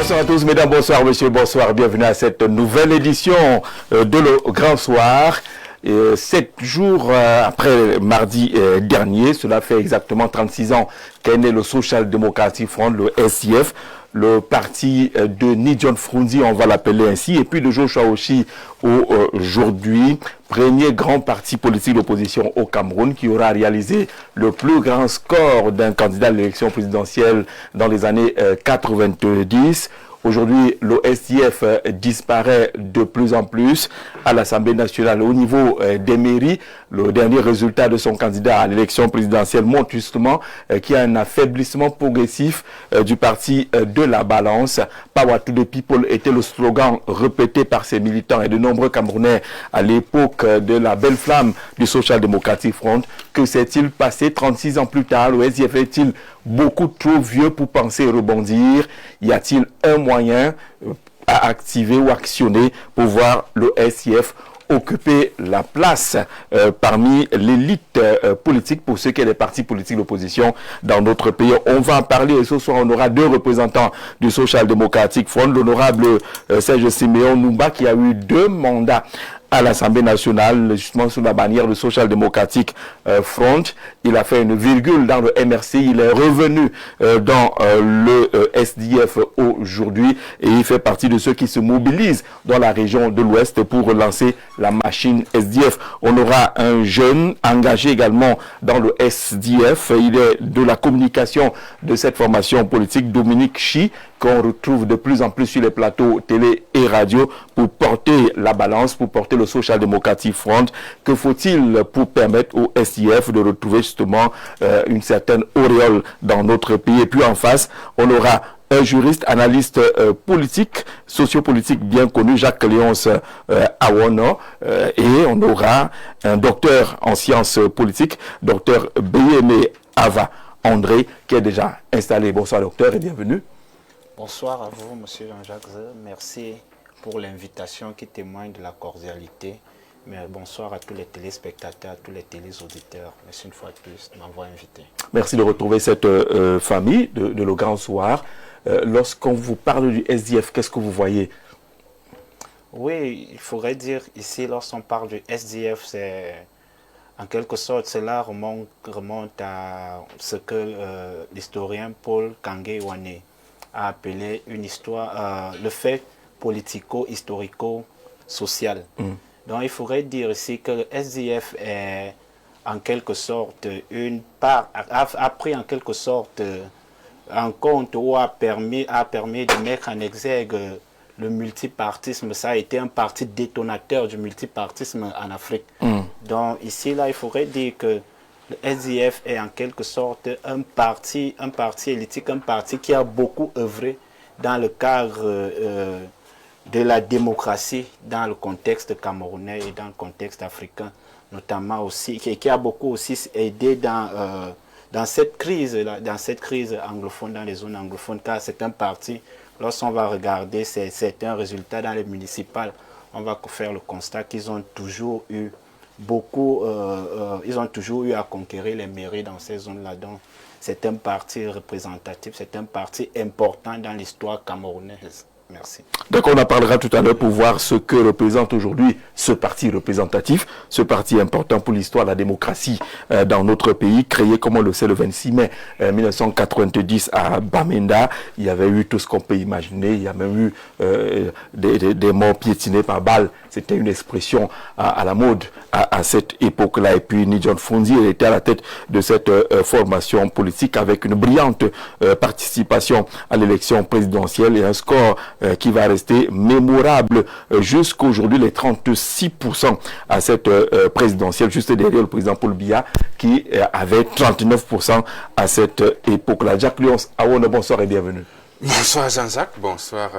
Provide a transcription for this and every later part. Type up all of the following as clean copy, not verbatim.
Bonsoir à tous, mesdames, bonsoir, monsieur, bonsoir. Bienvenue à cette nouvelle édition de Le Grand Soir. 7 jours après mardi dernier, cela fait exactement 36 ans qu'est né le Social Democratic Front, le SDF, le parti de Nidjon Frunzi, on va l'appeler ainsi, et puis de Joshua Oshi aujourd'hui, premier grand parti politique d'opposition au Cameroun qui aura réalisé le plus grand score d'un candidat à l'élection présidentielle dans les années 90. Aujourd'hui, le SDF disparaît de plus en plus à l'Assemblée nationale. Au niveau des mairies, le dernier résultat de son candidat à l'élection présidentielle montre justement qu'il y a un affaiblissement progressif du parti de la balance. Power to the people était le slogan répété par ses militants et de nombreux Camerounais à l'époque de la belle flamme du Social Democratic Front. Que s'est-il passé 36 ans plus tard? Le SDF est-il beaucoup trop vieux pour penser rebondir? Y a-t-il un moyen à activer ou actionner pour voir le SDF occuper la place parmi l'élite politique pour ce qui est des partis politiques d'opposition dans notre pays? On va en parler et ce soir on aura deux représentants du Social Democratic Front, l'honorable Serge Siméon Numba qui a eu 2 mandats à l'Assemblée nationale, justement sous la bannière du Social Democratic Front. Il a fait une virgule dans le MRC, il est revenu dans le SDF aujourd'hui et il fait partie de ceux qui se mobilisent dans la région de l'Ouest pour relancer la machine SDF. On aura un jeune engagé également dans le SDF, il est de la communication de cette formation politique, Dominique Chi, qu'on retrouve de plus en plus sur les plateaux télé et radio pour porter la balance, pour porter le Social Democratic Front. Que faut-il pour permettre au SDF de retrouver justement une certaine auréole dans notre pays? Et puis en face, on aura un juriste, analyste politique, sociopolitique bien connu, Jacques Léonce Awono, et on aura un docteur en sciences politiques, docteur Béhémé Ava André, qui est déjà installé. Bonsoir docteur et bienvenue. Bonsoir à vous, monsieur Jean-Jacques. Merci pour l'invitation qui témoigne de la cordialité. Mais bonsoir à tous les téléspectateurs, à tous les téléauditeurs. Merci une fois de plus de m'avoir invité. Merci de retrouver cette famille de Le Grand Soir. Lorsqu'on vous parle du SDF, qu'est-ce que vous voyez? Oui, il faudrait dire ici, lorsqu'on parle du SDF, c'est en quelque sorte, cela remonte à ce que l'historien Paul Kangé-Wane a appelé une histoire, le fait politico-historico-social. Donc il faudrait dire ici que le SDF est en quelque sorte a pris en quelque sorte en compte ou a permis de mettre en exergue le multipartisme. Ça a été un parti détonateur du multipartisme en Afrique. Donc ici, là, il faudrait dire que le SDF est en quelque sorte un parti élitique, un parti qui a beaucoup œuvré dans le cadre de la démocratie dans le contexte camerounais et dans le contexte africain, notamment aussi, qui a beaucoup aussi aidé dans cette crise anglophone, dans les zones anglophones, car c'est un parti, lorsqu'on va regarder certains résultats dans les municipales, on va faire le constat qu'ils ont toujours eu ils ont toujours eu à conquérir les mairies dans ces zones-là. Donc, c'est un parti représentatif, c'est un parti important dans l'histoire camerounaise. Merci. Donc on en parlera tout à l'heure pour voir ce que représente aujourd'hui ce parti représentatif, ce parti important pour l'histoire de la démocratie dans notre pays, créé, comme on le sait, le 26 mai 1990 à Bamenda. Il y avait eu tout ce qu'on peut imaginer, il y a même eu des morts piétinés par balles. C'était une expression à la mode à cette époque-là. Et puis Nidjon Frunzi était à la tête de cette formation politique avec une brillante participation à l'élection présidentielle et un score qui va rester mémorable jusqu'aujourd'hui, les 36% à cette présidentielle, juste derrière le président Paul Biya qui avait 39% à cette époque-là. Jacques Léonce Awono, bonsoir et bienvenue. Bonsoir Jean-Jacques, bonsoir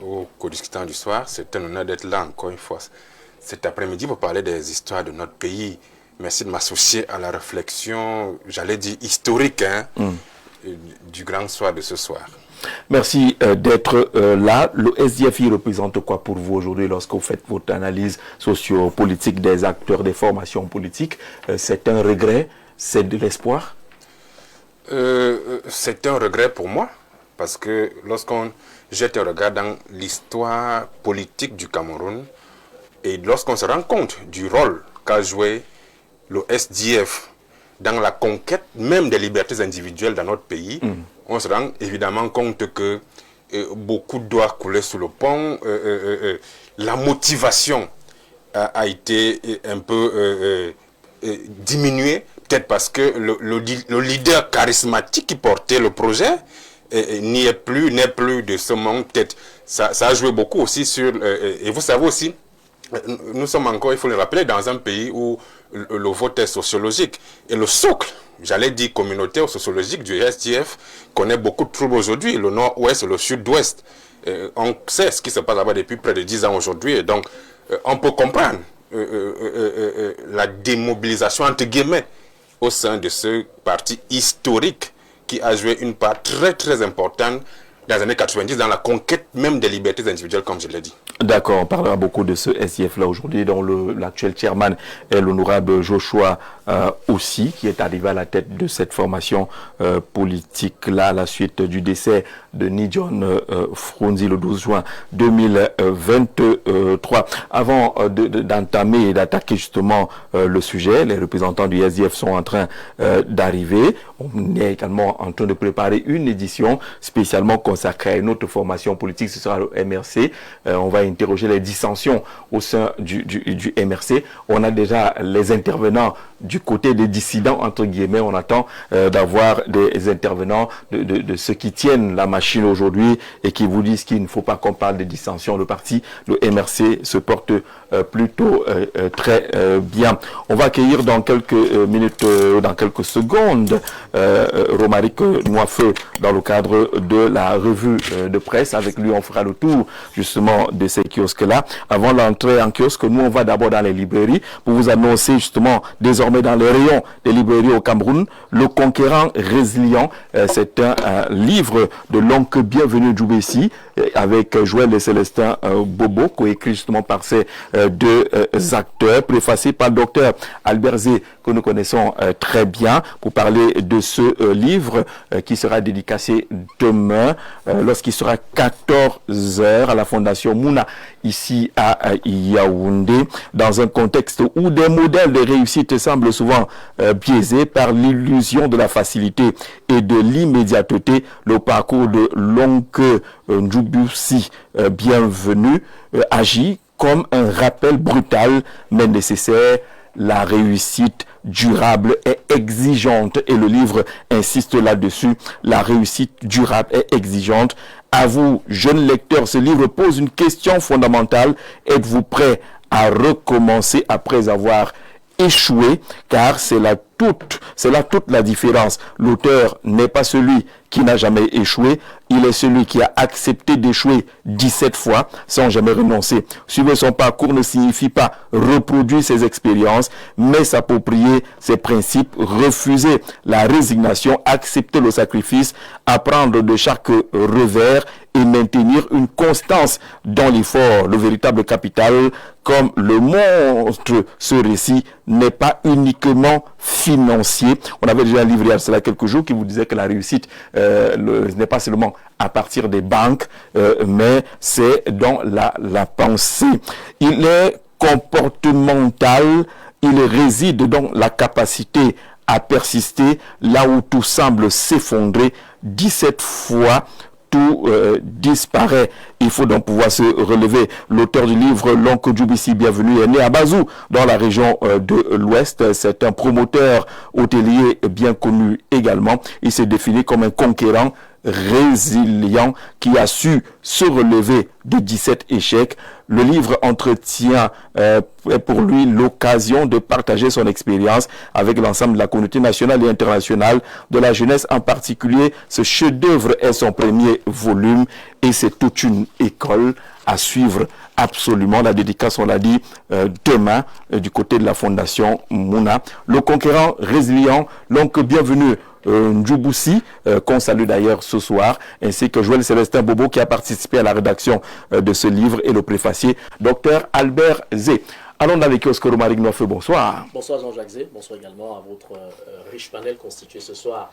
aux co-discutants du soir. C'est un honneur d'être là encore une fois cet après-midi pour parler des histoires de notre pays. Merci de m'associer à la réflexion, j'allais dire historique, du grand soir de ce soir. Merci d'être là. Le SDF représente quoi pour vous aujourd'hui lorsque vous faites votre analyse socio-politique des acteurs des formations politiques? C'est un regret? C'est de l'espoir? C'est un regret pour moi. Parce que lorsqu'on jette un regard dans l'histoire politique du Cameroun, et lorsqu'on se rend compte du rôle qu'a joué le SDF dans la conquête même des libertés individuelles dans notre pays, on se rend évidemment compte que beaucoup doit couler sous le pont. La motivation a été un peu diminuée, peut-être parce que le leader charismatique qui portait le projet n'est plus de ce monde. Peut-être ça a joué beaucoup aussi sur... et vous savez aussi, nous sommes encore, il faut le rappeler, dans un pays où le vote est sociologique. Et le socle, j'allais dire communautaire sociologique du SDF, connaît beaucoup de troubles aujourd'hui, le nord-ouest et le sud-ouest. On sait ce qui se passe là-bas depuis près de 10 ans aujourd'hui. Et donc, on peut comprendre la démobilisation, entre guillemets, au sein de ce parti historique qui a joué une part très, très importante dans les années 90, dans la conquête même des libertés individuelles, comme je l'ai dit. D'accord, on parlera beaucoup de ce SIF-là aujourd'hui, dont l'actuel chairman est l'honorable Joshua aussi, qui est arrivé à la tête de cette formation politique-là à la suite du décès de Nidjon Frunzi le 12 juin 2023. Avant d'entamer et d'attaquer justement le sujet, les représentants du SDF sont en train d'arriver. On est également en train de préparer une édition spécialement consacrée à une autre formation politique, ce sera le MRC. On va interroger les dissensions au sein du MRC. On a déjà les intervenants du côté des dissidents, entre guillemets. On attend d'avoir des intervenants de ceux qui tiennent la machine aujourd'hui et qui vous disent qu'il ne faut pas qu'on parle de dissensions. Le parti, le MRC, se porte plutôt très bien. On va accueillir dans quelques minutes, dans quelques secondes, Romaric Noifeu dans le cadre de la revue de presse. Avec lui, on fera le tour justement de ces kiosques-là. Avant l'entrée en kiosque, nous, on va d'abord dans les librairies pour vous annoncer justement désormais dans les rayons des librairies au Cameroun, Le Conquérant Résilient. C'est un livre de l'oncle Bienvenu Djoubessi avec Joël et Célestin Bobo, coécrit justement par ces deux acteurs, préfacé par le docteur Albert Zé, que nous connaissons très bien, pour parler de ce livre qui sera dédicacé demain lorsqu'il sera 14h à la Fondation Mouna ici à Yaoundé, dans un contexte où des modèles de réussite semblent souvent biaisés par l'illusion de la facilité et de l'immédiateté. Le parcours de l'oncle Djoubessi Bienvenu agit comme un rappel brutal mais nécessaire. La réussite durable est exigeante et le livre insiste là-dessus. La réussite durable est exigeante. À vous, jeunes lecteurs, ce livre pose une question fondamentale. Êtes-vous prêt à recommencer après avoir échoué? Car c'est là toute la différence. L'auteur n'est pas celui qui n'a jamais échoué, il est celui qui a accepté d'échouer 17 fois sans jamais renoncer. Suivre son parcours ne signifie pas reproduire ses expériences, mais s'approprier ses principes, refuser la résignation, accepter le sacrifice, apprendre de chaque revers et maintenir une constance dans l'effort. Le véritable capital, comme le montre ce récit, n'est pas uniquement financier. On avait déjà livré à cela quelques jours qui vous disait que la réussite n'est pas seulement à partir des banques, mais c'est dans la pensée. Il est comportemental, il réside dans la capacité à persister là où tout semble s'effondrer. 17 fois, tout disparaît. Il faut donc pouvoir se relever. L'auteur du livre, l'oncle Djoubessi Bienvenu, est né à Bazou, dans la région de l'Ouest. C'est un promoteur hôtelier bien connu également. Il s'est défini comme un conquérant résilient qui a su se relever de 17 échecs. Le livre entretient pour lui l'occasion de partager son expérience avec l'ensemble de la communauté nationale et internationale, de la jeunesse en particulier. Ce chef-d'œuvre est son premier volume et c'est toute une école à suivre absolument. La dédicace, on l'a dit, demain du côté de la Fondation Mouna. Le conquérant résilient, l'oncle Bienvenu Djoubessi, qu'on salue d'ailleurs ce soir, ainsi que Joël Célestin Bobo qui a participé à la rédaction de ce livre et le préfacier, docteur Albert Zé. Allons dans les kiosques Romaric Noifeu, bonsoir. Bonsoir Jean-Jacques Zé, bonsoir également à votre riche panel constitué ce soir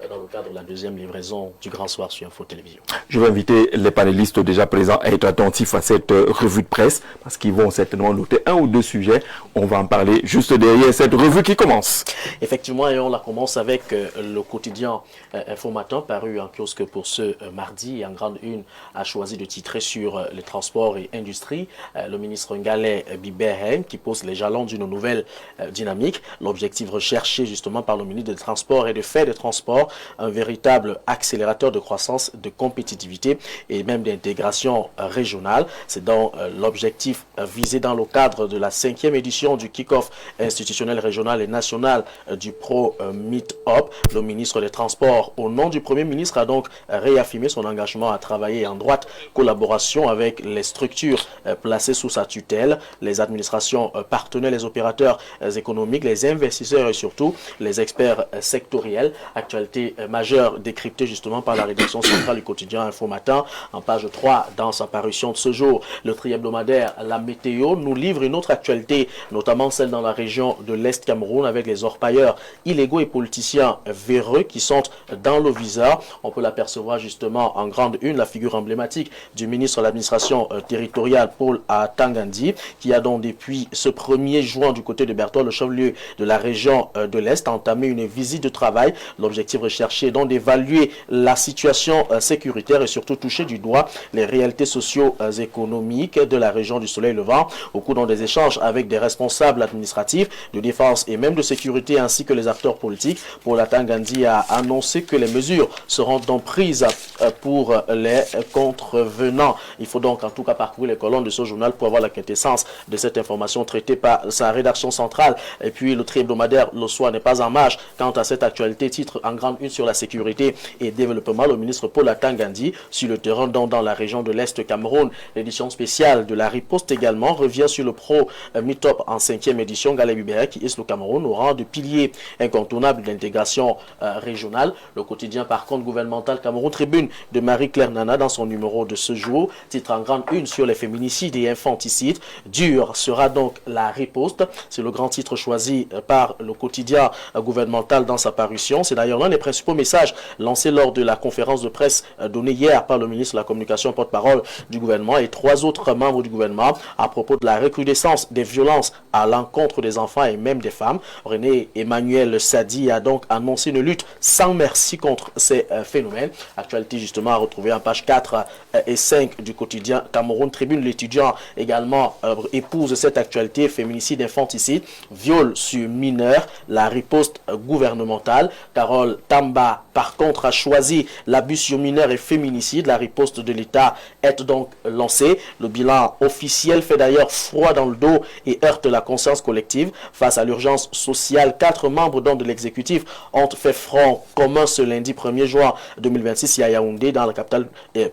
dans le cadre de la deuxième livraison du Grand Soir sur Info Télévision. Je vais inviter les panélistes déjà présents à être attentifs à cette revue de presse parce qu'ils vont certainement noter un ou deux sujets. On va en parler juste derrière cette revue qui commence. Effectivement, et on la commence avec le quotidien Info Matin paru en kiosque pour ce mardi et en grande une a choisi de titrer sur les transports et industries. Le ministre Ngalais Biberen qui pose les jalons d'une nouvelle dynamique. L'objectif recherché justement par le ministre des Transports est de faire des transports un véritable accélérateur de croissance, de compétitivité et même d'intégration régionale. C'est donc l'objectif visé dans le cadre de la 5e édition du kick-off institutionnel régional et national du Pro Meet-Up. Le ministre des Transports, au nom du Premier ministre, a donc réaffirmé son engagement à travailler en droite collaboration avec les structures placées sous sa tutelle, les administrations partenaires, les opérateurs économiques, les investisseurs et surtout les experts sectoriels. Actualité majeure décryptée justement par la rédaction centrale du quotidien Info Matin en page 3 dans sa parution de ce jour. Le tri-hebdomadaire La Météo nous livre une autre actualité, notamment celle dans la région de l'Est Cameroun avec les orpailleurs illégaux et politiciens véreux qui sont dans le viseur. On peut l'apercevoir justement en grande une, la figure emblématique du ministre de l'administration territoriale Paul Atangandi qui a donc depuis ce 1er juin du côté de Berthold, le chef-lieu de la région de l'Est, entamé une visite de travail. L'objectif recherché est donc d'évaluer la situation sécuritaire et surtout toucher du doigt les réalités socio-économiques de la région du Soleil Levant au cours des échanges avec des responsables administratifs de défense et même de sécurité ainsi que les acteurs politiques. Paul Atangandi a annoncé que les mesures seront donc prises pour les contrevenants. Il faut donc en tout cas parcourir les colonnes de ce journal pour avoir la quintessence de cette information traitée par sa rédaction centrale. Et puis le tri-hebdomadaire Le Soir n'est pas en marge quant à cette actualité, titre en grande une sur la sécurité et développement. Le ministre Paul Atangandi sur le terrain dans la région de l'Est Cameroun. L'édition spéciale de la riposte également revient sur le Pro Meet-Up en 5e édition. Ngalais Biberen qui hisse le Cameroun au rang de pilier incontournable d'intégration régionale. Le quotidien par contre gouvernemental Cameroun Tribune de Marie-Claire Nana dans son numéro de ce jour, titre en grande une sur les féminicides et infanticides. Dure sera donc la riposte. C'est le grand titre choisi par le quotidien gouvernemental dans sa parution. C'est d'ailleurs l'un des principaux messages lancés lors de la conférence de presse donnée hier par le ministre de la Communication porte-parole du gouvernement et 3 autres membres du gouvernement à propos de la recrudescence des violences à l'encontre des enfants et même des femmes. René Emmanuel Sadi a donc annoncé une lutte sans merci contre ces phénomènes. Actualité justement à retrouver en page 4 et 5 du quotidien Cameroun Tribune. L'étudiant également épouse cette actualité, féminicide, infanticide, viol sur mineurs, la riposte gouvernementale. Carole Tamba par contre a choisi l'abus sur mineurs et féminicide. La riposte de l'État est donc lancée. Le bilan officiel fait d'ailleurs froid dans le dos et heurte la conscience collective. Face à l'urgence sociale, 4 membres de l'exécutif ont fait front commun ce lundi 1er juin 2026 à Yaoundé dans la capitale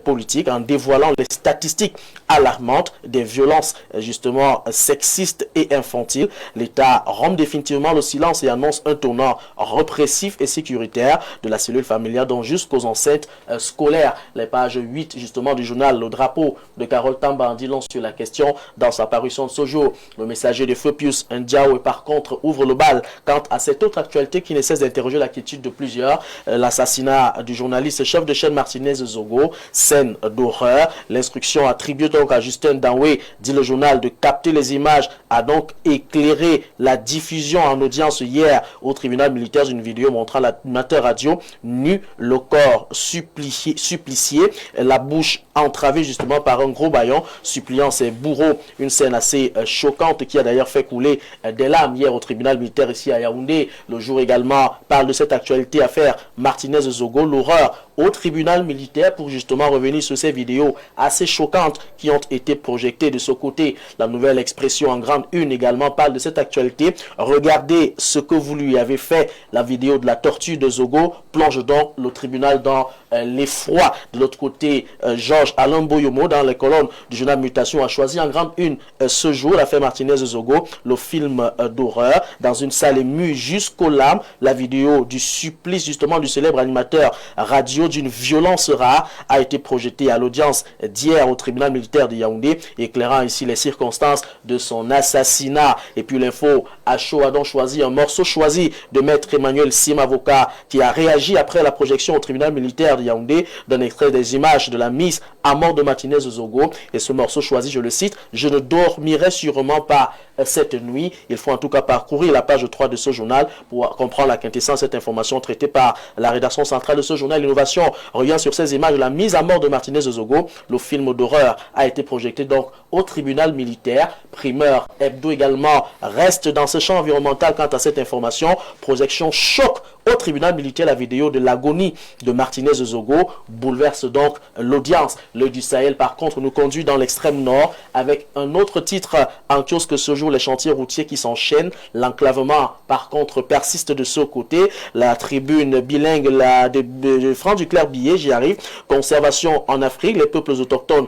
politique en dévoilant les statistiques alarmantes des violences justement sexistes et infantiles. L'État rompt définitivement le silence et annonce un tournant répressif et sécuritaire de la cellule familiale dont jusqu'aux enceintes scolaires. Les pages 8 justement du journal Le Drapeau de Carole Tamba en dit long sur la question dans sa parution de ce jour. Le messager de feu Pius Ndiaye par contre ouvre le bal quant à cette autre actualité qui ne cesse d'interroger la quiétude de plusieurs. L'assassinat du journaliste chef de chaîne Martinez Zogo, scène d'horreur. L'instruction attribuée donc à Justin Danwe, dit le journal, de capter les images a donc éclairé la diffusion en audience hier au tribunal militaire d'une vidéo montrant l'animateur radio nu, le corps supplicié, la bouche entravée justement par un gros bâillon suppliant ses bourreaux. Une scène assez choquante qui a d'ailleurs fait couler des larmes hier au tribunal militaire ici à Yaoundé. Le jour également parle de cette actualité affaire Martinez Zogo, l'horreur au tribunal militaire pour justement revenir sur ces vidéos assez choquantes qui ont été projetées de ce côté. La nouvelle expression en grande une également parle de cette actualité. Regardez ce que vous lui avez fait. La vidéo de la torture de Zogo plonge donc le tribunal dans l'effroi. De l'autre côté, Georges Alain Boyomo dans les colonnes du journal Mutation a choisi en grande une ce jour l'affaire Martinez Zogo, le film d'horreur dans une salle émue jusqu'aux larmes. La vidéo du supplice justement du célèbre animateur radio d'une violence rare a été projetée à l'audience d'hier au tribunal militaire de Yaoundé, éclairant ici les circonstances de son assassinat. Et puis l'info à chaud a donc choisi un morceau choisi de maître Emmanuel Sim, avocat qui a réagi après la projection au tribunal militaire de Yaoundé d'un extrait des images de la mise à mort de Martinez Zogo. Et ce morceau choisi, je le cite, « Je ne dormirai sûrement pas cette nuit ». Il faut en tout cas parcourir la page 3 de ce journal pour comprendre la quintessence de cette information traitée par la rédaction centrale de ce journal. L'innovation revient sur ces images de la mise à mort de Martinez Zogo. Le film d'horreur a été projeté donc au tribunal militaire. Primeur Hebdo également reste dans ce champ environnemental quant à cette information. Projection choc au tribunal militaire. La vidéo de l'agonie de Martinez Zogo bouleverse donc l'audience. L'œil du Sahel par contre nous conduit dans l'extrême nord avec un autre titre en kiosque ce jour, les chantiers routiers qui s'enchaînent. L'enclavement par contre persiste de ce côté. La tribune bilingue de Franck Duclerc Billet, j'y arrive. Conservation en Afrique, les peuples autochtones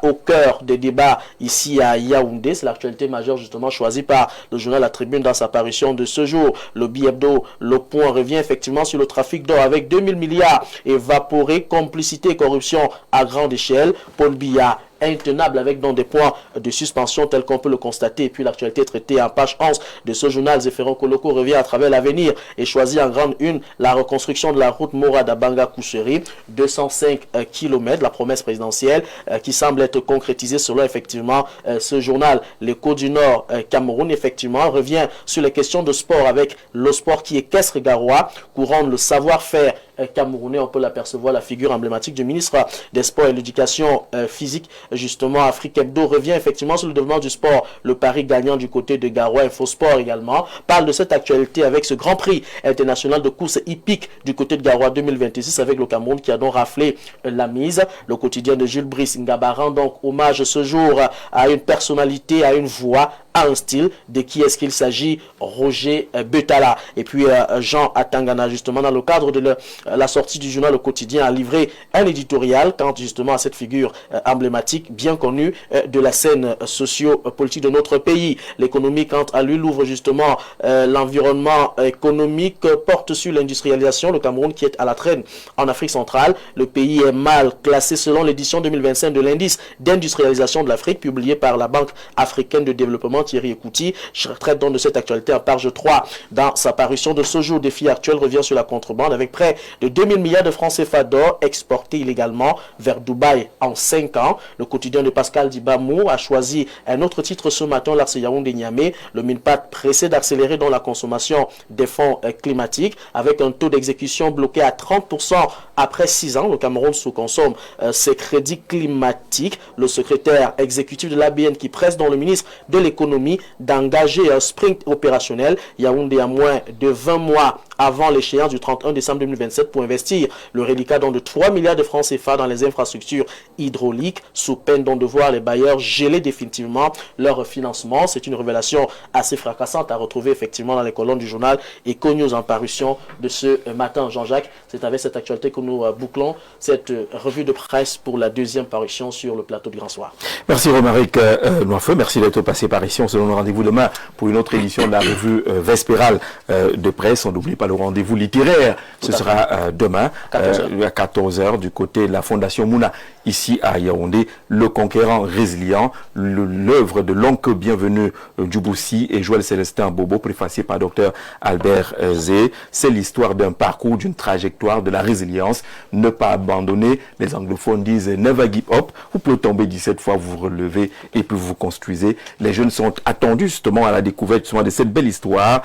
au cœur des débats ici à Yaoundé. C'est l'actualité majeure justement choisie par le journal La Tribune dans sa parution de ce jour. Le Bi-Hebdo, le point revient effectivement sur le trafic d'or avec 2000 milliards évaporés, complicité et corruption à grande échelle. Paul Biya intenable avec donc des points de suspension tels qu'on peut le constater. Et puis l'actualité traitée en page 11 de ce journal, Zéphéron Koloko revient à travers l'avenir et choisit en grande une la reconstruction de la route Morad-Abanga-Koucheri, 205 km, la promesse présidentielle qui semble être concrétisée selon effectivement ce journal. L'Écho du Nord Cameroun effectivement revient sur les questions de sport avec le sport qui est Kestre-Garoua, couronne le savoir-faire camerounais. On peut l'apercevoir, la figure emblématique du ministre des Sports et de l'Éducation physique. Justement, Afrique Hebdo revient effectivement sur le développement du sport. Le pari gagnant du côté de Garoua, Infosport également, parle de cette actualité avec ce grand prix international de course hippique du côté de Garoua 2026 avec le Cameroun qui a donc raflé la mise. Le quotidien de Jules Brice Ngaba rend donc hommage ce jour à une personnalité, à une voix, à un style. De qui est-ce qu'il s'agit? Roger Betala. Et puis Jean Atangana, justement dans le cadre de la sortie du journal Le Quotidien, a livré un éditorial quant justement à cette figure emblématique bien connue de la scène socio-politique de notre pays. L'économie quant à lui l'ouvre justement l'environnement économique, porte sur l'industrialisation. Le Cameroun qui est à la traîne en Afrique centrale. Le pays est mal classé selon l'édition 2025 de l'indice d'industrialisation de l'Afrique publié par la Banque africaine de développement. Thierry Ekouti traite donc de cette actualité en page 3 dans sa parution de ce jour. Défi actuel revient sur la contrebande avec près de 2000 milliards de francs CFA d'or exportés illégalement vers Dubaï en 5 ans. Le quotidien de Pascal Dibamou a choisi un autre titre ce matin, l'Arce Yaoundé Niamey. Le MINPAT pressé d'accélérer dans la consommation des fonds climatiques avec un taux d'exécution bloqué à 30% après 6 ans. Le Cameroun sous-consomme ses crédits climatiques. Le secrétaire exécutif de l'ABN qui presse dans le ministre de l'économie d'engager un sprint opérationnel. Yaoundé a moins de 20 mois avant l'échéance du 31 décembre 2027 pour investir le reliquat de 3 milliards de francs CFA dans les infrastructures hydrauliques, sous peine de voir les bailleurs geler définitivement leur financement. C'est une révélation assez fracassante à retrouver effectivement dans les colonnes du journal Eco-News en parution de ce matin. Jean-Jacques, c'est avec cette actualité que nous bouclons cette revue de presse pour la deuxième parution sur le plateau du Grand Soir. Merci Romaric Noifeux, merci d'être passé par ici. On se donne rendez-vous demain pour une autre édition de la revue vespérale de presse. On n'oublie pas le rendez-vous littéraire. Ce sera demain à 14h du côté de la Fondation Mouna, ici à Yaoundé. Le conquérant résilient, l'œuvre de l'oncle bienvenu Djouboussi et Joël Célestin Bobo, préfacé par Dr Albert Zé. C'est l'histoire d'un parcours, d'une trajectoire, de la résilience. Ne pas abandonner. Les anglophones disent never give up. Vous pouvez tomber 17 fois, vous relevez et puis vous construisez. Les jeunes sont attendus justement à la découverte justement de cette belle histoire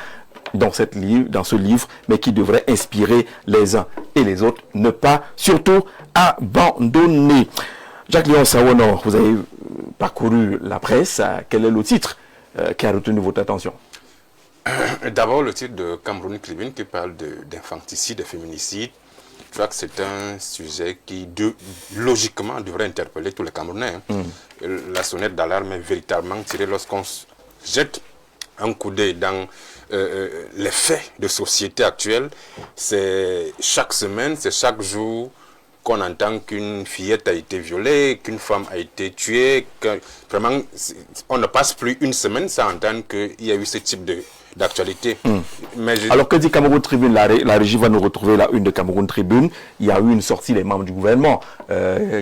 dans ce livre, mais qui devrait inspirer les uns et les autres. Ne pas surtout abandonner. Jacques-Léon Sawono, vous avez parcouru la presse. Quel est le titre qui a retenu votre attention? D'abord, le titre de Cameroun Tribune qui parle d'infanticide, de féminicide. Je crois que c'est un sujet qui, logiquement, devrait interpeller tous les Camerounais. La sonnette d'alarme est véritablement tirée lorsqu'on jette un coup d'œil dans les faits de société actuelle. C'est chaque semaine, c'est chaque jour qu'on entend qu'une fillette a été violée, qu'une femme a été tuée. Vraiment, on ne passe plus une semaine sans entendre qu'il y a eu ce type d'actualité. Alors que dit Cameroun Tribune, la régie va nous retrouver la une de Cameroun Tribune. Il y a eu une sortie des membres du gouvernement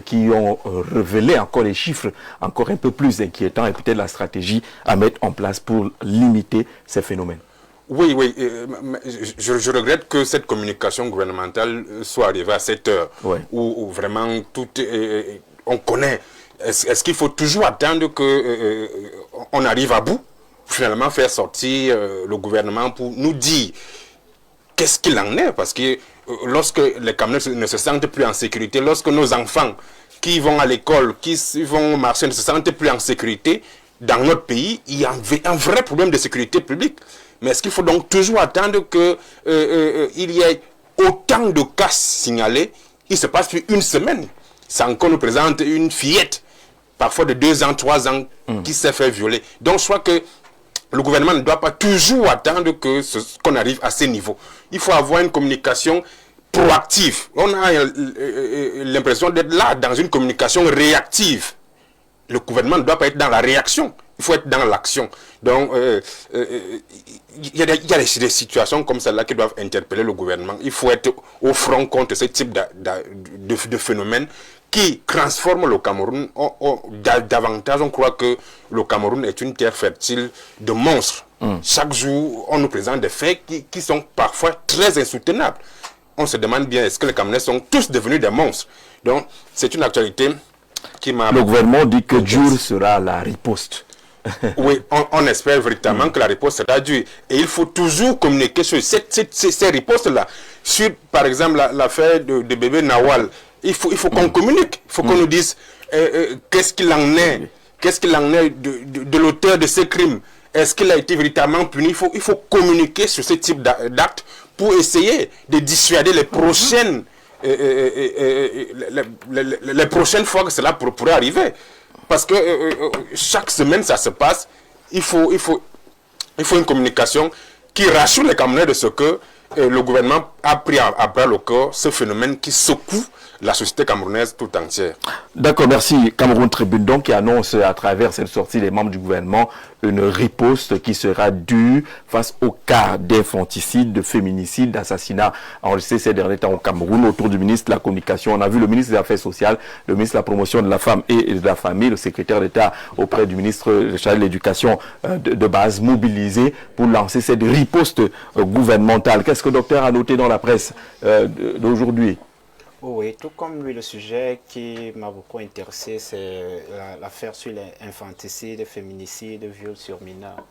qui ont révélé encore les chiffres encore un peu plus inquiétants et peut-être la stratégie à mettre en place pour limiter ces phénomènes. Oui, oui. Je regrette que cette communication gouvernementale soit arrivée à cette heure où vraiment tout on connaît. Est-ce qu'il faut toujours attendre qu'on arrive à bout, finalement faire sortir le gouvernement pour nous dire qu'est-ce qu'il en est? Parce que lorsque les Camerounais ne se sentent plus en sécurité, lorsque nos enfants qui vont à l'école, qui vont marcher, ne se sentent plus en sécurité, dans notre pays, il y a un vrai problème de sécurité publique. Mais est-ce qu'il faut donc toujours attendre qu'il y ait autant de cas signalés? Il se passe plus une semaine. Ça encore nous présente une fillette, parfois de 2 ans, 3 ans, qui s'est fait violer. Donc je crois que le gouvernement ne doit pas toujours attendre qu'on arrive à ces niveaux. Il faut avoir une communication proactive. On a l'impression d'être là dans une communication réactive. Le gouvernement ne doit pas être dans la réaction. Il faut être dans l'action. Donc, il y a des situations comme celle-là qui doivent interpeller le gouvernement. Il faut être au front contre ce type de phénomène qui transforme le Cameroun. Davantage, on croit que le Cameroun est une terre fertile de monstres. Chaque jour, on nous présente des faits qui sont parfois très insoutenables. On se demande bien, est-ce que les Camerounais sont tous devenus des monstres? Donc, c'est une actualité qui m'a... Le gouvernement dit que dure sera la riposte. Oui, on espère véritablement que la riposte sera dure. Et il faut toujours communiquer sur ces ripostes-là. Sur, par exemple, l'affaire de bébé Nawal, il faut qu'on communique. Il faut qu'on nous dise qu'est-ce qu'il en est. Qu'est-ce qu'il en est de l'auteur de ces crimes. Est-ce qu'il a été véritablement puni? Il faut communiquer sur ce type d'actes pour essayer de dissuader les prochaines, les prochaines fois que cela pourrait arriver. Parce que chaque semaine, ça se passe. Il faut une communication qui rassure les Camerounais de ce que le gouvernement a pris à bras le corps ce phénomène qui secoue la société camerounaise tout entière. D'accord, merci. Cameroun Tribune donc qui annonce à travers cette sortie des membres du gouvernement une riposte qui sera due face au cas d'infanticide, de féminicide, d'assassinat enregistré ces derniers temps au Cameroun autour du ministre de la Communication. On a vu le ministre des Affaires sociales, le ministre de la Promotion de la Femme et de la Famille, le secrétaire d'État auprès du ministre de l'Éducation de base mobilisé pour lancer cette riposte gouvernementale. Qu'est-ce que le docteur a noté dans la presse d'aujourd'hui? Oui, tout comme lui, le sujet qui m'a beaucoup intéressé, c'est l'affaire sur les infanticides, féminicides, viols sur mineurs.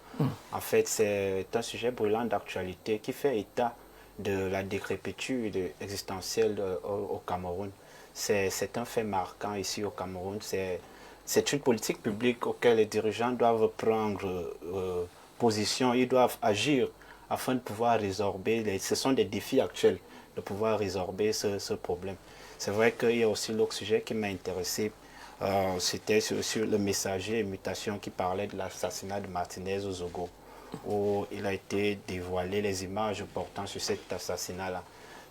En fait, c'est un sujet brûlant d'actualité qui fait état de la décrépitude existentielle au Cameroun. C'est un fait marquant ici au Cameroun. C'est une politique publique auquel les dirigeants doivent prendre position, ils doivent agir afin de pouvoir résorber. Ce sont des défis actuels de pouvoir résorber ce problème. C'est vrai qu'il y a aussi l'autre sujet qui m'a intéressé, c'était sur le messager et mutation qui parlait de l'assassinat de Martinez au Zogo, où il a été dévoilé les images portant sur cet assassinat-là.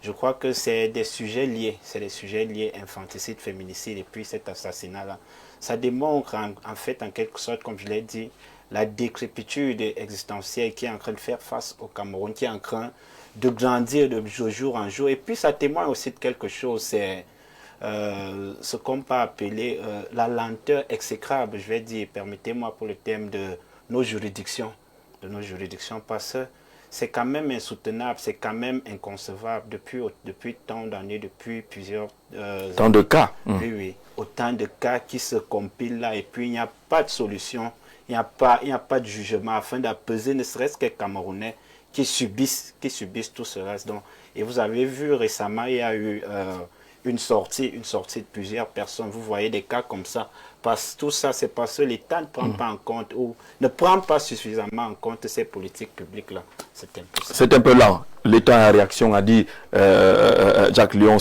Je crois que c'est des sujets liés, infanticide, féminicide et puis cet assassinat-là. Ça démontre en fait, en quelque sorte, comme je l'ai dit, la décrépitude existentielle qui est en train de faire face au Cameroun, qui est en train de grandir de jour en jour. Et puis ça témoigne aussi de quelque chose, c'est ce qu'on peut appeler la lenteur exécrable, je vais dire, permettez-moi pour le thème de nos juridictions, parce que c'est quand même insoutenable, c'est quand même inconcevable depuis tant d'années, depuis plusieurs tant de cas. Oui, autant de cas qui se compilent là et puis il n'y a pas de solution, il n'y a pas de jugement afin d'apaiser ne serait-ce que les Camerounais qui subissent tout cela. Donc, et vous avez vu récemment, il y a eu une sortie de plusieurs personnes. Vous voyez des cas comme ça. Parce que tout ça, c'est parce que l'État ne prend pas en compte ou ne prend pas suffisamment en compte ces politiques publiques-là. C'est un peu lent. L'État en réaction a dit Jacques Lyons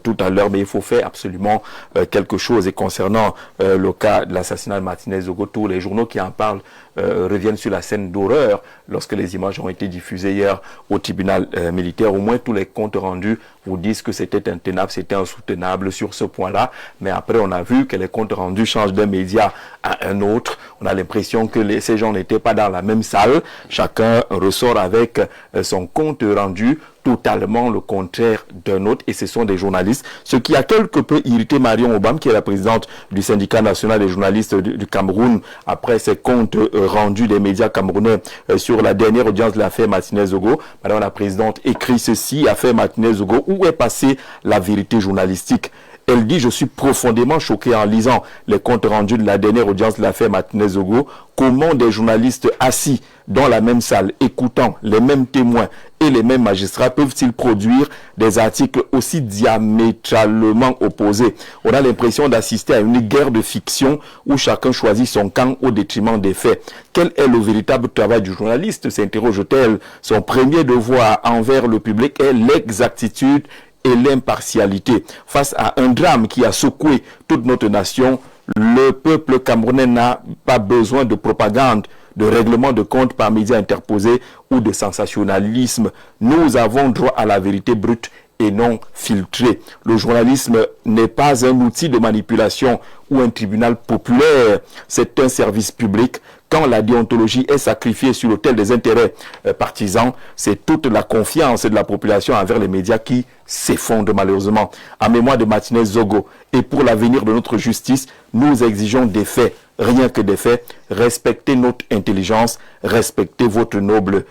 tout à l'heure, mais il faut faire absolument quelque chose. Et concernant le cas de l'assassinat de Martinez Zogo, tous les journaux qui en parlent reviennent sur la scène d'horreur lorsque les images ont été diffusées hier au tribunal militaire. Au moins tous les comptes rendus vous disent que c'était intenable, c'était insoutenable sur ce point-là. Mais après, on a vu que les comptes rendus changent change d'un média à un autre. On a l'impression que ces gens n'étaient pas dans la même salle. Chacun ressort avec son compte rendu totalement le contraire d'un autre, et ce sont des journalistes. Ce qui a quelque peu irrité Marion Obam, qui est la présidente du syndicat national des journalistes du Cameroun, après ses comptes rendus des médias camerounais sur la dernière audience de l'affaire Martinez-Zogo. Madame la présidente écrit ceci: affaire Martinez-Zogo, où est passée la vérité journalistique? Elle dit: je suis profondément choqué en lisant les comptes rendus de la dernière audience de l'affaire Martinez-Zogo. Comment des journalistes assis dans la même salle, écoutant les mêmes témoins et les mêmes magistrats, peuvent-ils produire des articles aussi diamétralement opposés? On a l'impression d'assister à une guerre de fiction où chacun choisit son camp au détriment des faits. Quel est le véritable travail du journaliste, s'interroge-t-elle. Son premier devoir envers le public est l'exactitude et l'impartialité. Face à un drame qui a secoué toute notre nation, le peuple camerounais n'a pas besoin de propagande, de règlement de compte par médias interposés ou de sensationnalisme. Nous avons droit à la vérité brute et non filtrée. Le journalisme n'est pas un outil de manipulation ou un tribunal populaire. C'est un service public. Quand la déontologie est sacrifiée sur l'autel des intérêts partisans, c'est toute la confiance de la population envers les médias qui s'effondre malheureusement. En mémoire de Martinez-Zogo et pour l'avenir de notre justice, nous exigeons des faits, rien que des faits. Respectez notre intelligence, respectez votre noble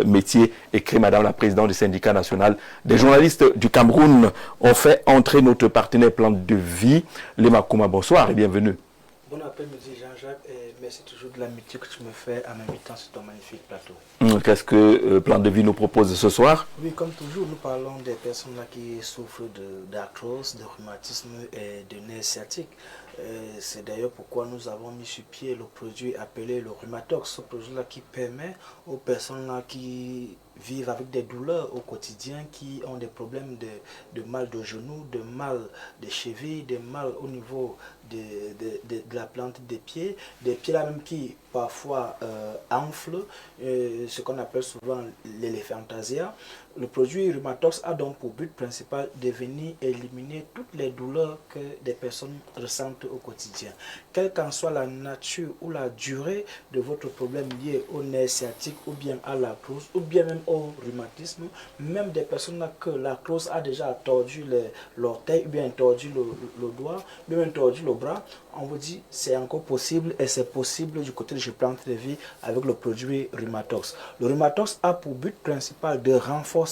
métier, écrit Madame la présidente du syndicat national des journalistes du Cameroun. On fait entrer notre partenaire Plan de Vie. Lema Kouma, bonsoir et bienvenue. Bon après-midi Jean-Jacques, et merci toujours de l'amitié que tu me fais en m'invitant sur ton magnifique plateau. Qu'est-ce que Plan de Vie nous propose ce soir? Oui, comme toujours, nous parlons des personnes là qui souffrent d'arthrose, de rhumatisme et de nerfs sciatiques. C'est d'ailleurs pourquoi nous avons mis sur pied le produit appelé le Rhumatox, ce produit-là qui permet aux personnes là qui vivent avec des douleurs au quotidien, qui ont des problèmes de mal de genoux, de mal de chevilles, de mal au niveau de la plante des pieds là même qui parfois enflent, ce qu'on appelle souvent l'éléphantasia. Le produit Rhumatox a donc pour but principal de venir éliminer toutes les douleurs que des personnes ressentent au quotidien. Quelle qu'en soit la nature ou la durée de votre problème lié au nerf sciatique ou bien à l'arthrose ou bien même au rhumatisme, même des personnes là que l'arthrose a déjà tordu l'orteil ou bien tordu le doigt, ou bien tordu le bras, on vous dit c'est encore possible et c'est possible du côté de chez Plante de Vie avec le produit Rhumatox. Le Rhumatox a pour but principal de renforcer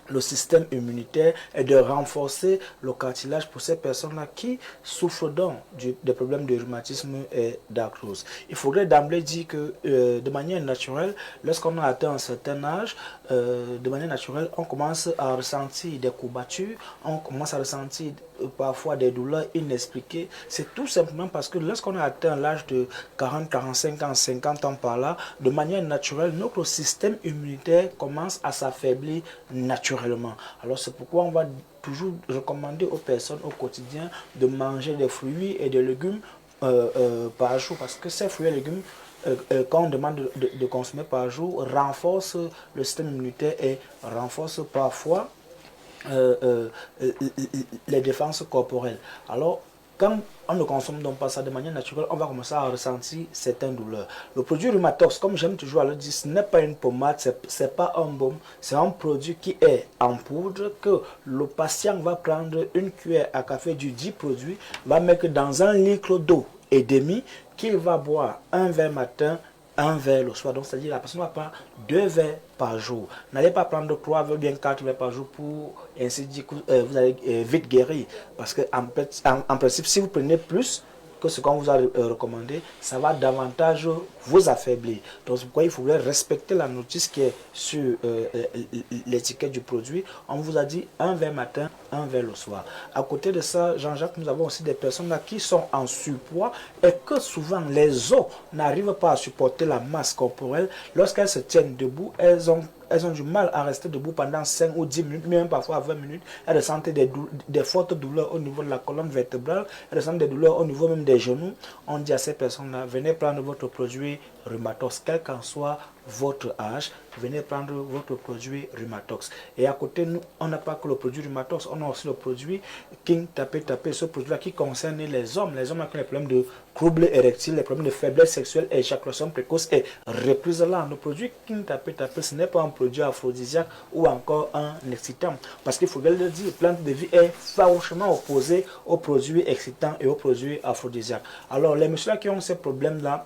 le système immunitaire et de renforcer le cartilage pour ces personnes-là qui souffrent donc des problèmes de rhumatisme et d'arthrose. Il faudrait d'emblée dire que de manière naturelle, lorsqu'on a atteint un certain âge, de manière naturelle, on commence à ressentir des courbatures, on commence à ressentir parfois des douleurs inexpliquées. C'est tout simplement parce que lorsqu'on a atteint l'âge de 40, 45 ans, 50 ans par là, de manière naturelle, notre système immunitaire commence à s'affaiblir naturellement. Alors c'est pourquoi on va toujours recommander aux personnes au quotidien de manger des fruits et des légumes par jour, parce que ces fruits et légumes quand on demande de consommer par jour renforce le système immunitaire et renforce parfois les défenses corporelles. Alors, quand on ne consomme donc pas ça de manière naturelle, on va commencer à ressentir certaines douleurs. Le produit Rhumatox, comme j'aime toujours le dire, ce n'est pas une pommade, c'est pas un baume, c'est un produit qui est en poudre que le patient va prendre une cuillère à café du dit produit, va mettre dans 1 litre d'eau et demi, qu'il va boire un verre matin, un verre le soir. Donc, c'est-à-dire la personne va prendre 2 verres par jour. N'allez pas prendre 3 verres, bien 4 verres par jour pour ainsi dire que vous allez vite guérir. Parce que en principe, si vous prenez plus que ce qu'on vous a recommandé, ça va davantage vous affaiblir. Donc, c'est pourquoi il faudrait respecter la notice qui est sur l'étiquette du produit. On vous a dit un verre matin, un verre le soir. À côté de ça, Jean-Jacques, nous avons aussi des personnes là qui sont en surpoids et que souvent les os n'arrivent pas à supporter la masse corporelle. Lorsqu'elles se tiennent debout, elles ont du mal à rester debout pendant 5 ou 10 minutes, même parfois 20 minutes. Elles ressentent des fortes douleurs au niveau de la colonne vertébrale, elles ressentent des douleurs au niveau même des genoux. On dit à ces personnes-là, venez prendre votre produit Rhumatox, quel qu'en soit votre âge, venez prendre votre produit Rhumatox. Et à côté, nous, on n'a pas que le produit Rhumatox, on a aussi le produit King Tapé, ce produit-là qui concerne les hommes qui ont les problèmes de troubles érectiles, les problèmes de faiblesse sexuelle, éjaculation précoce et reprise là. Le produit King Tapé, ce n'est pas un produit aphrodisiaque ou encore un excitant. Parce qu'il faut bien le dire, plante de vie est farouchement opposée aux produits excitants et aux produits aphrodisiaques. Alors, les messieurs qui ont ces problèmes-là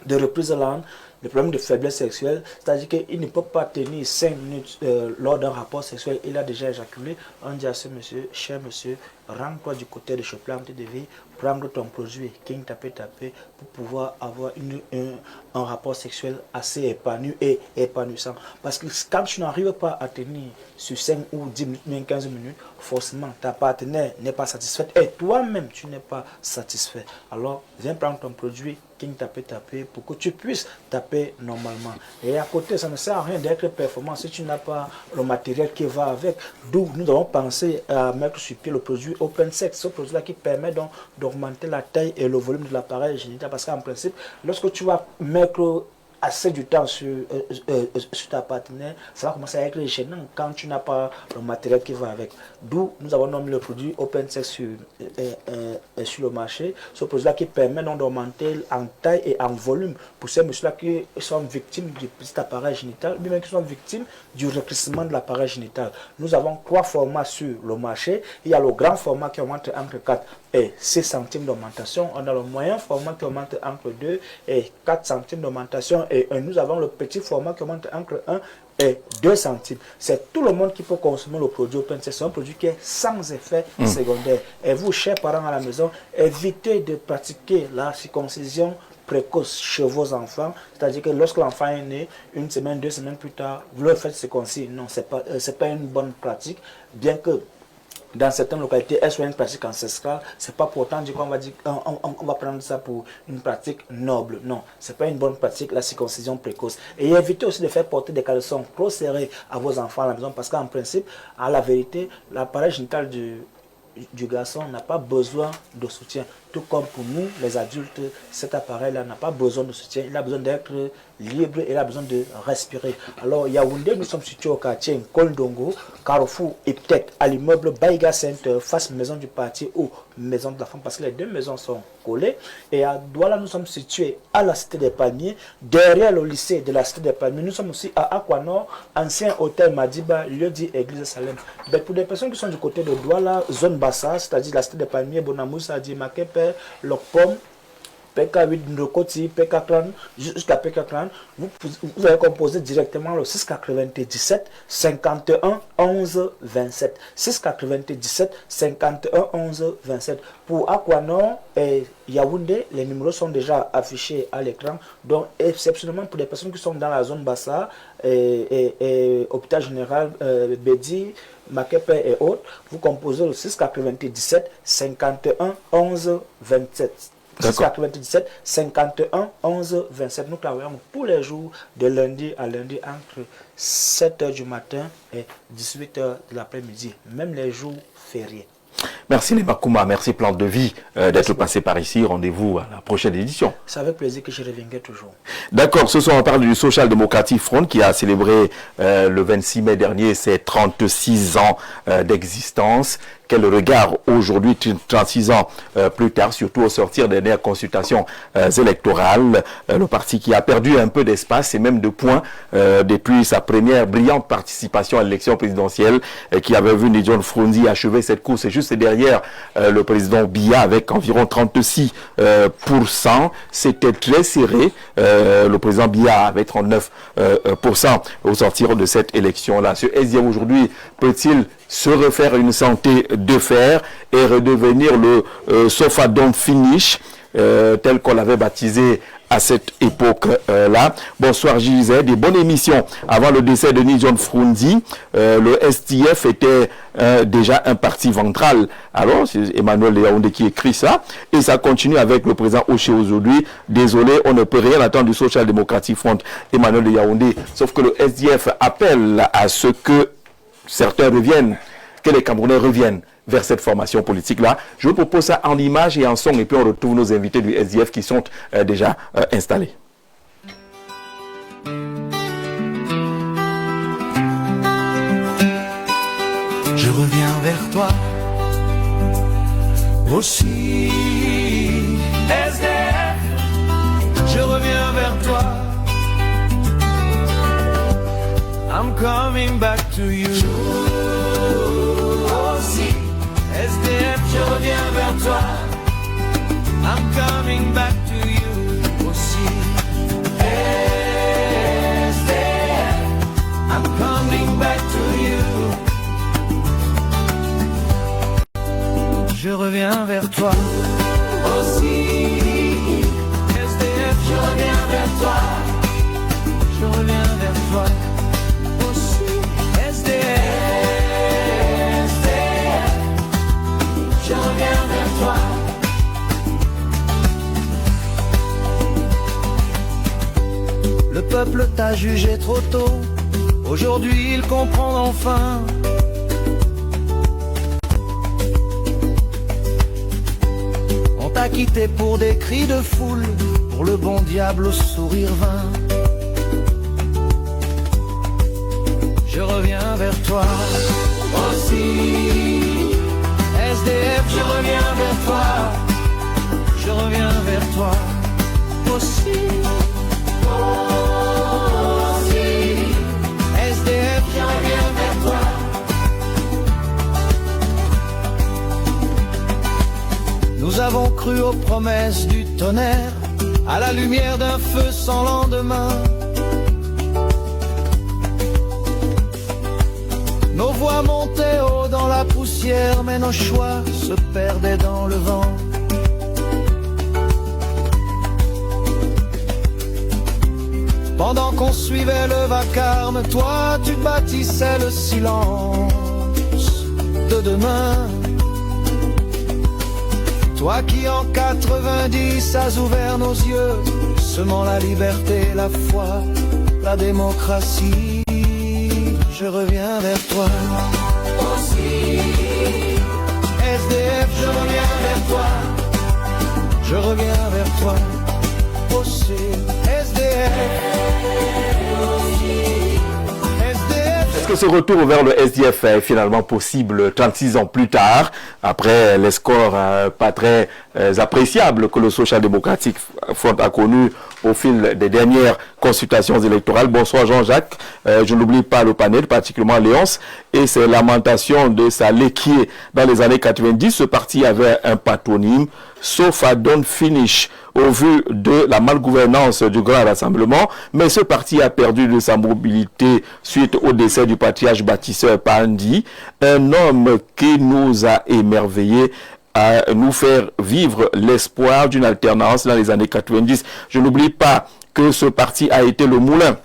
de reprise là, le problème de faiblesse sexuelle, c'est-à-dire qu'il ne peut pas tenir 5 minutes lors d'un rapport sexuel, il a déjà éjaculé. On dit à ce monsieur, cher monsieur, rends-toi du côté de chez Plante de Vie, prendre ton produit King Tapé pour pouvoir avoir un rapport sexuel assez épanoui et épanouissant. Parce que quand tu n'arrives pas à tenir sur 5 ou 10 minutes, même 15 minutes, forcément ta partenaire n'est pas satisfaite et toi-même tu n'es pas satisfait. Alors viens prendre ton produit King Tapé pour que tu puisses taper normalement. Et à côté, ça ne sert à rien d'être performant si tu n'as pas le matériel qui va avec. D'où nous avons pensé à mettre sur pied le produit Open Sex, ce produit-là qui permet donc d'augmenter la taille et le volume de l'appareil génital. Parce qu'en principe, lorsque tu vas mettre assez du temps sur ta partenaire, ça va commencer à être gênant quand tu n'as pas le matériel qui va avec. D'où nous avons nommé le produit Open Sex sur le marché. Ce produit-là qui permet donc d'augmenter en taille et en volume pour ces messieurs-là qui sont victimes du petit appareil génital, ou même qui sont victimes du rétrécissement de l'appareil génital. Nous avons 3 formats sur le marché. Il y a le grand format qui augmente entre 4 et 6 centimes d'augmentation. On a le moyen format qui augmente entre 2 et 4 centimes d'augmentation. Et nous avons le petit format qui augmente entre 1 et 2 centimes. C'est tout le monde qui peut consommer le produit Open Sex. C'est un produit qui est sans effet secondaire. Et vous, chers parents à la maison, évitez de pratiquer la circoncision précoce chez vos enfants. C'est-à-dire que lorsque l'enfant est né, 1 semaine, 2 semaines plus tard, vous le faites circoncire. Non, ce n'est pas une bonne pratique. Bien que dans certaines localités, elle soit une pratique ancestrale, c'est pas pour autant dire qu'on va dire on va prendre ça pour une pratique noble. Non, c'est pas une bonne pratique, la circoncision précoce. Et évitez aussi de faire porter des caleçons trop serrés à vos enfants à la maison, parce qu'en principe, à la vérité, l'appareil génital du garçon n'a pas besoin de soutien. Tout comme pour nous, les adultes, cet appareil-là n'a pas besoin de soutien. Il a besoin d'être libre et il a besoin de respirer. Alors, Yaoundé, nous sommes situés au quartier Nkondongo, Carrefour et peut-être à l'immeuble Baïga Center, face maison du parti ou maison de la femme, parce que les deux maisons sont collées. Et à Douala, nous sommes situés à la Cité des Palmiers, derrière le lycée de la Cité des Palmiers. Nous sommes aussi à Aquanor, ancien hôtel Madiba, lieu dit Église Salem. Mais pour des personnes qui sont du côté de Douala, zone Bassa, c'est-à-dire la Cité des Palmiers, Bonamoussa, Makepe, Lokpom, PK8 Ndokoti, PK30, jusqu'à PK30, vous avez composé directement le 697 51 11 27. 697 51 11 27. Pour Aquanor et Yaoundé, les numéros sont déjà affichés à l'écran. Donc, exceptionnellement pour les personnes qui sont dans la zone Bassa et Hôpital Général Bedi, Makepe et autres, vous composez le 697 51 11 27. 697 51 11 27. Nous travaillons tous les jours de lundi à lundi entre 7h du matin et 18h de l'après-midi, même les jours fériés. Merci les Makouma, merci Plante de Vie d'être passé par ici. Rendez-vous à la prochaine édition. C'est avec plaisir que je reviendrai toujours. D'accord, ce soir on parle du Social Democratic Front qui a célébré le 26 mai dernier ses 36 ans d'existence. Quel regard aujourd'hui, 36 ans plus tard, surtout au sortir des dernières consultations électorales, le parti qui a perdu un peu d'espace et même de points depuis sa première brillante participation à l'élection présidentielle qui avait vu Nidjon Froundi achever cette course juste derrière le président Biya avec environ 36%. C'était très serré. Le président Biya avait 39% au sortir de cette élection-là. Ce SDF aujourd'hui peut-il se refaire une santé de fer et redevenir le Sofadon finish tel qu'on l'avait baptisé à cette époque-là. Bonsoir Gisèle, des bonnes émissions. Avant le décès de Nidjon Froundi, le STF était déjà un parti ventral. Alors, c'est Emmanuel Yaoundé qui écrit ça. Et ça continue avec le président Oché aujourd'hui. Désolé, on ne peut rien attendre du Social Democratic Front, Emmanuel Yaoundé. Sauf que le SDF appelle à ce que certains reviennent, que les Camerounais reviennent vers cette formation politique-là. Je vous propose ça en images et en son, et puis on retrouve nos invités du SDF qui sont déjà installés. Aussi, SDF, je reviens vers toi. I'm coming back to you. Aussi, SDF, je reviens vers toi. I'm coming back to you. Aussi, SDF, I'm coming back to you. Je reviens vers toi. Aussi, SDF, je reviens vers toi. Je reviens vers toi. Aussi, SDF, je reviens vers toi. Le peuple t'a jugé trop tôt. Aujourd'hui, il comprend enfin. On t'a quitté pour des cris de foule, pour le bon diable au sourire vain. Je reviens vers toi. Aussi, SDF, je reviens vers toi. Je reviens vers toi. Aussi, SDF, je reviens vers toi. Nous avons cru aux promesses du tonnerre, à la lumière d'un feu sans lendemain. Nos voix montaient haut dans la poussière, mais nos choix se perdaient dans le vent. Pendant qu'on suivait le vacarme, toi tu bâtissais le silence de demain. Toi qui en 90 as ouvert nos yeux, semant la liberté, la foi, la démocratie. Je reviens vers toi. Aussi, SDF, je reviens vers toi. Je reviens vers toi. Aussi, SDF. Est-ce que ce retour vers le SDF est finalement possible 36 ans plus tard, après les scores pas très appréciables que le Social Democratic Front a connu au fil des dernières consultations électorales? Bonsoir Jean-Jacques, je n'oublie pas le panel, particulièrement Léonce, et ses lamentations de sa léquier. Dans les années 90, ce parti avait un patronyme, sauf à Don't Finish, au vu de la malgouvernance du Grand Rassemblement, mais ce parti a perdu de sa mobilité suite au décès du patriarche bâtisseur Pandi, un homme qui nous a émerveillés à nous faire vivre l'espoir d'une alternance dans les années 90. Je n'oublie pas que ce parti a été le moulin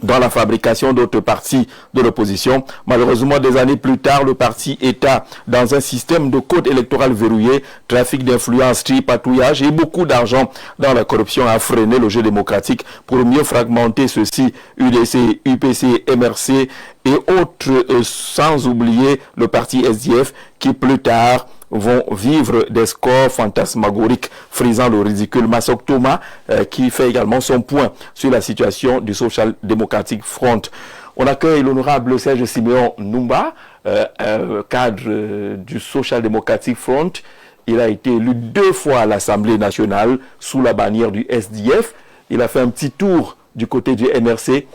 dans la fabrication d'autres partis de l'opposition. Malheureusement, des années plus tard, le parti État, dans un système de code électoral verrouillé, trafic d'influence, tripatouillage et beaucoup d'argent dans la corruption, a freiné le jeu démocratique pour mieux fragmenter ceci, UDC, UPC, MRC et autres, sans oublier le parti SDF qui plus tard vont vivre des scores fantasmagoriques frisant le ridicule. Masok Thomas qui fait également son point sur la situation du Social Democratic Front. On accueille l'honorable Serge Siméon Numba, cadre du Social Democratic Front. Il a été élu 2 fois à l'Assemblée nationale sous la bannière du SDF. Il a fait un petit tour du côté du MRC.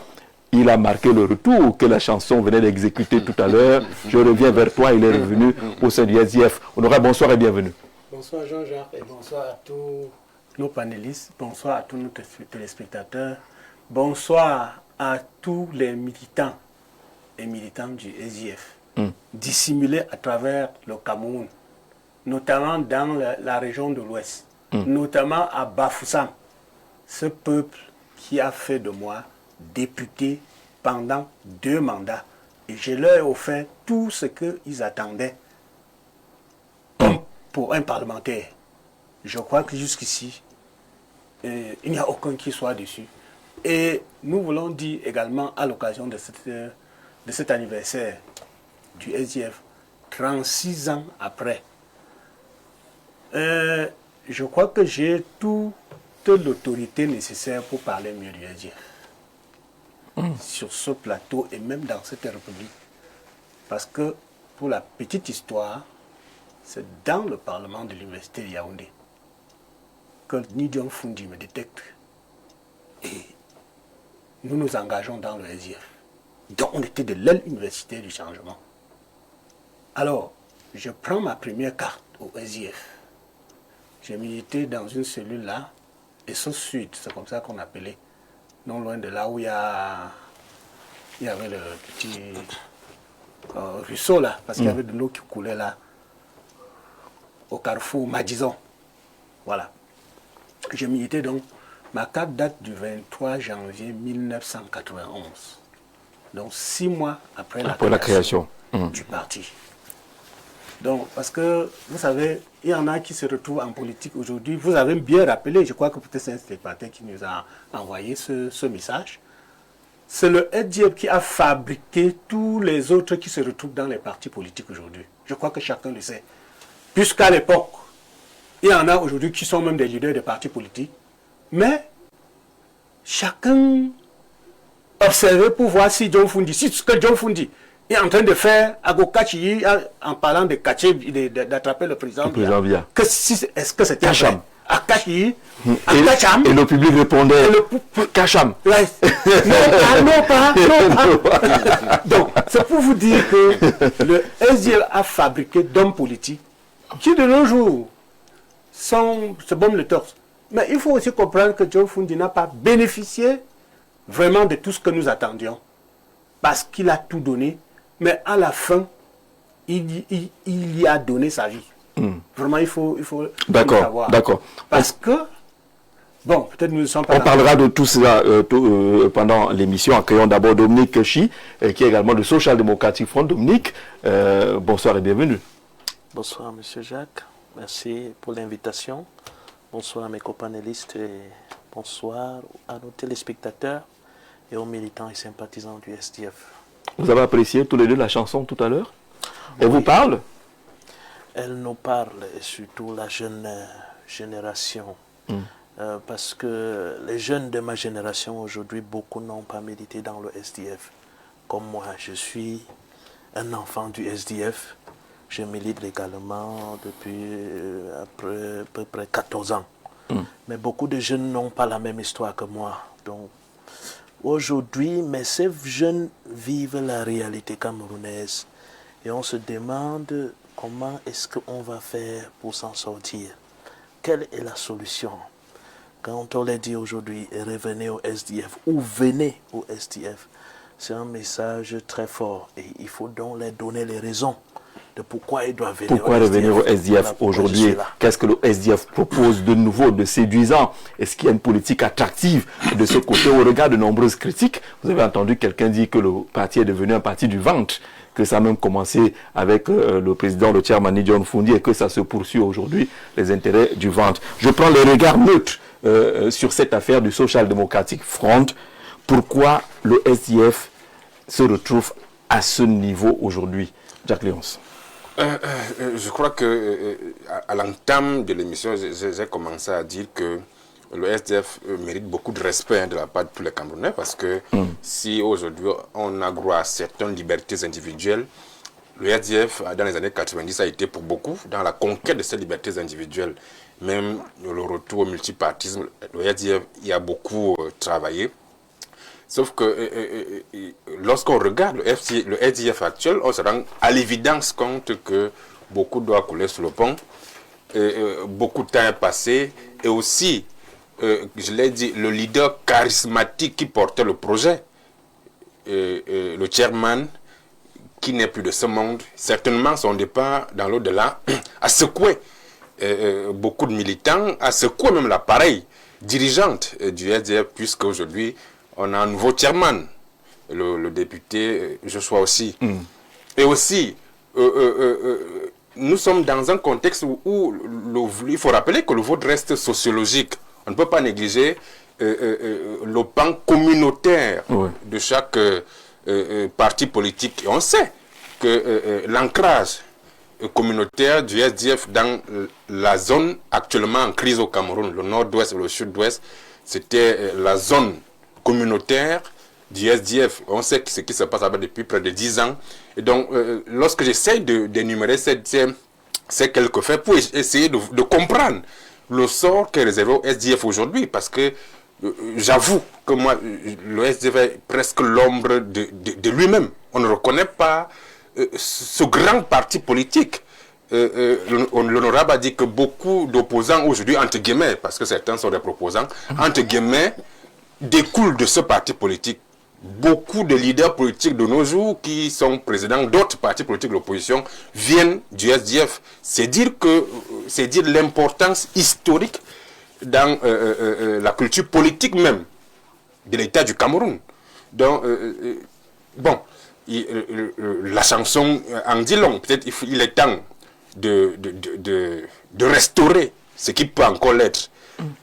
Il a marqué le retour que la chanson venait d'exécuter tout à l'heure. Je reviens vers toi, il est revenu au sein du SDF. Honorable, bonsoir et bienvenue. Bonsoir Jean-Jacques et bonsoir à tous nos panélistes, bonsoir à tous nos téléspectateurs, bonsoir à tous les militants et militantes du SDF, dissimulés à travers le Cameroun, notamment dans la région de l'Ouest, notamment à Bafoussam, ce peuple qui a fait de moi député pendant 2 mandats. Et je leur ai offert tout ce qu'ils attendaient pour un parlementaire. Je crois que jusqu'ici, il n'y a aucun qui soit dessus. Et nous voulons dire également à l'occasion de cet anniversaire du SDF, 36 ans après, je crois que j'ai toute l'autorité nécessaire pour parler mieux du SDF. Sur ce plateau et même dans cette république. Parce que, pour la petite histoire, c'est dans le parlement de l'université de Yaoundé que Nidion Fundi me détecte et nous nous engageons dans le SIF. Donc on était de l'aile universitaire du changement. Alors, je prends ma première carte au SIF. J'ai milité dans une cellule là, et Sud, c'est comme ça qu'on appelait, non loin de là où il y avait le petit ruisseau là, parce qu'il y avait de l'eau qui coulait là, au carrefour Madison. Voilà. J'ai milité donc, ma carte date du 23 janvier 1991. Donc 6 mois après la création du parti. Donc, parce que, vous savez, il y en a qui se retrouvent en politique aujourd'hui. Vous avez bien rappelé, je crois que peut-être c'est un spectateur qui nous a envoyé ce message. C'est le SDF qui a fabriqué tous les autres qui se retrouvent dans les partis politiques aujourd'hui. Je crois que chacun le sait. Puisqu'à l'époque, il y en a aujourd'hui qui sont même des leaders des partis politiques. Mais, chacun observait pour voir si John Fundi, si ce que John Fundi est en train de faire à Gokachi, en parlant de catcher, d'attraper le président Biya. Est-ce que c'était vrai? À Kachi, à Kacham. Et le public répondait Kacham. Non pas. Donc, c'est pour vous dire que le SDL a fabriqué d'hommes politiques qui de nos jours se bombent le torse. Mais il faut aussi comprendre que John Fundi n'a pas bénéficié vraiment de tout ce que nous attendions. Parce qu'il a tout donné. Mais à la fin, il y a donné sa vie. Vraiment, il faut savoir. D'accord. Parce que, bon, peut-être nous ne sommes pas... On parlera de tout cela pendant l'émission. Accueillons d'abord Dominique Keshi, qui est également du Social Democratic Front. Dominique, bonsoir et bienvenue. Bonsoir, Monsieur Jacques. Merci pour l'invitation. Bonsoir à mes copanélistes et bonsoir à nos téléspectateurs et aux militants et sympathisants du SDF. Vous avez apprécié tous les deux la chanson tout à l'heure? Elle vous parle? Elle nous parle, et surtout la jeune génération. Parce que les jeunes de ma génération aujourd'hui, beaucoup n'ont pas milité dans le SDF. Comme moi, je suis un enfant du SDF. Je milite légalement depuis à peu près 14 ans. Mais beaucoup de jeunes n'ont pas la même histoire que moi. Donc, aujourd'hui, mais ces jeunes vivent la réalité camerounaise et on se demande comment est-ce qu'on va faire pour s'en sortir. Quelle est la solution? Quand on leur dit aujourd'hui, revenez au SDF ou venez au SDF, c'est un message très fort et il faut donc leur donner les raisons de pourquoi ils doivent venir pourquoi revenir au SDF aujourd'hui? Qu'est-ce que le SDF propose de nouveau, de séduisant? Est-ce qu'il y a une politique attractive de ce côté au regard de nombreuses critiques? Vous avez entendu quelqu'un dire que le parti est devenu un parti du ventre, que ça a même commencé avec le président, le chairman John Fundi, et que ça se poursuit aujourd'hui, les intérêts du ventre. Je prends le regard neutre sur cette affaire du Social Democratic Front. Pourquoi le SDF se retrouve à ce niveau aujourd'hui? Jacques Léonce. Je crois que à l'entame de l'émission, j'ai commencé à dire que le SDF mérite beaucoup de respect de la part de tous les Camerounais parce que si aujourd'hui on a droit à certaines libertés individuelles, le SDF dans les années 90 a été pour beaucoup dans la conquête de ces libertés individuelles. Même le retour au multipartisme, le SDF y a beaucoup travaillé. Sauf que lorsqu'on regarde le SDF actuel, on se rend à l'évidence compte que beaucoup doit couler sous le pont, beaucoup de temps est passé, et aussi, je l'ai dit, le leader charismatique qui portait le projet, le chairman, qui n'est plus de ce monde, certainement son départ dans l'au-delà a secoué beaucoup de militants, a secoué même l'appareil dirigeante du SDF, puisque aujourd'hui, on a un nouveau chairman, le député Joshua aussi. Et aussi, nous sommes dans un contexte où il faut rappeler que le vote reste sociologique. On ne peut pas négliger le pan communautaire de chaque parti politique. Et on sait que l'ancrage communautaire du SDF dans la zone actuellement en crise au Cameroun, le nord-ouest et le sud-ouest, c'était la zone communautaire du SDF. On sait ce qui se passe là-bas depuis près de 10 ans. Et donc, lorsque j'essaie d'énumérer c'est quelque fait pour essayer de comprendre le sort qui est réservé au SDF aujourd'hui, parce que j'avoue que moi, le SDF est presque l'ombre de lui-même. On ne reconnaît pas ce grand parti politique. L'honorable a dit que beaucoup d'opposants aujourd'hui, entre guillemets, parce que certains sont des proposants, entre guillemets, découlent de ce parti politique. Beaucoup de leaders politiques de nos jours qui sont présidents d'autres partis politiques de l'opposition viennent du SDF. C'est dire l'importance historique dans la culture politique même de l'État du Cameroun. Donc, bon, la chanson en dit long. Peut-être il est temps de restaurer ce qui peut encore l'être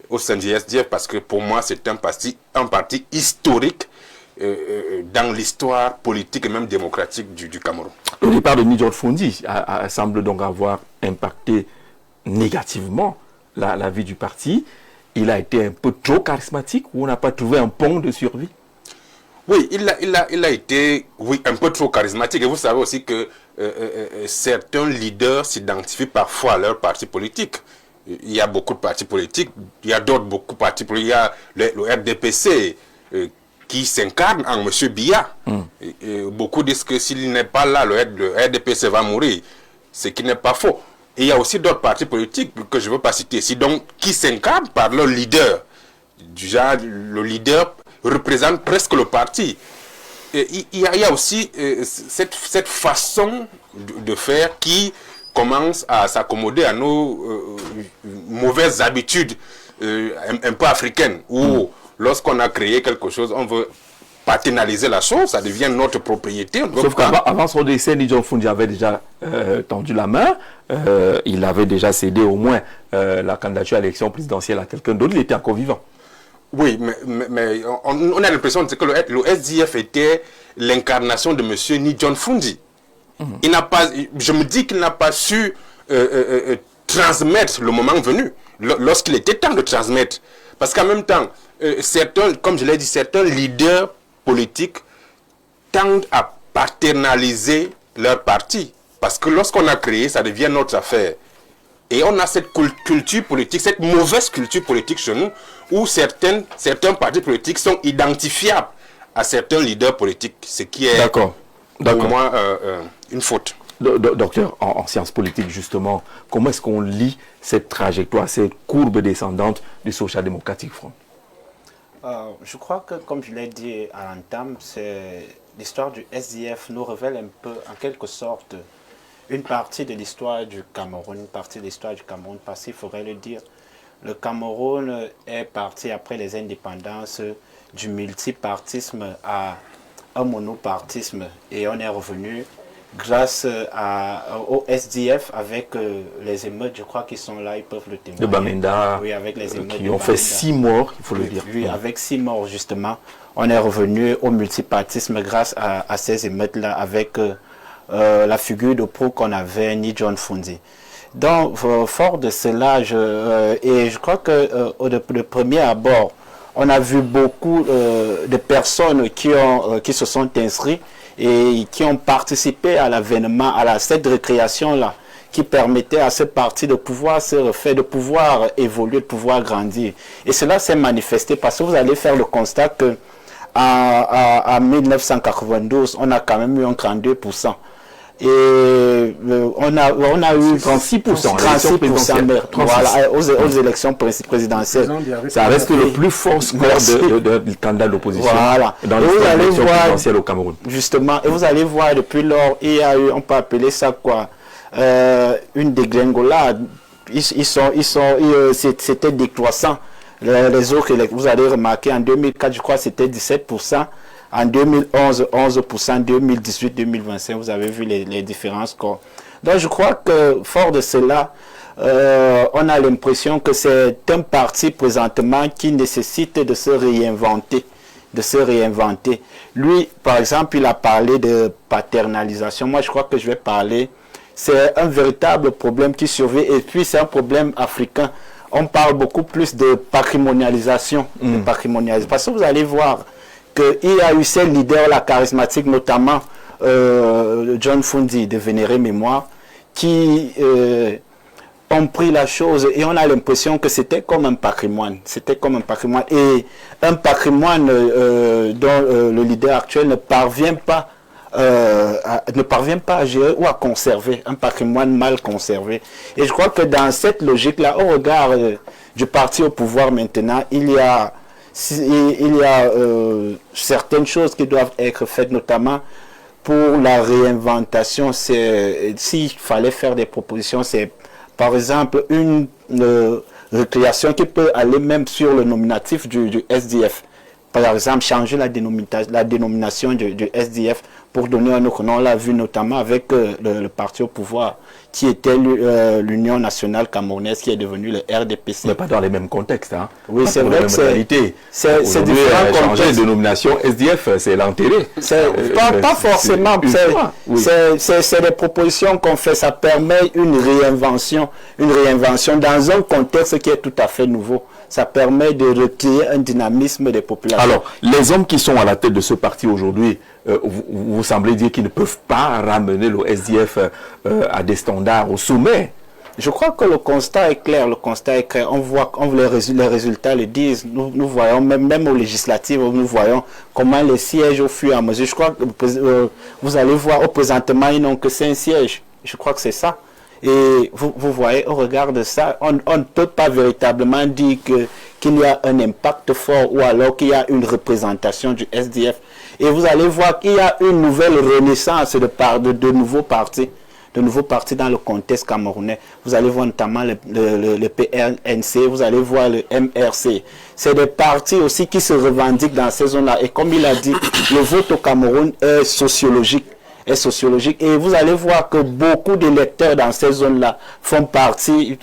au sein du SDF, parce que pour moi, c'est un parti historique dans l'histoire politique et même démocratique du Cameroun. Le départ de Nidjol Fondi semble donc avoir impacté négativement la vie du parti. Il a été un peu trop charismatique, ou on n'a pas trouvé un pont de survie? Oui, il a été un peu trop charismatique. Et vous savez aussi que certains leaders s'identifient parfois à leur parti politique. Il y a beaucoup de partis politiques, il y a beaucoup de partis politiques. Il y a le RDPC qui s'incarne en M. Biya. Beaucoup disent que s'il n'est pas là, le RDPC va mourir. Ce qui n'est pas faux. Et il y a aussi d'autres partis politiques que je ne veux pas citer ici, donc qui s'incarnent par leur leader. Du genre, le leader représente presque le parti. Et il y a aussi cette façon de faire qui commence à s'accommoder à nos mauvaises habitudes un peu africaines, où lorsqu'on a créé quelque chose, on veut paternaliser la chose, ça devient notre propriété. Sauf qu'avant son décès, Nidjol Fondi avait déjà tendu la main, il avait déjà cédé au moins la candidature à l'élection présidentielle à quelqu'un d'autre, il était encore vivant. Oui, mais on a l'impression que le SDF était l'incarnation de M. Nidjol Fondi. Il n'a pas, je me dis qu'il n'a pas su transmettre le moment venu, lorsqu'il était temps de transmettre. Parce qu'en même temps, certains, comme je l'ai dit, certains leaders politiques tendent à paternaliser leur parti. Parce que lorsqu'on a créé, ça devient notre affaire. Et on a cette culture politique, cette mauvaise culture politique chez nous, où certains partis politiques sont identifiables à certains leaders politiques, ce qui est pour moi une faute. Docteur, en sciences politiques justement, comment est-ce qu'on lit cette trajectoire, cette courbe descendante du Social Democratic Front? Je crois que, comme je l'ai dit à l'entame, l'histoire du SDF nous révèle un peu, en quelque sorte, une partie de l'histoire du Cameroun, parce qu'il faudrait le dire, le Cameroun est parti après les indépendances du multipartisme à un monopartisme, et on est revenu grâce au SDF avec les émeutes, je crois qu'ils sont là, ils peuvent le témoigner. De Bamenda, oui, avec les émeutes qui ont fait 6 morts, il faut le dire. Oui, avec 6 morts justement, on est revenu au multipartisme grâce à ces émeutes-là, avec la figure de proue qu'on avait, Nidjol Fondi. Donc, fort de cela, et je crois que de premier abord, on a vu beaucoup de personnes qui se sont inscrites et qui ont participé à l'avènement, cette récréation-là, qui permettait à ce parti de pouvoir se refaire, de pouvoir évoluer, de pouvoir grandir. Et cela s'est manifesté parce que vous allez faire le constat que en 1992, on a quand même eu un 32%. Et on a eu 36%, voilà, aux élections présidentielles. Ça reste le plus fort score de candidat d'opposition dans l'élection présidentielle au Cameroun. Justement, et vous allez voir, depuis lors, il y a eu, on peut appeler ça quoi, une dégringolade. C'était décroissant. Les autres, vous allez remarquer, en 2004, je crois, c'était 17%. En 2011, 11%, 2018, 2025, vous avez vu les différents scores. Donc je crois que, fort de cela, on a l'impression que c'est un parti présentement qui nécessite de se réinventer. Lui, par exemple, il a parlé de paternalisation. Moi, je crois que je vais parler. C'est un véritable problème qui survient, et puis c'est un problème africain. On parle beaucoup plus de patrimonialisation. Parce que vous allez voir qu'il y a eu ces leaders-là charismatiques, notamment John Fondi de Vénéré Mémoire, qui ont pris la chose et on a l'impression que c'était comme un patrimoine. C'était comme un patrimoine. Et un patrimoine dont le leader actuel ne parvient pas à gérer ou à conserver. Un patrimoine mal conservé. Et je crois que dans cette logique-là, au regard du parti au pouvoir maintenant, il y a certaines choses qui doivent être faites, notamment pour la réinventation. S'il fallait faire des propositions, c'est par exemple une recréation qui peut aller même sur le nominatif du SDF. Par exemple, changer la dénomination du SDF pour donner un autre nom. On l'a vu notamment avec le parti au pouvoir, qui était l'Union nationale camerounaise, qui est devenue le RDPC. Mais pas dans les mêmes contextes. Hein. Oui, c'est vrai que c'est différent. Changer de dénomination SDF, c'est l'enterrer. Pas forcément. C'est des propositions qu'on fait. Ça permet une réinvention dans un contexte qui est tout à fait nouveau. Ça permet de recréer un dynamisme des populations. Alors, les hommes qui sont à la tête de ce parti aujourd'hui, vous semblez dire qu'ils ne peuvent pas ramener le SDF à des standards au sommet. Je crois que le constat est clair. On voit, les résultats le disent. Nous voyons, même aux législatives, nous voyons comment les sièges au fur et à mesure. Je crois que vous allez voir, au présentement, ils n'ont que 5 sièges. Je crois que c'est ça. Et vous voyez, au regard de ça, on ne peut pas véritablement dire qu'il y a un impact fort ou alors qu'il y a une représentation du SDF. Et vous allez voir qu'il y a une nouvelle renaissance de nouveaux partis. De nouveaux partis dans le contexte camerounais. Vous allez voir notamment le PRNC, vous allez voir le MRC. C'est des partis aussi qui se revendiquent dans ces zones-là. Et comme il a dit, le vote au Cameroun est sociologique. Et vous allez voir que beaucoup d'électeurs dans ces zones-là font aussi...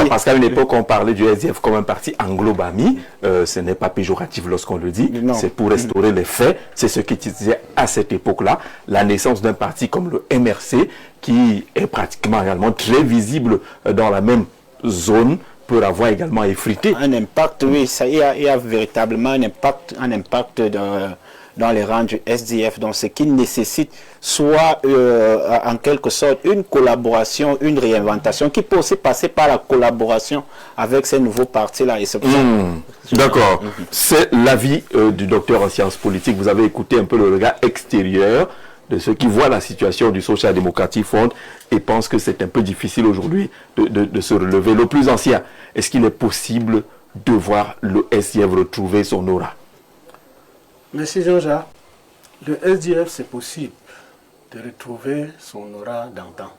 Parce qu'à une époque, on parlait du SDF comme un parti anglo-bami. Ce n'est pas péjoratif lorsqu'on le dit. C'est pour restaurer les faits. C'est ce qui disait à cette époque-là. La naissance d'un parti comme le MRC, qui est pratiquement également très visible dans la même zone, peut avoir également effrité. Un impact, oui. Il y a véritablement un impact dans les rangs du SDF. Donc, ce qui nécessite soit en quelque sorte une collaboration, une réinventation qui peut aussi passer par la collaboration avec ces nouveaux partis-là. D'accord. C'est l'avis du docteur en sciences politiques. Vous avez écouté un peu le regard extérieur de ceux qui voient la situation du Social Democratic Front et pensent que c'est un peu difficile aujourd'hui de se relever. Le plus ancien, est-ce qu'il est possible de voir le SDF retrouver son aura? Merci Jean-Jacques. Le SDF, c'est possible de retrouver son aura d'antan.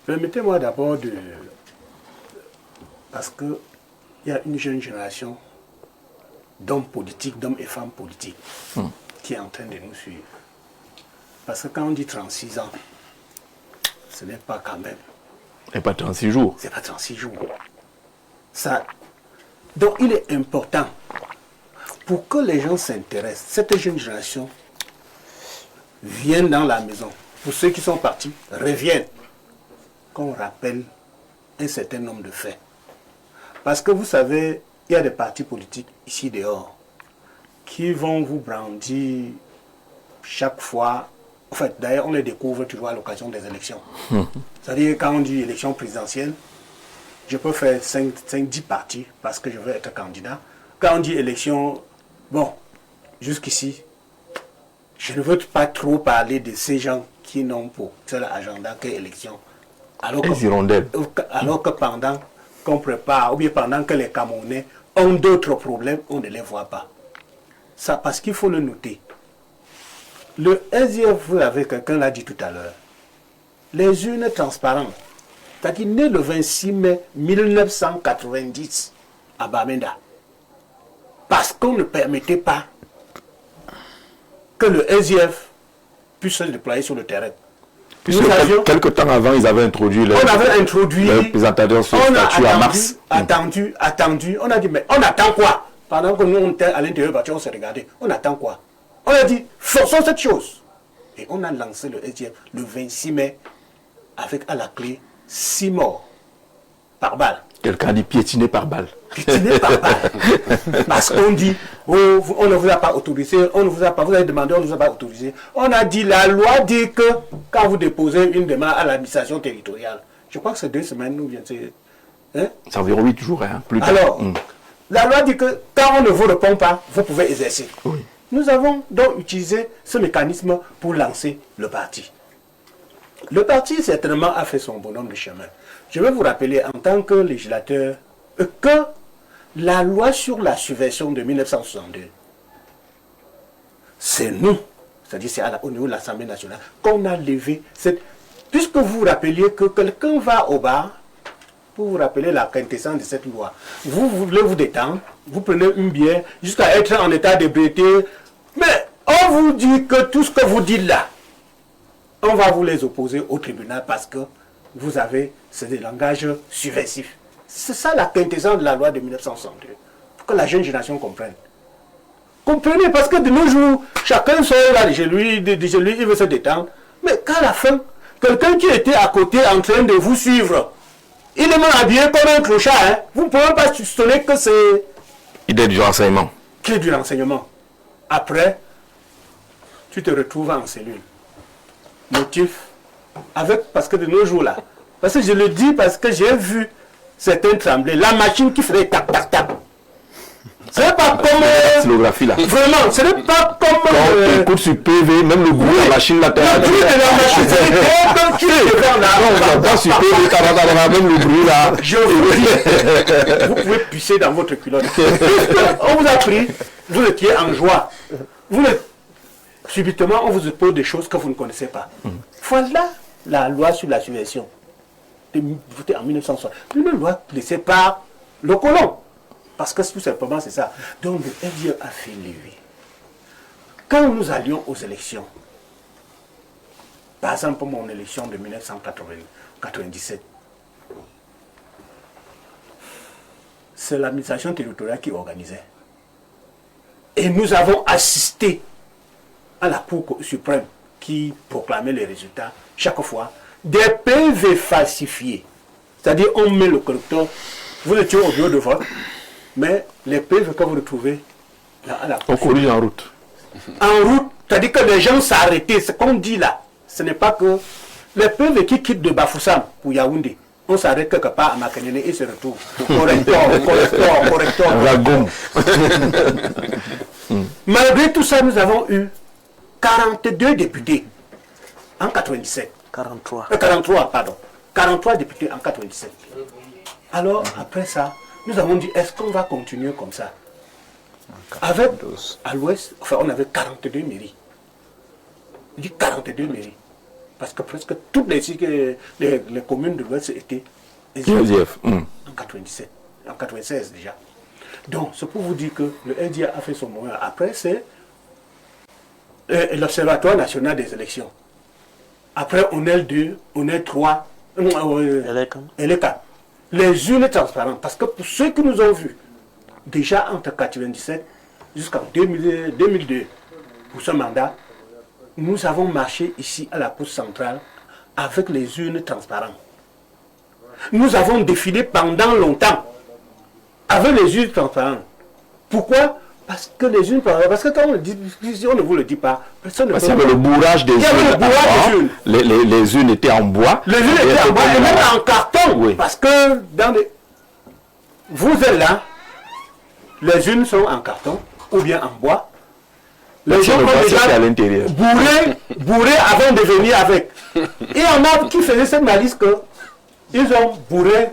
Permettez-moi d'abord parce qu'il y a une jeune génération d'hommes politiques, d'hommes et femmes politiques qui est en train de nous suivre. Parce que quand on dit 36 ans, ce n'est pas quand même. Et pas 36 jours. C'est pas 36 jours. Donc il est important pour que les gens s'intéressent, cette jeune génération vienne dans la maison. Pour ceux qui sont partis, reviennent. Qu'on rappelle un certain nombre de faits. Parce que vous savez, il y a des partis politiques ici dehors qui vont vous brandir chaque fois. En fait, d'ailleurs, on les découvre toujours à l'occasion des élections. C'est-à-dire, quand on dit élection présidentielle, je peux faire 5-10 partis parce que je veux être candidat. Quand on dit élection, bon, jusqu'ici, je ne veux pas trop parler de ces gens qui n'ont pour seul agenda que élection. Alors que pendant qu'on prépare, ou bien pendant que les Camerounais ont d'autres problèmes, on ne les voit pas. Ça, parce qu'il faut le noter. Le SDF, vous avez, quelqu'un l'a dit tout à l'heure, les urnes transparentes, c'est-à-dire né le 26 mai 1990 à Bamenda, parce qu'on ne permettait pas que le SDF puisse se déployer sur le terrain. Quelque temps avant, ils avaient introduit le présentateur sur statut à mars. Attendu. On a dit, mais on attend quoi? Pendant que nous, on était à l'intérieur, on s'est regardé. On attend quoi? On a dit, forçons cette chose. Et on a lancé le SDF le 26 mai avec à la clé 6 morts par balle. Quelqu'un dit piétiner par balle. Piétiner par balle. Parce qu'on dit, oh, on ne vous a pas autorisé, on ne vous a pas, vous avez demandé, on ne vous a pas autorisé. On a dit, la loi dit que quand vous déposez une demande à l'administration territoriale, je crois que c'est 2 semaines ou bien c'est... Hein? C'est environ 8 jours, hein, plus tard. Alors, la loi dit que quand on ne vous répond pas, vous pouvez exercer. Oui. Nous avons donc utilisé ce mécanisme pour lancer le parti. Le parti, certainement, a fait son bonhomme de chemin. Je vais vous rappeler, en tant que législateur, que la loi sur la subversion de 1962, c'est nous, c'est-à-dire c'est au niveau de l'Assemblée nationale, qu'on a levé cette... Puisque vous vous rappeliez que quelqu'un va au bar, pour vous rappeler la quintessence de cette loi, vous voulez vous détendre, vous prenez une bière, jusqu'à être en état d'ébriété, mais on vous dit que tout ce que vous dites là, on va vous les opposer au tribunal parce que vous avez des langages subversifs. C'est ça la quintessence de la loi de 1962. Pour que la jeune génération comprenne. Comprenez, parce que de nos jours, chacun sort là de chez lui, il veut se détendre. Mais qu'à la fin, quelqu'un qui était à côté en train de vous suivre, il est mal habillé comme un clochard. Hein. Vous ne pouvez pas soupçonner que c'est... Il est du renseignement. Qui est du renseignement. Après, tu te retrouves en cellule. Motif, parce que de nos jours là, parce que je le dis parce que j'ai vu certains trembler, la machine qui ferait tac tac tac. Ce n'est pas comme... Xylographie là. Vraiment, ce n'est pas comme... Quand on écoute sur PV, même le bruit de la machine là. Le bruit de la machine, c'est comme tu es devant là. Non, on entend sur PV, même le bruit là. Je vous dis, vous pouvez pisser dans votre culotte. On vous a pris, vous étiez en joie. Subitement, on vous pose des choses que vous ne connaissez pas. Voilà la loi sur la subversion, votée en 1960. Une loi laissée par le colon. Parce que tout simplement, c'est ça. Donc, le FDE a fait lui. Quand nous allions aux élections, par exemple, pour mon élection de 1997, c'est l'administration territoriale qui organisait. Et nous avons assisté à la Cour suprême qui proclamait les résultats chaque fois. Des PV falsifiés. C'est-à-dire, on met le correcteur, vous étiez au bureau de vote, mais les PV que vous retrouvez là, à la Cour. On corrige en route. En route, c'est-à-dire que les gens s'arrêtaient. Ce qu'on dit là, ce n'est pas que les PV qui quittent de Bafoussam pour Yaoundé, on s'arrête quelque part à Makanene et se retrouve. Correcteur. Malgré tout ça, nous avons eu 42 députés en 97. 43, pardon. 43 députés en 97. Alors, après ça, nous avons dit, est-ce qu'on va continuer comme ça? Avec, à l'ouest, enfin, on avait 42 mairies. Je dis 42 mairies. Parce que presque toutes les communes de l'ouest étaient SDF. En 97, en 96 déjà. Donc, c'est pour vous dire que le LDA a fait son moment. Après, c'est l'Observatoire national des élections. Après, on est le 2, on est le 3, et les 4. Les urnes transparentes. Parce que pour ceux qui nous ont vus, déjà entre 1997 jusqu'en 2002, pour ce mandat, nous avons marché ici à la poste centrale avec les urnes transparentes. Nous avons défilé pendant longtemps avec les urnes transparentes. Pourquoi? Parce que les urnes transparentes, parce que quand on le dit, si on ne vous le dit pas, personne ne peut. Parce qu'il y avait le bourrage des urnes. Il y avait le bourrage des urnes. Les urnes étaient en bois. Les urnes étaient en bois et même en carton. Oui. Parce que dans les... vous êtes là, les urnes sont en carton ou bien en bois. Les gens ont déjà bourré avant de venir avec. Et on a qui faisait cette malice que ils ont bourré,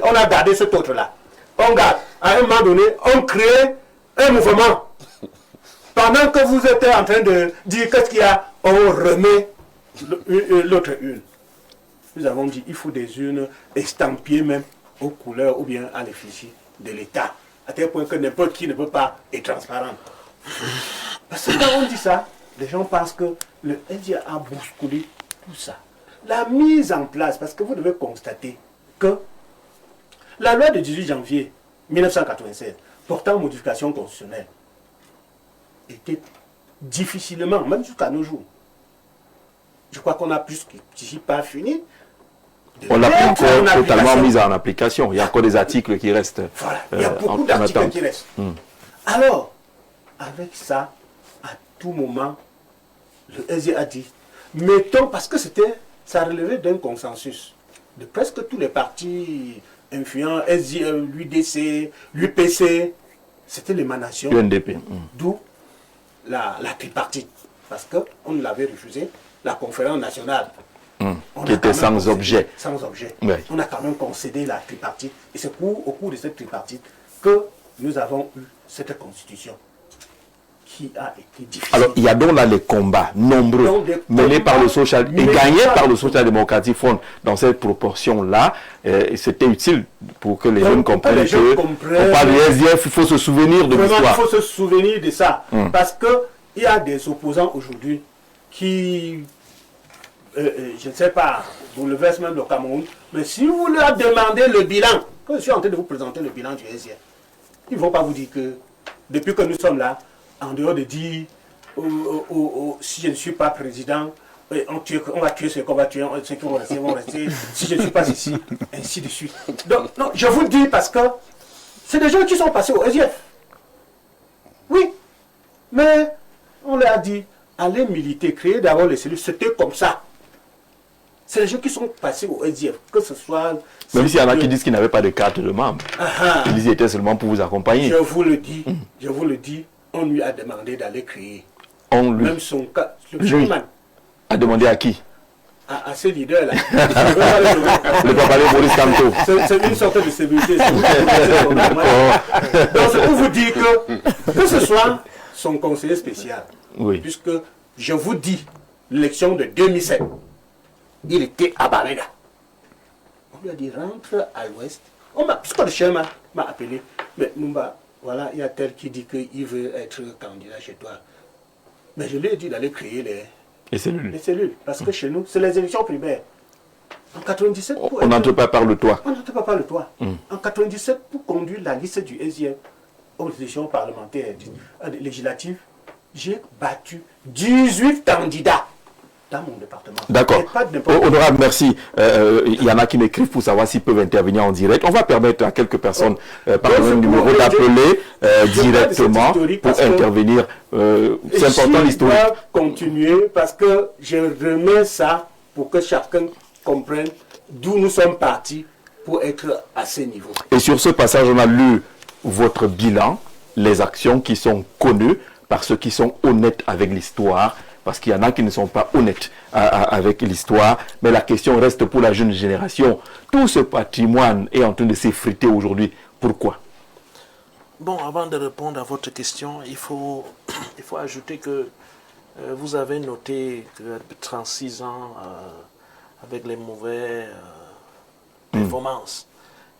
on a gardé cet autre-là. On garde. À un moment donné, on crée un mouvement. Pendant que vous êtes en train de dire qu'est-ce qu'il y a, on remet l'autre urne. Nous avons dit il faut des urnes estampillées même aux couleurs ou bien à l'effigie de l'État. À tel point que n'importe qui ne peut pas être transparent. Parce que quand on dit ça, les gens pensent que le NDA a bousculé tout ça. La mise en place, parce que vous devez constater que la loi de 18 janvier 1996, portant modification constitutionnelle, était difficilement, même jusqu'à nos jours. Je crois qu'on a plus qu'ici pas fini. On l'a pas mettre encore en totalement application. mise en application. Il y a encore des articles qui restent. Voilà, il y a beaucoup en d'articles attente. qui restent. Alors, avec ça, à tout moment, le SG a dit, mettons, parce que ça relevait d'un consensus de presque tous les partis influents, SG, l'UDC, l'UPC, c'était l'émanation, UNDP. d'où la tripartite. Parce qu'on l'avait refusé, la conférence nationale. On Qui a était quand même sans concédé- objet. Sans objet. Ouais. On a quand même concédé la tripartite. Et c'est au cours de cette tripartite que nous avons eu cette constitution qui a été difficile. Alors, il y a donc là les combats nombreux Donc, des menés par le combats social et menés gagnés par par le le Social Democratic Front dans cette proportion-là. Et c'était utile pour que les Donc, jeunes pour que comprennent les jeunes que comprennent- on parle du SDF, il faut se souvenir de Vraiment, il l'histoire. faut se souvenir de ça. Parce qu'il y a des opposants aujourd'hui qui, je ne sais pas, bouleversent même le Cameroun, mais si vous leur demandez le bilan, quand je suis en train de vous présenter le bilan du SDF, ils ne vont pas vous dire que depuis que nous sommes là, en dehors de dire si je ne suis pas président, on va tuer ceux qu'on va tuer, ceux qui vont rester, si je ne suis pas ici, ainsi de suite. Donc, non, je vous le dis parce que c'est des gens qui sont passés au SDF. Oui, mais on leur a dit, allez militer, créer d'abord les cellules, c'était comme ça. C'est les gens qui sont passés au SDF, que ce soit... Même s'il y en a qui disent qu'ils n'avaient pas de carte de membre. Ils y étaient seulement pour vous accompagner. Je vous le dis, on lui a demandé d'aller créer. On lui Même son cas, le Lui. chairman, a demandé à qui? à ces leaders-là. Le papa de Maurice Kamto. C'est une sorte de sécurité. C'est vous qui connaissez son nom. Donc c'est pour vous dire que ce soit son conseiller spécial, Oui. puisque je vous dis, l'élection de 2007, il était à Barreda. On lui a dit, rentre à l'ouest. Puisque le chairman m'a appelé, mais Numba, voilà, il y a tel qui dit qu'il veut être candidat chez toi. Mais je lui ai dit d'aller créer Et c'est lui. les cellules, parce que chez nous, c'est les élections primaires. En 97, On n'entre pas par le toit. on n'entre pas par le toit. En 97, pour conduire la liste du SIF aux élections parlementaires législatives, j'ai battu 18 candidats dans mon département. D'accord. Et pas de n'importe Honorable, merci. Il y en a qui m'écrivent pour savoir s'ils peuvent intervenir en direct. On va permettre à quelques personnes par le même numéro d'appeler directement pour intervenir. C'est important l'histoire. Je dois continuer parce que je remets ça pour que chacun comprenne d'où nous sommes partis pour être à ce niveau. Et sur ce passage, on a lu votre bilan, les actions qui sont connues par ceux qui sont honnêtes avec l'histoire, parce qu'il y en a qui ne sont pas honnêtes avec l'histoire, mais la question reste pour la jeune génération. Tout ce patrimoine est en train de s'effriter aujourd'hui. Pourquoi? Bon, avant de répondre à votre question, il faut ajouter que vous avez noté que 36 ans avec les mauvaises performances.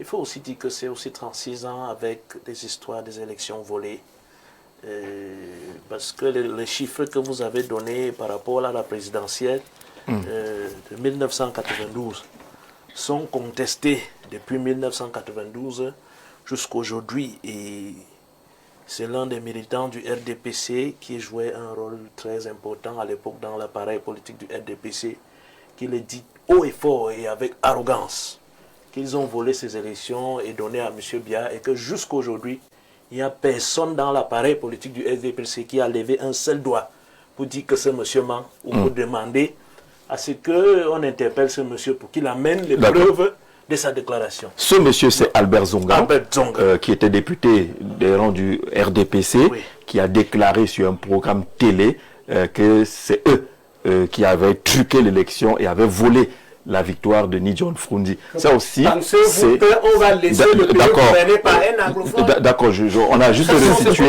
Il faut aussi dire que c'est aussi 36 ans avec des histoires des élections volées. Parce que les chiffres que vous avez donnés par rapport à la présidentielle de 1992 sont contestés depuis 1992 jusqu'à aujourd'hui. Et c'est l'un des militants du RDPC qui jouait un rôle très important à l'époque dans l'appareil politique du RDPC, qui le dit haut et fort et avec arrogance qu'ils ont volé ces élections et donné à M. Biya, et que jusqu'à aujourd'hui, il n'y a personne dans l'appareil politique du RDPC qui a levé un seul doigt pour dire que ce monsieur ment ou pour demander à ce qu'on interpelle ce monsieur pour qu'il amène les preuves de sa déclaration. Ce monsieur, c'est Albert Zonga, Albert Zonga. qui était député des rangs du RDPC, Oui. qui a déclaré sur un programme télé que c'est eux qui avaient truqué l'élection et avaient volé la victoire de Ni John Frundi. Ça aussi, pensez-vous qu'on va laisser le pays gouverner par un anglophone? D'accord, on a juste restitué.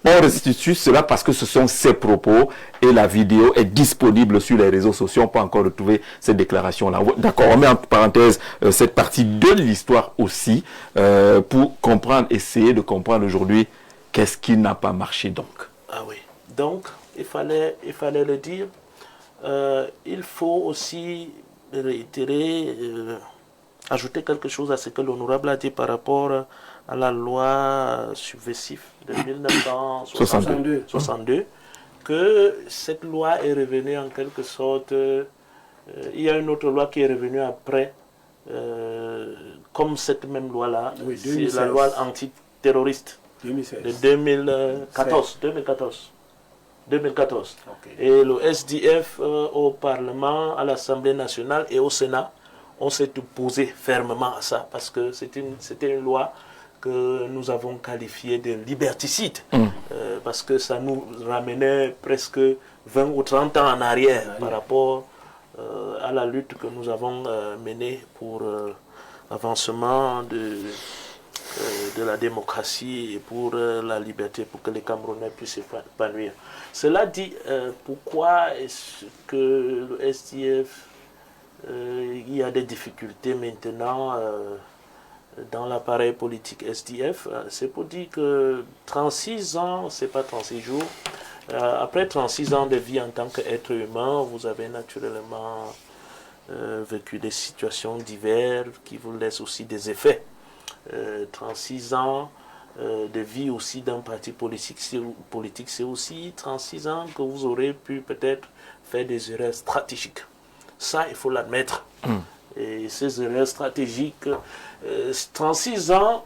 On restitue cela parce que ce sont ses propos et la vidéo est disponible sur les réseaux sociaux. On peut encore retrouver cette déclaration-là. D'accord, on met en parenthèse cette partie de l'histoire aussi pour comprendre, essayer de comprendre aujourd'hui qu'est-ce qui n'a pas marché donc. Ah oui, donc il fallait le dire. Il faut aussi réitérer, ajouter quelque chose à ce que l'honorable a dit par rapport à la loi subversive de 1962, que cette loi est revenue en quelque sorte, il y a une autre loi qui est revenue après comme cette même loi-là, Oui, c'est 2016. la loi antiterroriste 2016. de 2014. Ok. Et le SDF au Parlement, à l'Assemblée nationale et au Sénat, on s'est opposé fermement à ça parce que c'était une loi que nous avons qualifiée de liberticide parce que ça nous ramenait presque 20 ou 30 ans en arrière par rapport à la lutte que nous avons menée pour l'avancement de la démocratie et pour la liberté, pour que les Camerounais puissent s'épanouir. Cela dit, pourquoi est-ce que le SDF, il y a des difficultés maintenant dans l'appareil politique SDF? C'est pour dire que 36 ans, c'est pas 36 jours. Après 36 ans de vie en tant qu'être humain, vous avez naturellement vécu des situations diverses qui vous laissent aussi des effets. 36 ans de vie aussi d'un parti politique, c'est aussi 36 ans que vous aurez pu peut-être faire des erreurs stratégiques. Ça, il faut l'admettre. Et ces erreurs stratégiques, 36 ans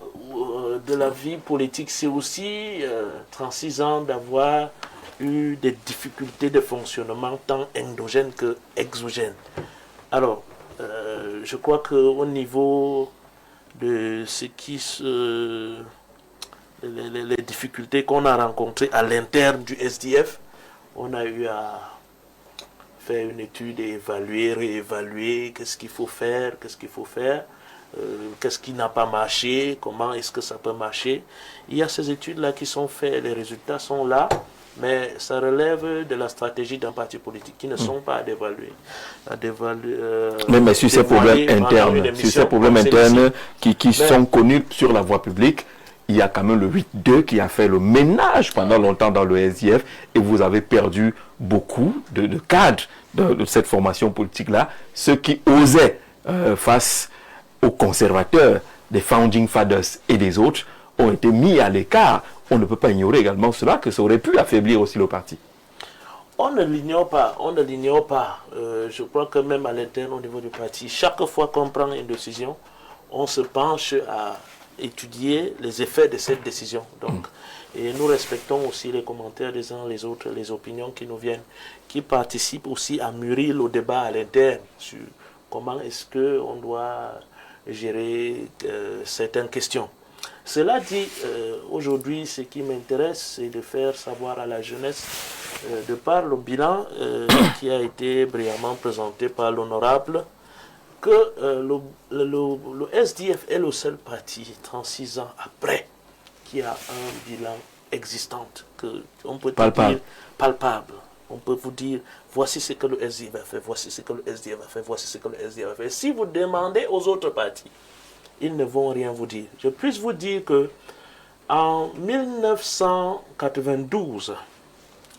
de la vie politique, c'est aussi 36 ans d'avoir eu des difficultés de fonctionnement tant endogènes que exogènes. Alors, je crois qu'au niveau de ce qui les difficultés qu'on a rencontrées à l'interne du SDF, on a eu à faire une étude et évaluer, réévaluer qu'est-ce qu'il faut faire, qu'est-ce qui n'a pas marché, comment est-ce que ça peut marcher. Il y a ces études-là qui sont faites, les résultats sont là, mais ça relève de la stratégie d'un parti politique qui ne sont pas à dévaluer. Mais sur ces problèmes internes, qui sont connus sur la voie publique, il y a quand même le 8-2 qui a fait le ménage pendant longtemps dans le SDF et vous avez perdu beaucoup de cadres de cette formation politique-là, ceux qui osaient face aux conservateurs, des founding fathers et des autres, ont été mis à l'écart. On ne peut pas ignorer également cela, que ça aurait pu affaiblir aussi le parti. On ne l'ignore pas, je crois que même à l'interne au niveau du parti, chaque fois qu'on prend une décision, on se penche à étudier les effets de cette décision. Donc, et nous respectons aussi les commentaires des uns les autres, les opinions qui nous viennent, qui participent aussi à mûrir le débat à l'interne sur comment est-ce qu'on doit gérer certaines questions. Cela dit, aujourd'hui, ce qui m'intéresse, c'est de faire savoir à la jeunesse, de par le bilan qui a été brillamment présenté par l'honorable, que le SDF est le seul parti, 36 ans après, qui a un bilan existant, qu'on peut dire palpable. On peut vous dire, voici ce que le SDF a fait, voici ce que le SDF a fait, voici ce que le SDF a fait. Si vous demandez aux autres partis, ils ne vont rien vous dire. Je puis vous dire que en 1992,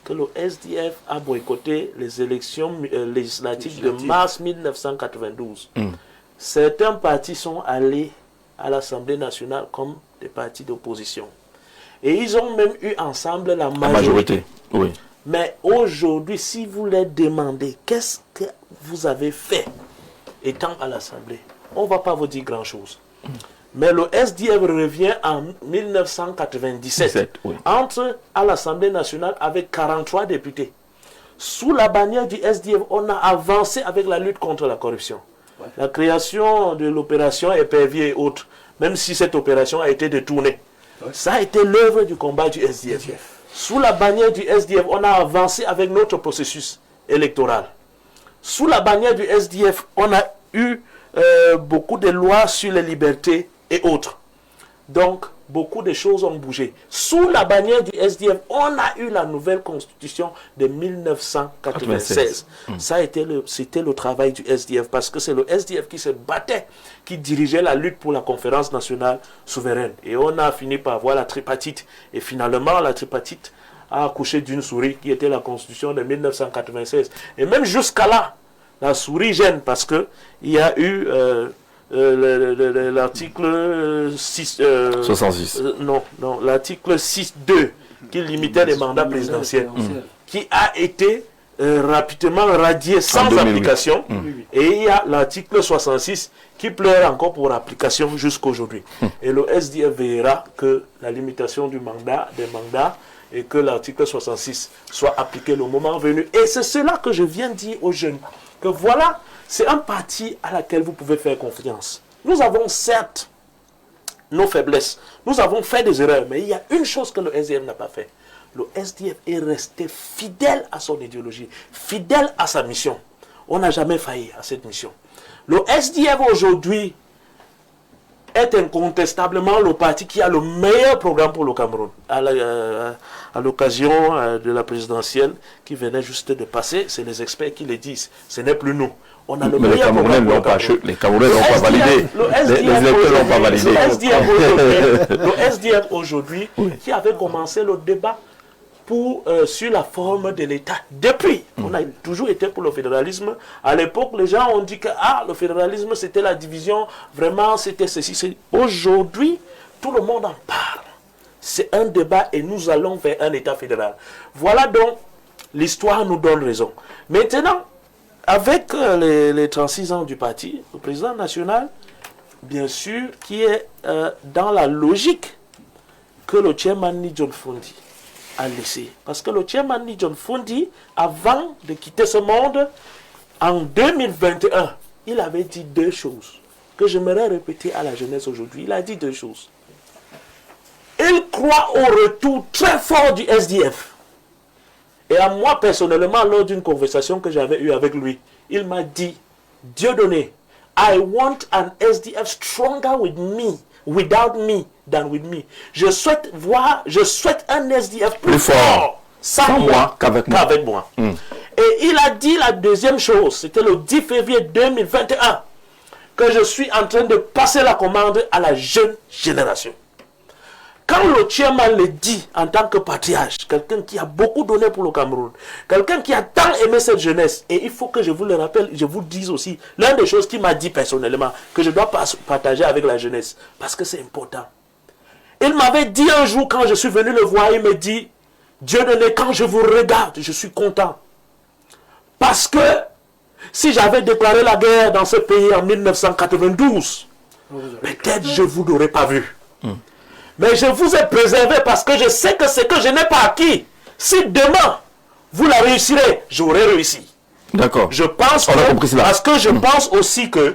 que le SDF a boycotté les élections législatives de mars 1992. Certains partis sont allés à l'Assemblée nationale comme des partis d'opposition. Et ils ont même eu ensemble la majorité. Oui. Mais aujourd'hui, si vous les demandez, qu'est-ce que vous avez fait étant à l'Assemblée, on ne va pas vous dire grand-chose. Mais le SDF revient en 1997, entre à l'Assemblée nationale avec 43 députés. Sous la bannière du SDF, on a avancé avec la lutte contre la corruption. La création de l'opération Épervier et autres, même si cette opération a été détournée. Ça a été l'œuvre du combat du SDF. Sous la bannière du SDF, on a avancé avec notre processus électoral. Sous la bannière du SDF, on a eu beaucoup de lois sur les libertés et autres. Donc, beaucoup de choses ont bougé. Sous la bannière du SDF, on a eu la nouvelle constitution de 1996. C'était le travail du SDF, parce que c'est le SDF qui se battait, qui dirigeait la lutte pour la conférence nationale souveraine. Et on a fini par voir la tripartite. Et finalement, la tripartite a accouché d'une souris qui était la constitution de 1996. Et même jusqu'à là, la souris gêne, parce qu'il y a eu l'article 66. L'article 6.2 qui limitait les mandats présidentiels, qui a été rapidement radié sans application. Et il y a l'article 66 qui pleure encore pour application jusqu'aujourd'hui. Et le SDF verra que la limitation des mandats et que l'article 66 soit appliqué le moment venu. Et c'est cela que je viens dire aux jeunes, que voilà, c'est un parti à laquelle vous pouvez faire confiance. Nous avons certes nos faiblesses, nous avons fait des erreurs, mais il y a une chose que le SDF n'a pas fait. Le SDF est resté fidèle à son idéologie, fidèle à sa mission. On n'a jamais failli à cette mission. Le SDF aujourd'hui est incontestablement le parti qui a le meilleur programme pour le Cameroun. À l'occasion de la présidentielle qui venait juste de passer, c'est les experts qui le disent. Ce n'est plus nous. On a le meilleur programme pour le Cameroun. Les Camerounais n'ont pas validé. Les électeurs n'ont pas validé. Le SDF aujourd'hui, qui avait commencé le débat sur la forme de l'État. Depuis, on a toujours été pour le fédéralisme. À l'époque, les gens ont dit que le fédéralisme, c'était la division, vraiment, c'était ceci. Aujourd'hui, tout le monde en parle. C'est un débat et nous allons vers un État fédéral. Voilà donc, l'histoire nous donne raison. Maintenant, avec les 36 ans du parti, le président national, bien sûr, qui est dans la logique que le chairman John Fundi a laissé. Parce que le chairman John Fundi, avant de quitter ce monde, en 2021, il avait dit deux choses que j'aimerais répéter à la jeunesse aujourd'hui. Il a dit deux choses. Il croit au retour très fort du SDF. Et à moi, personnellement, lors d'une conversation que j'avais eue avec lui, il m'a dit, Dieudonné, I want an SDF stronger without me than with me. Je souhaite un SDF plus fort sans moi qu'avec moi. Et il a dit la deuxième chose, c'était le 10 février 2021, que je suis en train de passer la commande à la jeune génération. Quand le chairman le dit en tant que patriarche, quelqu'un qui a beaucoup donné pour le Cameroun, quelqu'un qui a tant aimé cette jeunesse, et il faut que je vous le rappelle, je vous le dise aussi, l'une des choses qu'il m'a dit personnellement, que je dois partager avec la jeunesse, parce que c'est important. Il m'avait dit un jour, quand je suis venu le voir, il me dit, Dieudonné, quand je vous regarde, je suis content. Parce que si j'avais déclaré la guerre dans ce pays en 1992, peut-être je ne vous l'aurais pas vu. Mais je vous ai préservé parce que je sais que ce que je n'ai pas acquis, si demain vous la réussirez, j'aurai réussi. D'accord. Je pense parce que je pense aussi que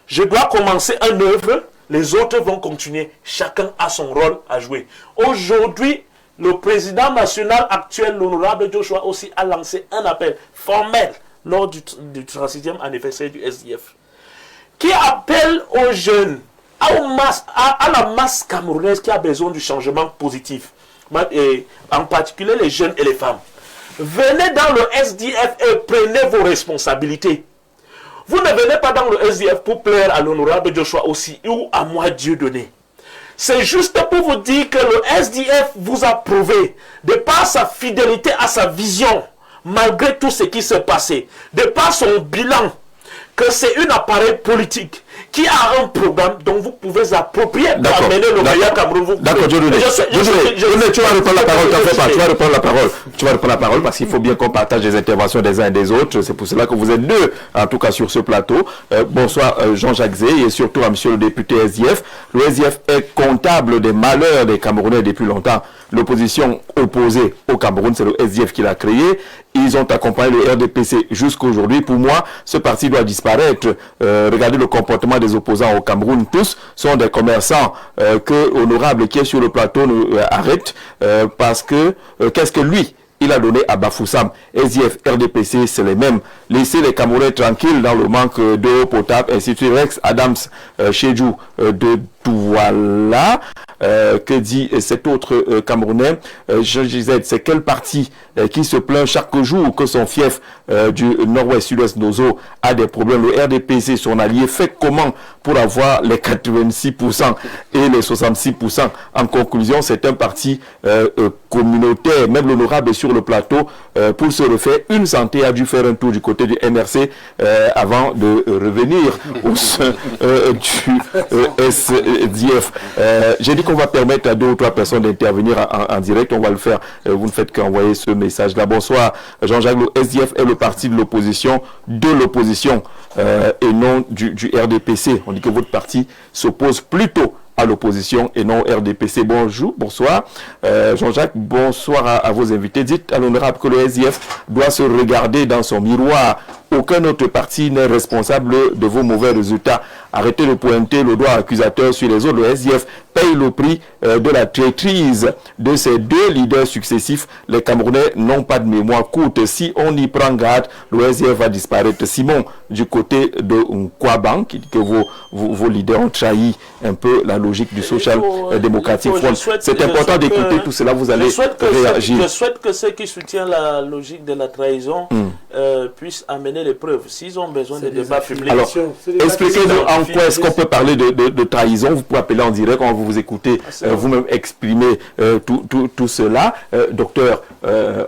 je dois commencer un œuvre, les autres vont continuer. Chacun a son rôle à jouer. Aujourd'hui, le président national actuel, l'honorable Joshua, aussi a lancé un appel formel lors du 36e anniversaire du SDF, qui appelle aux jeunes, à la masse camerounaise qui a besoin du changement positif, et en particulier les jeunes et les femmes. Venez dans le SDF et prenez vos responsabilités. Vous ne venez pas dans le SDF pour plaire à l'honorable Joshua aussi ou à moi Dieudonné. C'est juste pour vous dire que le SDF vous a prouvé, de par sa fidélité à sa vision, malgré tout ce qui s'est passé, de par son bilan, que c'est un appareil politique qui a un programme dont vous pouvez approprier pour amener le meilleur Cameroun. D'accord, Dieudonné. Tu vas reprendre la parole, t'en fais pas. Tu vas reprendre la parole. Tu vas reprendre la parole parce qu'il faut bien qu'on partage les interventions des uns et des autres. C'est pour cela que vous êtes deux, en tout cas sur ce plateau. Bonsoir Jean-Jacques Zé et surtout à monsieur le député SDF. Le SDF est comptable des malheurs des Camerounais depuis longtemps. L'opposition opposée au Cameroun, c'est le SDF qui l'a créé. Ils ont accompagné le RDPC jusqu'à aujourd'hui. Pour moi, ce parti doit disparaître. Regardez le comportement des opposants au Cameroun. Tous sont des commerçants que Honorable qui est sur le plateau arrête parce que qu'est-ce que lui il a donné à Bafoussam. SDF, RDPC, c'est les mêmes. Laissez les Camerounais tranquilles dans le manque d'eau potable, ainsi de suite. Rex Adams, Chedjou, de Douala. Que dit cet autre Camerounais, Jean Gisèle, c'est quel parti qui se plaint chaque jour que son fief du nord-ouest, sud-ouest Nozo a des problèmes. Le RDPC, son allié, fait comment pour avoir les 86% et les 66%? En conclusion, c'est un parti communautaire. Même l'honorable sur le plateau, pour se refaire une santé, a dû faire un tour du côté du NRC avant de revenir au sein du SDF. J'ai dit qu'on va permettre à 2 ou 3 personnes d'intervenir en direct. On va le faire. Vous ne faites qu'envoyer ce message-là. Bonsoir, Jean-Jacques. Le SDF est le parti de l'opposition et non du RDPC. On dit que votre parti s'oppose plutôt à l'opposition et non au RDPC. Bonjour, bonsoir. Jean-Jacques, bonsoir à vos invités. Dites à l'honorable que le SDF doit se regarder dans son miroir. Aucun autre parti n'est responsable de vos mauvais résultats. Arrêtez de pointer le doigt accusateur sur les autres. Le SDF paye le prix de la traîtrise de ces 2 leaders successifs. Les Camerounais n'ont pas de mémoire courte. Si on y prend garde, le SDF va disparaître. Simon, du côté de Nkwaban, qui dit que vos leaders ont trahi un peu la logique du Social Democratic Front. C'est important d'écouter tout cela. Vous allez réagir. Je souhaite que ceux qui soutiennent la logique de la trahison puissent amener les preuves. S'ils ont besoin de débats publics. Alors, expliquez-nous en quoi est-ce qu'on peut parler de trahison. Vous pouvez appeler en direct quand vous écoutez, vous-même exprimer tout cela. Docteur,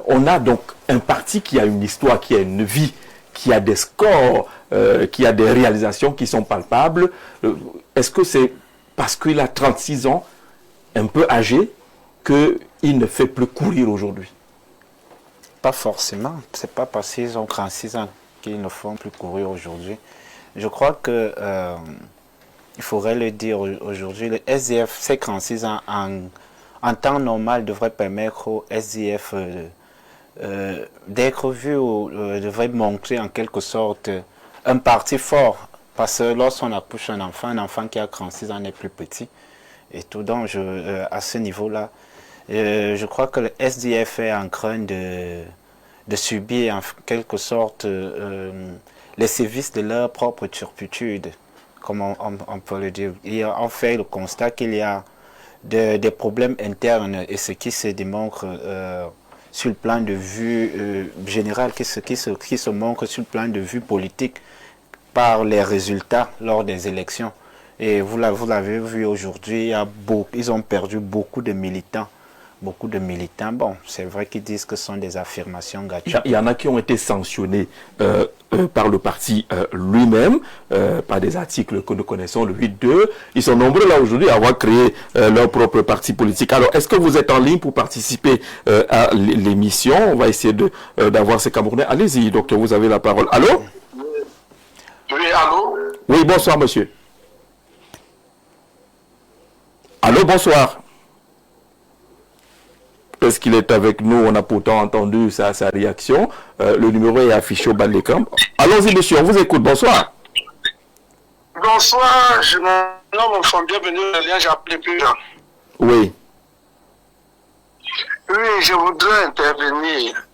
on a donc un parti qui a une histoire, qui a une vie, qui a des scores, qui a des réalisations qui sont palpables. Est-ce que c'est parce qu'il a 36 ans, un peu âgé, qu'il ne fait plus courir aujourd'hui? Pas forcément. C'est pas parce qu'ils ont 36 ans qu'ils ne font plus courir aujourd'hui. Je crois que il faudrait le dire aujourd'hui. Le SDF, ces 36 ans en temps normal devrait permettre au SDF d'être vu ou devrait montrer en quelque sorte un parti fort. Parce que lorsqu'on accouche un enfant qui a 36 ans n'est plus petit. Et tout, donc à ce niveau-là, je crois que le SDF est en train de subir en quelque sorte les services de leur propre turpitude, comme on peut le dire. On fait le constat qu'il y a des problèmes internes et ce qui se démontre sur le plan de vue général, qui se montre sur le plan de vue politique par les résultats lors des élections. Et vous l'avez vu aujourd'hui, ils ont perdu beaucoup de militants. Bon, c'est vrai qu'ils disent que ce sont des affirmations gratuites. Il y en a qui ont été sanctionnés par le parti lui-même, par des articles que nous connaissons, le 8.2. Ils sont nombreux là aujourd'hui à avoir créé leur propre parti politique. Alors, est-ce que vous êtes en ligne pour participer à l'émission? On va essayer d'avoir ces Camerounais. Allez-y, docteur, vous avez la parole. Allô? Oui, allô? Oui, bonsoir, monsieur. Allô, bonsoir. Est-ce qu'il est avec nous? On a pourtant entendu sa réaction. Le numéro est affiché au bas de l'écran. Allons-y, monsieur, on vous écoute. Bonsoir. Bonsoir, je me nomme bienvenue, j'ai appelé plus. Oui. Oui, je voudrais intervenir.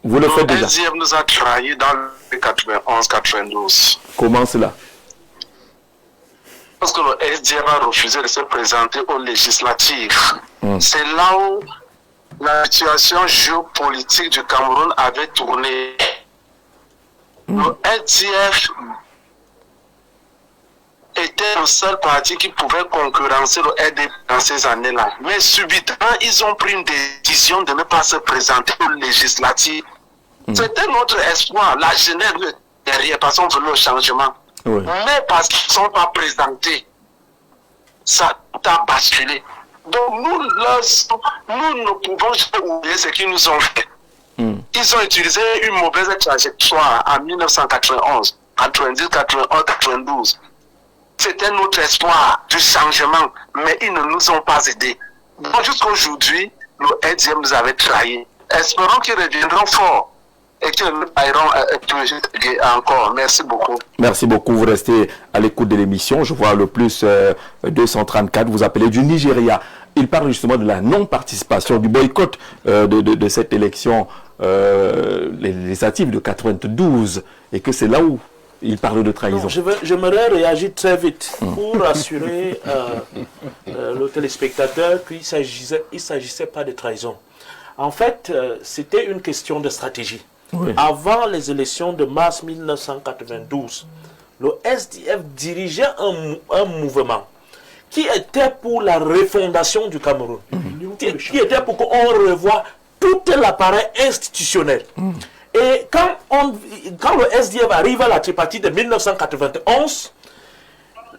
Vous le faites déjà. Le SDF nous a trahis dans le 91-92. Comment cela? Parce que le SDF a refusé de se présenter aux législatives. C'est là où la situation géopolitique du Cameroun avait tourné. Le SDF était le seul parti qui pouvait concurrencer le RDP dans ces années-là. Mais subitement, ils ont pris une décision de ne pas se présenter aux législatives. C'était notre espoir, la jeunesse derrière, parce qu'on voulait le changement. Oui. Mais parce qu'ils ne sont pas présentés, ça a basculé. Donc nous ne pouvons jamais oublier ce qu'ils nous ont fait. Ils ont utilisé une mauvaise trajectoire en 1991, 90, 91, 92. C'était notre espoir du changement, mais ils ne nous ont pas aidés. Donc jusqu'à aujourd'hui, le SDF nous avait trahis. Espérons qu'ils reviendront forts et qu'ils nous trahiront encore. Merci beaucoup. Merci beaucoup. Vous restez à l'écoute de l'émission. Je vois le plus 234. Vous appelez du Nigeria. Il parle justement de la non-participation, du boycott de cette élection législative de 92 et que c'est là où il parle de trahison. J'aimerais réagir très vite pour rassurer le téléspectateur qu'il ne s'agissait pas de trahison. En fait, c'était une question de stratégie. Oui. Avant les élections de mars 1992, le SDF dirigeait un mouvement qui était pour la refondation du Cameroun, qui était pour qu'on revoie tout l'appareil institutionnel. Et quand le SDF arrive à la tripartite de 1991,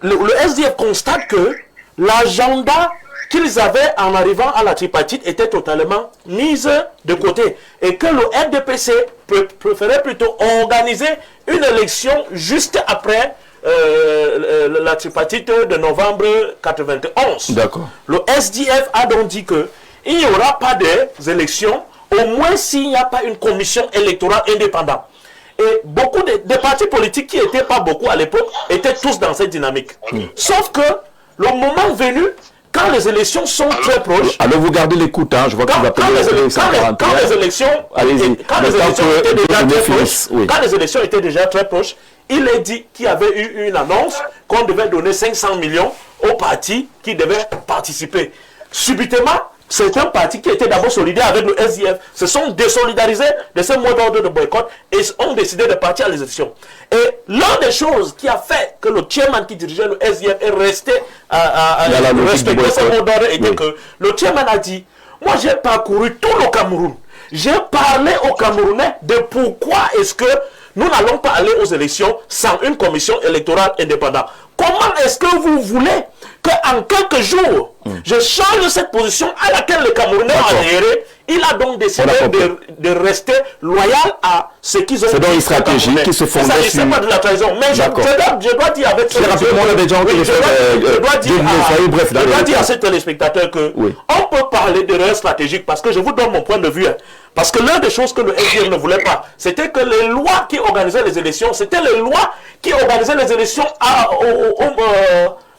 le SDF constate que l'agenda qu'ils avaient en arrivant à la tripartite étaient totalement mises de côté et que le RDPC préférait plutôt organiser une élection juste après la tripartite de novembre 91. D'accord. Le SDF a donc dit que il n'y aura pas d'élections, au moins s'il n'y a pas une commission électorale indépendante. Et beaucoup de partis politiques qui n'étaient pas beaucoup à l'époque étaient tous dans cette dynamique. Sauf que le moment venu, quand les élections sont très proches... Alors vous gardez l'écoute, hein, je vois que vous appelez quand les élections étaient déjà très proches, il est dit qu'il y avait eu une annonce qu'on devait donner 500 millions aux partis qui devaient participer. Subitement, certains partis qui étaient d'abord solidaires avec le SDF se sont désolidarisés de ce mot d'ordre de boycott et ont décidé de partir à l'élection. Et l'une des choses qui a fait que le chairman qui dirigeait le SDF est resté à respecter ce mot d'ordre était que le chairman a dit « Moi j'ai parcouru tout le Cameroun. J'ai parlé aux Camerounais de pourquoi est-ce que nous n'allons pas aller aux élections sans une commission électorale indépendante. Comment est-ce que vous voulez qu'en quelques jours, je change cette position à laquelle les Camerounais ont adhéré? Il a donc décidé de rester loyal à ce qu'ils ont dit. C'est donc une stratégie qui se fonde sur... C'est pas de la trahison. Mais je dois dire avec à ces téléspectateurs que on peut parler d'erreur stratégique parce que je vous donne mon point de vue. Parce que l'une des choses que le SDF ne voulait pas, c'était que les lois qui organisaient les élections, c'était les lois qui organisaient les élections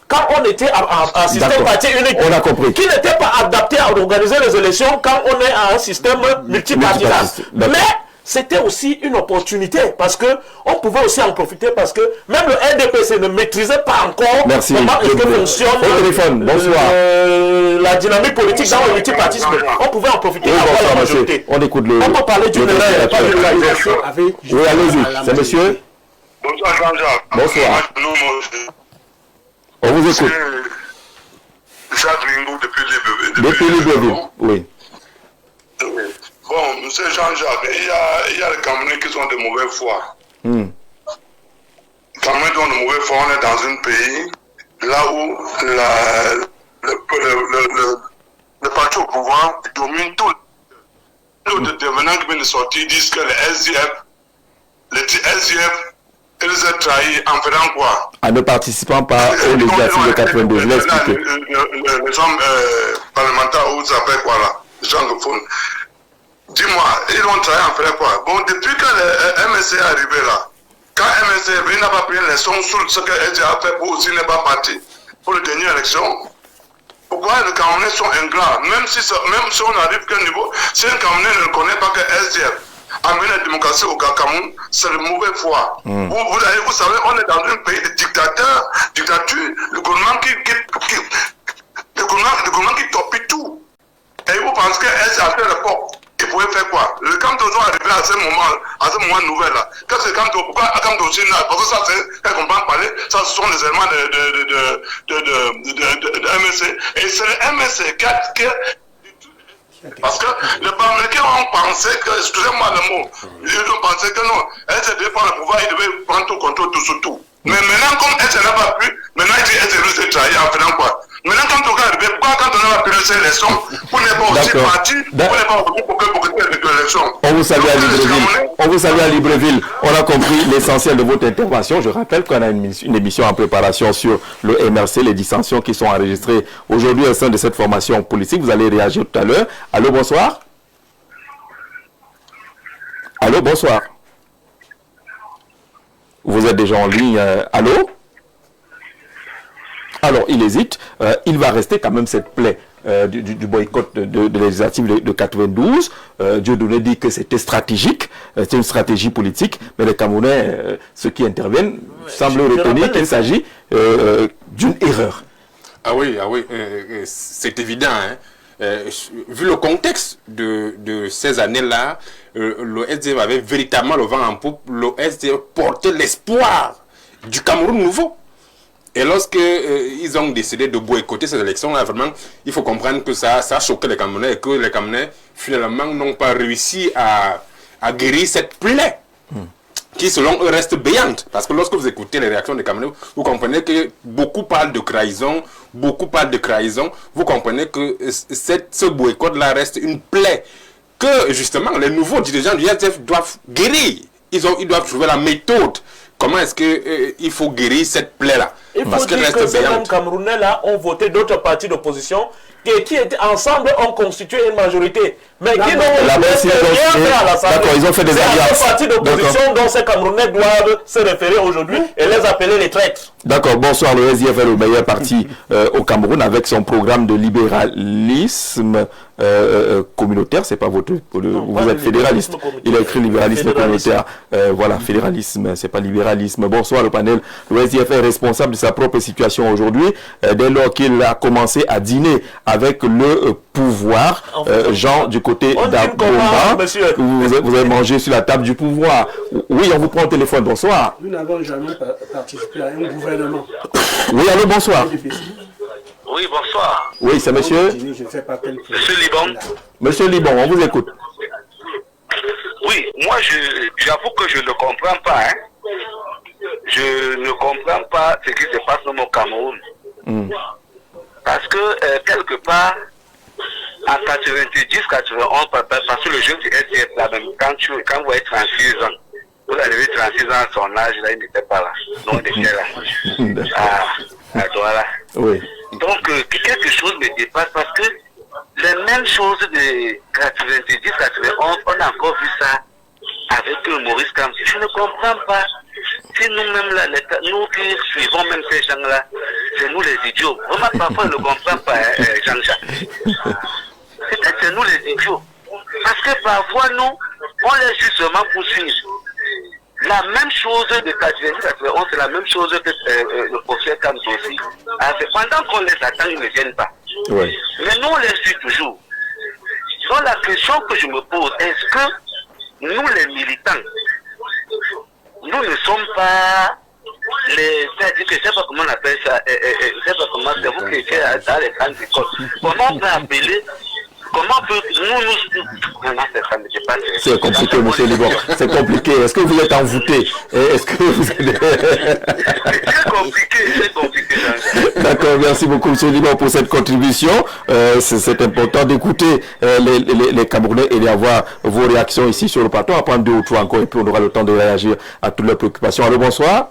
quand on était à un système parti unique. On a compris. Qui n'était pas adapté à organiser les élections quand on est à un système multipartisan. Mais c'était aussi une opportunité parce que on pouvait aussi en profiter parce que même le RDPC ne maîtrisait pas encore comment est-ce que fonctionne la dynamique politique dans le multipartisme. On pouvait en profiter la majorité. On écoute le... On peut parler d'une erreur, pas d'une réalisation. Oui, allez-y. C'est monsieur. Bonsoir Jean-Jacques. Bonsoir. On vous écoute. Jacques Ringo depuis Libreville. Oui. Bon, monsieur Jean-Jacques, il y a les Camerounais qui sont de mauvaise foi. Les Camerounais qui sont de mauvaise foi, on est dans un pays là où le parti au pouvoir domine tout. Les devenants qui viennent de sortir disent que les SDF, ils ont trahi en faisant quoi? En ne participant pas aux législatives de 92, je l'ai expliqué. Les hommes parlementaires, ou ça s'appelle quoi là? Les anglophones. Dis-moi, ils ont trahi en faisant quoi? Bon, depuis que le MSC est arrivé là, quand MSC est venu, il n'a pas pris les sons sur ce que SDF a fait pour aussi ne pas partir pour la dernière élection. Pourquoi les Camerounais sont ingrats? Même si on arrive qu'à un niveau, si un Camerounais ne connaît pas que SDF amener la démocratie au Cameroun, c'est le mauvais foi. Vous savez, on est dans un pays de dictature, le gouvernement qui torpille tout. Et vous pensez que SDF a fait le port? Il pouvait faire quoi? Le Camto sont arrivés à ce moment nouvel là. Qu'est-ce que le Camto? Pourquoi Camto aussi là? Parce que ça, c'est qu'on peut en parler, ça ce sont les éléments de MSC. Et c'est le MSC qui parce que les Américains ont pensé que, excusez-moi le mot, ils ont pensé que non, SDF prend le pouvoir, il devait prendre tout contrôle tout sur tout. Mais maintenant, comme SDF n'a pas pu, maintenant il dit SDF s'est trahi en faisant quoi? Maintenant, quand on regarde, pourquoi quand on n'a pas pu laisser l'élection, pour ne pas aussi partir, pour ne pas aussi pour que l'élection. On vous salue à Libreville. On vous salue à Libreville. On a compris l'essentiel de votre intervention. Je rappelle qu'on a une émission en préparation sur le MRC, les dissensions qui sont enregistrées aujourd'hui au sein de cette formation politique. Vous allez réagir tout à l'heure. Allô, bonsoir. Allô, bonsoir. Vous êtes déjà en ligne. Allô? Alors, il hésite. Il va rester quand même cette plaie du boycott de législative de 92. Dieudonné dit que c'était stratégique, c'était une stratégie politique, mais les Camerounais, ceux qui interviennent, semblent retenir qu'il s'agit d'une erreur. Ah oui, c'est évident. Hein. Vu le contexte de ces années-là, le SDF avait véritablement le vent en poupe. Le SDF portait l'espoir du Cameroun nouveau. Et lorsque ils ont décidé de boycotter ces élections-là, vraiment, il faut comprendre que ça a choqué les Camerounais et que les Camerounais, finalement, n'ont pas réussi à guérir cette plaie qui, selon eux, reste béante. Parce que lorsque vous écoutez les réactions des Camerounais, vous comprenez que beaucoup parlent de trahison, beaucoup parlent de trahison, vous comprenez que ce boycott-là reste une plaie que justement les nouveaux dirigeants du SDF doivent guérir. Ils doivent trouver la méthode. Comment est-ce qu'il faut guérir cette plaie-là? Il faut dire que ces mêmes Camerounais-là ont voté d'autres partis d'opposition qui étaient ensemble ont constitué une majorité. Mais qui n'ont rien fait à l'Assemblée. D'accord, ils ont fait des alliances. C'est partis d'opposition dont ces Camerounais doivent se référer aujourd'hui et les appeler les traîtres. D'accord, bonsoir. Le SDF est le meilleur parti au Cameroun avec son programme de libéralisme communautaire. C'est pas votre... vous êtes fédéraliste. Il a écrit libéralisme communautaire. Voilà, fédéralisme, c'est pas libéralisme. Bonsoir le panel. Le SDF est responsable de sa propre situation aujourd'hui dès lors qu'il a commencé à dîner avec le pouvoir. Jean, du côté d'Abomba, vous avez mangé sur la table du pouvoir. Oui, on vous prend au téléphone. Bonsoir. Nous n'avons jamais participé à un gouvernement. Oui, allô, bonsoir. Oui, bonsoir. Oui, c'est monsieur. Monsieur Liban. Monsieur Liban, on vous écoute. Oui, moi, j'avoue que je ne comprends pas. Hein. Je ne comprends pas ce qui se passe dans mon Cameroun. Parce que, quelque part, en 90, 91, parce que le jeune du SDF, là, même, quand vous avez 36 ans, vous avez 36 ans à son âge, là, il n'était pas là. Non, il était là. Voilà. Oui. Donc, quelque chose me dépasse parce que les mêmes choses de 90, 91, on a encore vu ça avec Maurice Kamsi. Je ne comprends pas. Si nous-mêmes, là, nous qui suivons même ces gens-là, c'est nous les idiots. Vraiment, parfois, on ne comprend pas, Jean-Jacques. Peut-être c'est nous les idiots. Parce que parfois, nous, on les suit seulement pour suivre. La même chose de 91, c'est la même chose que le professeur Kamsi aussi. Pendant qu'on les attend, ils ne viennent pas. Oui. Mais nous, on les suit toujours. Donc la question que je me pose, est-ce que nous, les militants, nous ne sommes pas c'est-à-dire que je ne sais pas comment on appelle ça, je ne sais pas comment, c'est vous qui étiez dans les grandes écoles. Comment on peut appeler, comment on peut, c'est compliqué, monsieur Liban. C'est compliqué. Est-ce que vous êtes envoûté? Est-ce que vous êtes... C'est compliqué. D'accord, merci beaucoup, monsieur Liban, pour cette contribution. C'est important d'écouter les Camerounais et d'avoir vos réactions ici sur le plateau. On va prendre 2 ou 3 encore et puis on aura le temps de réagir à toutes leurs préoccupations. Allô, bonsoir.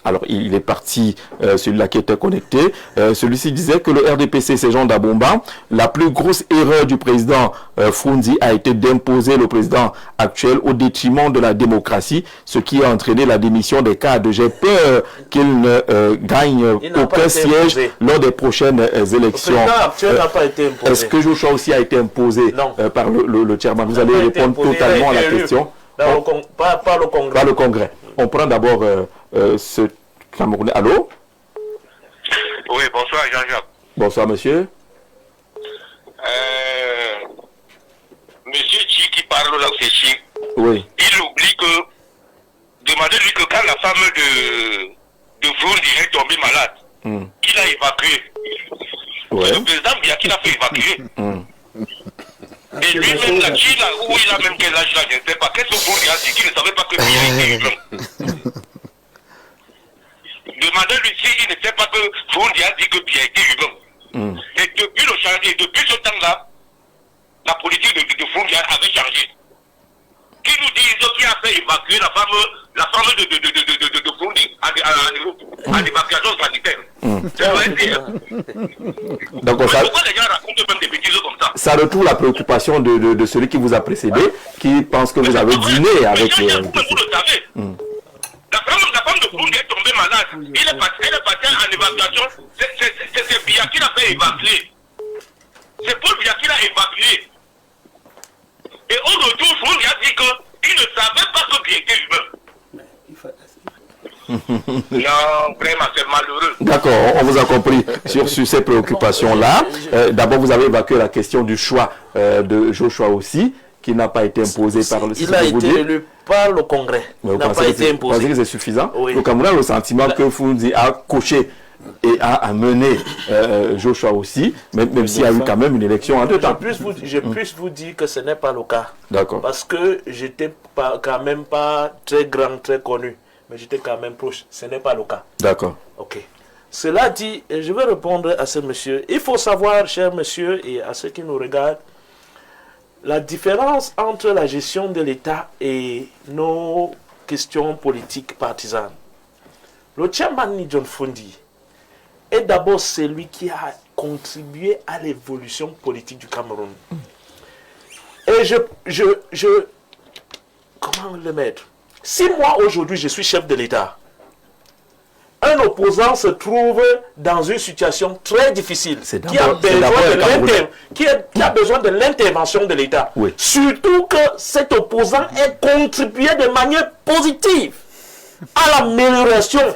Alors, il est parti, celui-là qui était connecté. Celui-ci disait que le RDPC, c'est Jean d'Abomba. La plus grosse erreur du président Froundi a été d'imposer le président actuel au détriment de la démocratie, ce qui a entraîné la démission des cadres. J'ai peur qu'il ne gagne aucun siège lors des prochaines élections. Le président actuel n'a pas été imposé. Est-ce que Joshua aussi a été imposé par le chairman? Vous allez répondre totalement à la question. Pas le Congrès. Pas le Congrès. On prend d'abord ce Camerounais. Allô? Oui, bonsoir Jean-Jacques. Bonsoir monsieur. Monsieur Chi qui parle là, c'est Chi. Oui. Il oublie que, demandez-lui que quand la femme de Froundi est tombée malade, qu'il a évacué. Ouais. Le président Biya qui l'a fait évacuer. Et lui-même, là, qui là, où il a même quel âge là, je ne sais pas. Qu'est-ce que Froundi a dit qu'il ne savait pas que Biya était humain? Demandez-lui s'il ne sait pas que Froundi a dit que Biya était humain. Et depuis le changement, depuis ce temps-là, la politique de Froundi avait changé. Qui nous dit qui a fait évacuer la femme de Froundi en évacuation sanitaire? C'est vrai. Donc pourquoi les gens racontent même des bêtises comme ça? Ça retrouve la préoccupation de celui qui vous a précédé, qui pense que vous avez dîné avec... Vous le savez. La femme de Froundi est tombée malade. Elle est partie en évacuation. C'est Biya qui l'a fait évacuer. C'est Paul Biya qui l'a évacué. Et au retour, Froundi a dit qu'il ne savait pas que Biya était humain. Non, vraiment, c'est malheureux. D'accord, on vous a compris sur ces préoccupations-là. D'abord, vous avez évacué la question du choix de Joshua aussi, qui n'a pas été imposé par le... Il a été élu par le Congrès. Il n'a pas été imposé. Vous pensez que c'est suffisant? Oui. Le Cameroun a le sentiment que Froundi a coché et a amené Joshua aussi, même s'il y a eu quand même une élection en 2 temps. Je puisse vous dire que ce n'est pas le cas. D'accord. Parce que j'étais quand même pas très grand, très connu. Mais j'étais quand même proche. Ce n'est pas le cas. D'accord. Ok. Cela dit, et je vais répondre à ce monsieur. Il faut savoir, cher monsieur, et à ceux qui nous regardent, la différence entre la gestion de l'État et nos questions politiques partisanes. Le chairman John Fundi est d'abord celui qui a contribué à l'évolution politique du Cameroun. Et comment le mettre? Si moi aujourd'hui je suis chef de l'État, un opposant se trouve dans une situation très difficile, qui a besoin de l'intervention de l'État. Oui. Surtout que cet opposant ait contribué de manière positive à l'amélioration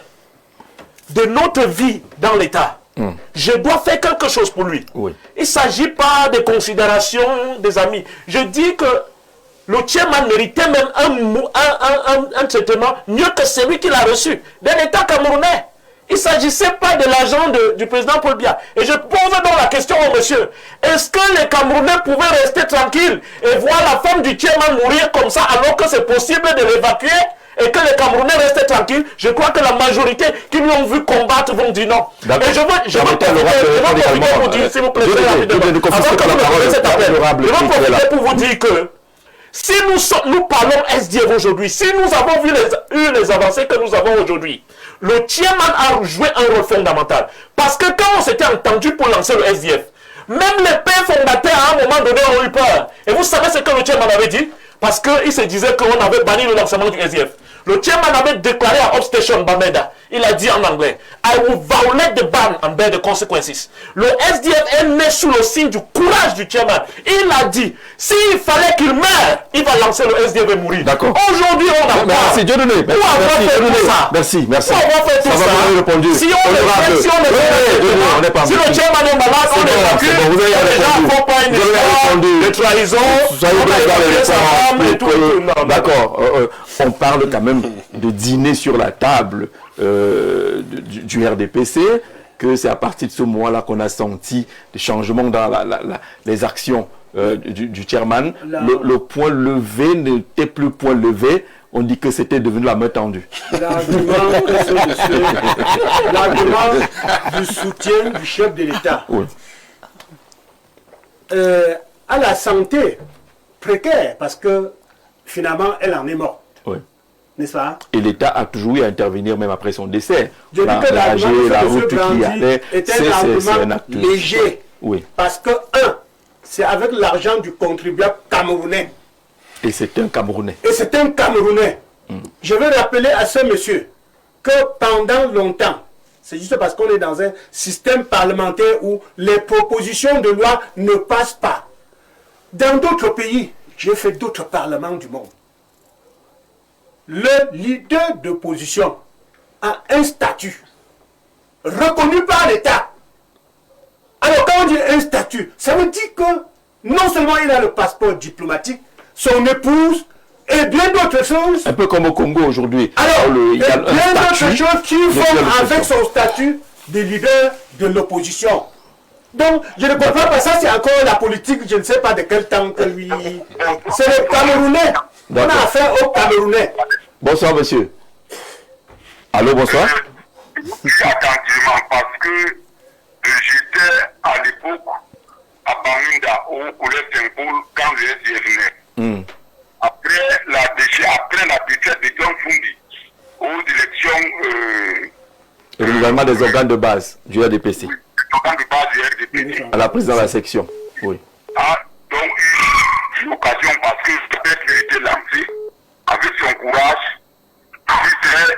de notre vie dans l'État. Je dois faire quelque chose pour lui. Oui. Il ne s'agit pas de considération des amis. Je dis que le chairman méritait même un traitement mieux que celui qu'il a reçu d'un État camerounais. Il ne s'agissait pas de l'argent du président Paul Biya. Et je pose donc la question au monsieur. Est-ce que les Camerounais pouvaient rester tranquilles et voir la femme du chairman mourir comme ça alors que c'est possible de l'évacuer et que les Camerounais restaient tranquilles? Je crois que la majorité qui lui ont vu combattre vont dire non. Et je veux vous dire, s'il vous plaît, pour vous dire que si nous parlons SDF aujourd'hui, si nous avons eu les avancées que nous avons aujourd'hui, le chairman a joué un rôle fondamental. Parce que quand on s'était entendu pour lancer le SDF, même les pères fondateurs à un moment donné ont eu peur. Et vous savez ce que le chairman avait dit? Parce qu'il se disait qu'on avait banni le lancement du SDF. Le chairman avait déclaré à Upstation Bamenda, il a dit en anglais, I will violate the ban and bear the consequences. Le SDF est né sous le signe du courage du chairman. Il a dit, s'il fallait qu'il meure, il va lancer le SDF et mourir. D'accord. Aujourd'hui, on a merci, Dieu donné. Merci. Si on le chairman est malade, on évacue. Vous avez répondu. Pas une histoire de trahison. D'accord. On parle quand même de dîner sur la table du RDPC, que c'est à partir de ce moment-là qu'on a senti des changements dans les actions du chairman. Le point levé n'était plus point levé. On dit que c'était devenu la main tendue. L'argument du soutien du chef de l'État à la santé précaire, parce que finalement, elle en est morte. Oui. N'est-ce pas? Et l'État a toujours eu à intervenir même après son décès. Je dis que la route qui allait, est un argument léger. Oui. Parce que, c'est avec l'argent du contribuable camerounais. Et c'est un Camerounais. Je veux rappeler à ce monsieur que pendant longtemps, c'est juste parce qu'on est dans un système parlementaire où les propositions de loi ne passent pas. Dans d'autres pays, j'ai fait d'autres parlements du monde. Le leader d'opposition a un statut reconnu par l'État. Alors quand on dit un statut, ça veut dire que non seulement il a le passeport diplomatique, son épouse et bien d'autres choses. Un peu comme au Congo aujourd'hui. Alors, il y a bien d'autres choses qui font avec son statut de leader de l'opposition. Donc, je ne comprends pas, ça c'est encore la politique, je ne sais pas de quel temps que lui... C'est le Camerounais. On a affaire au Camerounais. Bonsoir, monsieur. Allô, bonsoir. Oui, attentivement, parce que j'étais à l'époque à Bamenda, au Collège Saint-Paul, quand le SDF naît. Après la défaite de John Fundi, aux élections... Le renouvellement des organes de base du RDPC. Oui, les organes de base du RDPC. À la présidence de la section, oui. Donc, j'ai eu l'occasion, parce que peut-être qu'il était lancé, avec son courage, il s'est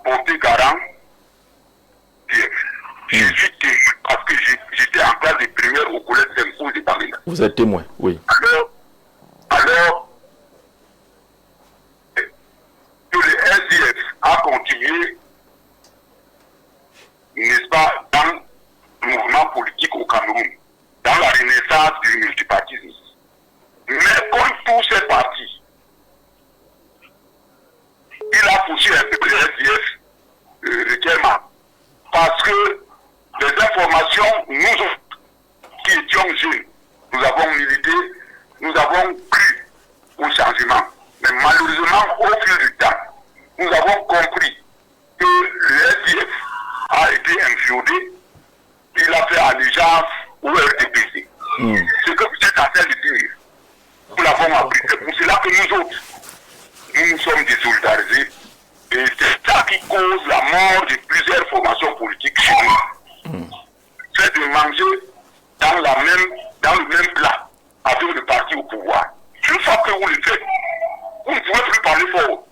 porté garant. Je suis témoin, parce que j'étais en classe de première au Collège Saint-Paul de Bamenda. Vous êtes témoin, oui. Alors, que le SDF a continué, n'est-ce pas, dans le mouvement politique au Cameroun, dans la renaissance du multipartisme. Mais comme tous ces partis, il a poussé un peu le SDF régulièrement. Parce que les informations, nous qui étions jeunes, nous avons milité, nous avons cru au changement. Mais malheureusement, au fil du temps, nous avons compris que le SDF a été influencé ou RDPC. Ce que vous êtes en train de dire, nous l'avons appris. C'est pour cela que nous autres, nous sommes désolidarisés. Et c'est ça qui cause la mort de plusieurs formations politiques chez nous. C'est de manger dans le même plat avec le parti au pouvoir. Une fois que vous le faites, vous ne pouvez plus parler fort.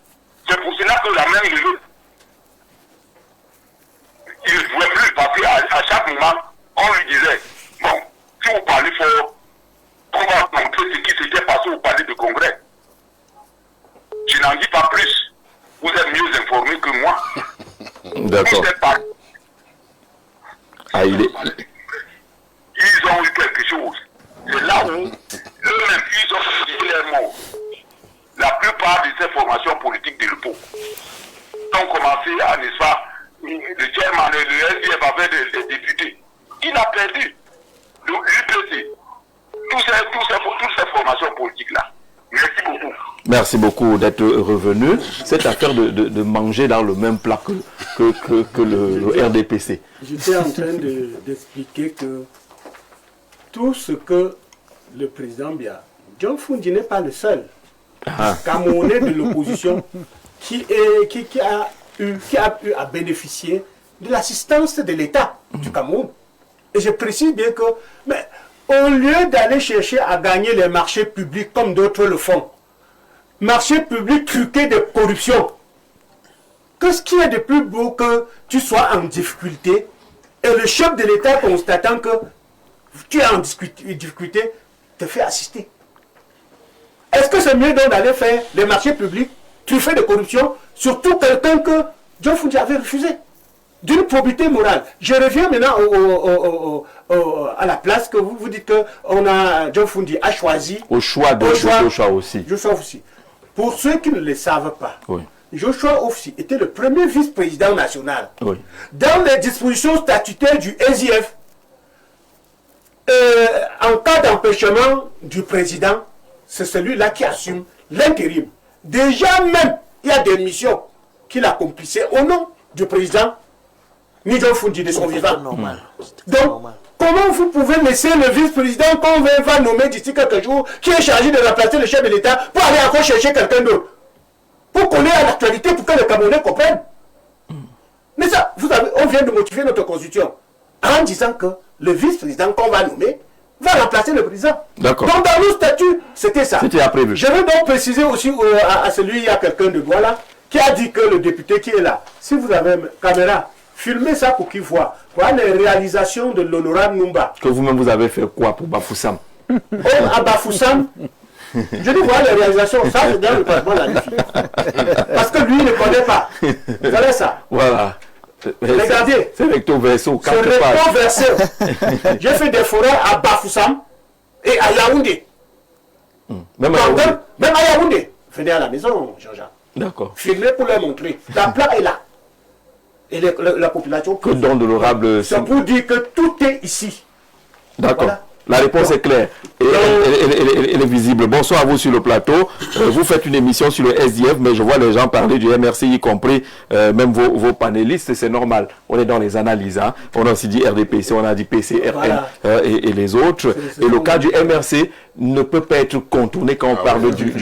C'est pour cela que la même levée, il ne pouvait plus parce qu'à chaque moment, on lui disait, bon, si vous parlez fort, on va montrer ce qui s'était passé au palais de congrès. Je n'en dis pas plus. Vous êtes mieux informés que moi. D'accord. Ah, ils ont eu quelque chose. C'est là où eux-mêmes, ils ont dit leur mot. La plupart de ces formations politiques de l'EPO ont commencé à, n'est-ce pas, le chairman, le SDF avait des députés. Il a perdu l'UPC. Toutes ces formations politiques-là. Merci beaucoup. Merci beaucoup d'être revenu. Cette affaire de manger dans le même plat que le RDPC. J'étais en train d'expliquer que tout ce que le président Biya, John Fundi n'est pas le seul Camerounais de l'opposition qui a eu à bénéficier de l'assistance de l'État du Cameroun. Et je précise bien que, mais, au lieu d'aller chercher à gagner les marchés publics comme d'autres le font, marchés publics truqués de corruption, qu'est-ce qu'il y a de plus beau que tu sois en difficulté et le chef de l'État constatant que tu es en difficulté te fait assister? Est-ce que c'est mieux donc d'aller faire des marchés publics truffés de corruption, surtout quelqu'un que John Fundi avait refusé? D'une probité morale. Je reviens maintenant à la place que vous dites que John Fundi a choisi. Au choix de Joshua aussi. Joshua aussi. Pour ceux qui ne le savent pas, Joshua aussi était le premier vice-président national. Dans les dispositions statutaires du SIF, en cas d'empêchement du président, c'est celui-là qui assume l'intérim. Déjà même, il y a des missions qu'il accomplissait au nom du président John Fundi de son vivant. Donc, comment vous pouvez laisser le vice-président qu'on va nommer d'ici quelques jours, qui est chargé de remplacer le chef de l'État, pour aller encore chercher quelqu'un d'autre, pour coller à l'actualité, pour que les Camerounais comprennent? Mais ça, on vient de modifier notre constitution en disant que le vice-président qu'on va nommer va remplacer le président. D'accord. Donc dans nos statuts, c'était ça. C'était prévu. Je veux donc préciser aussi à celui, il y a quelqu'un de Douala qui a dit que le député qui est là, si vous avez une caméra, filmez ça pour qu'il voit. Voilà les réalisations de l'honorable Numba. Que vous-même vous avez fait quoi pour Bafoussam? À Bafoussam, je dis voilà les réalisations, ça c'est dans le passeport la défi. Parce que lui il ne connaît pas. Voilà ça. Voilà. Regardez. C'est recto verso. C'est recto verso. J'ai fait des forêts à Bafoussam et à Yaoundé. Même à Yaoundé. Venez à la maison, Jean-Jacques. D'accord. Filmez pour leur montrer. La plaque est là. Et la population... Que dans l'honorable... C'est pour dire que tout est ici. D'accord. Voilà. La réponse est claire et elle est visible. Bonsoir à vous sur le plateau. Vous faites une émission sur le SDF, mais je vois les gens parler du MRC, y compris même vos panélistes. C'est normal. On est dans les analyses. Hein. On a aussi dit RDPC, on a dit PCRN voilà. Et les autres. Et le cas du MRC ne peut pas être contourné quand on parle du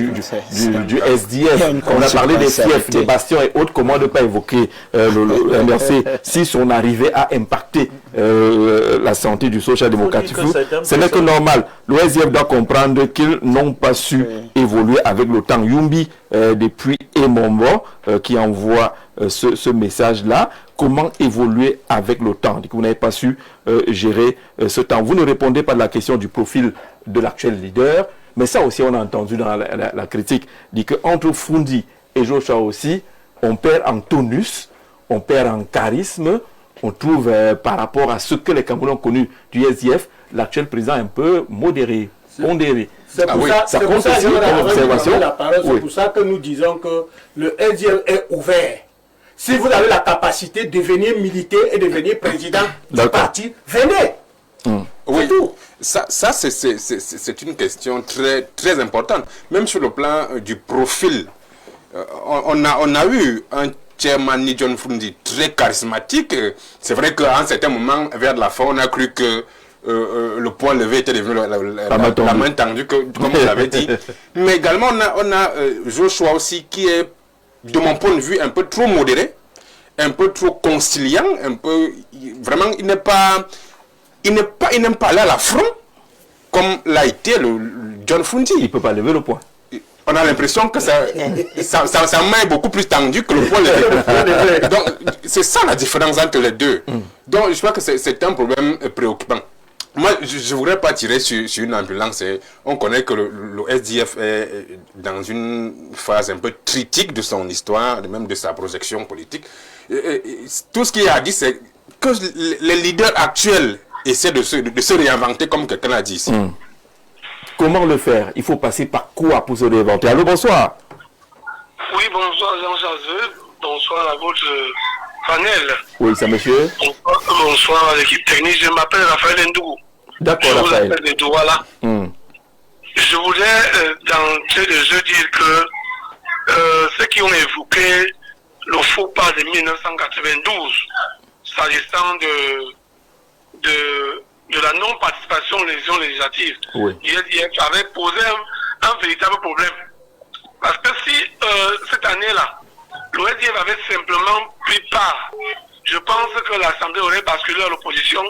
SDF. On a parlé des fiefs, des bastions et autres. Comment ne pas évoquer le MRC si on arrivait à impacter la santé du social-démocratique? Ce n'est que normal. Le SDF doit comprendre qu'ils n'ont pas su évoluer avec le temps. Yumbi, depuis Emombo, qui envoie ce message-là, comment évoluer avec le temps? Vous n'avez pas su gérer ce temps. Vous ne répondez pas à la question du profil de l'actuel leader, mais ça aussi on a entendu dans la critique, dit qu'entre Fundi et Joshua aussi, on perd en tonus, on perd en charisme, on trouve par rapport à ce que les Camerounais ont connu du SDF, l'actuel président un peu modéré, pondéré. C'est pour ça que nous disons que le SDF est ouvert. Si vous avez la capacité de devenir militaire et devenir président du parti, venez. Oui, tout. Ça c'est une question très importante. Même sur le plan du profil, on a eu un chairman John Fundi très charismatique. C'est vrai qu'à un certain moment, vers la fin, on a cru que le poing levé était devenu la main tendue, comme vous l'avez dit. Mais également, on a Joshua aussi, qui est, de mon point de vue, un peu trop modéré, un peu trop conciliant, un peu... Vraiment, il n'aime pas aller à l'affront, comme l'a été le John Fundi. Il ne peut pas lever le poing. On a l'impression que sa main est beaucoup plus tendue que le poing levé. Donc, c'est ça la différence entre les deux. Donc, je crois que c'est un problème préoccupant. Moi, je ne voudrais pas tirer sur une ambulance. On connaît que le SDF est dans une phase un peu critique de son histoire, même de sa projection politique. Tout ce qu'il y a à dire, c'est que les leaders actuels essaient de se réinventer, comme quelqu'un a dit ici. Comment le faire? Il faut passer par quoi pour se réinventer? Allô, bonsoir. Oui, bonsoir Jean-Charles. Bonsoir à votre panel. Oui, c'est monsieur. Bonsoir à l'équipe technique. Je m'appelle Raphaël Ndougou. D'accord, Raphaël. Je vous appelle de Douala. Je voulais d'entrée de jeu dire que ceux qui ont évoqué le faux pas de 1992, s'agissant de la non-participation aux élections législatives, l'ISDF avait posé un véritable problème. Parce que si cette année-là, l'OSDF avait simplement pris part, je pense que l'Assemblée aurait basculé à l'opposition,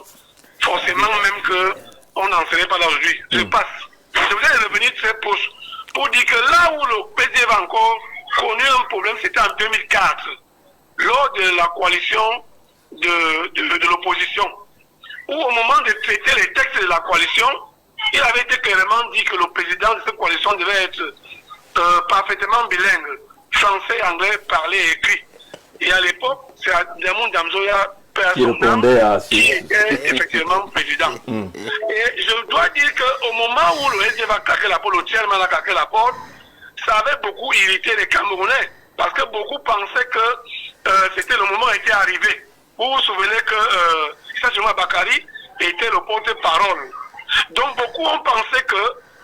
forcément même qu'on n'en serait pas là aujourd'hui. Je passe. Je voulais revenir très proche pour dire que là où le PDF a encore connu un problème, c'était en 2004, lors de la coalition de l'opposition, où au moment de traiter les textes de la coalition, il avait été clairement dit que le président de cette coalition devait être parfaitement bilingue, français, anglais, parlé et écrit. Et à l'époque, c'est Damon Damzoya qui était effectivement président. Et je dois dire qu'au moment où le SDF a claqué la porte, le chairman a claqué la porte, ça avait beaucoup irrité les Camerounais, parce que beaucoup pensaient que c'était le moment était arrivé. Vous vous souvenez que Issa Bakari était le porte-parole. Donc beaucoup ont pensé que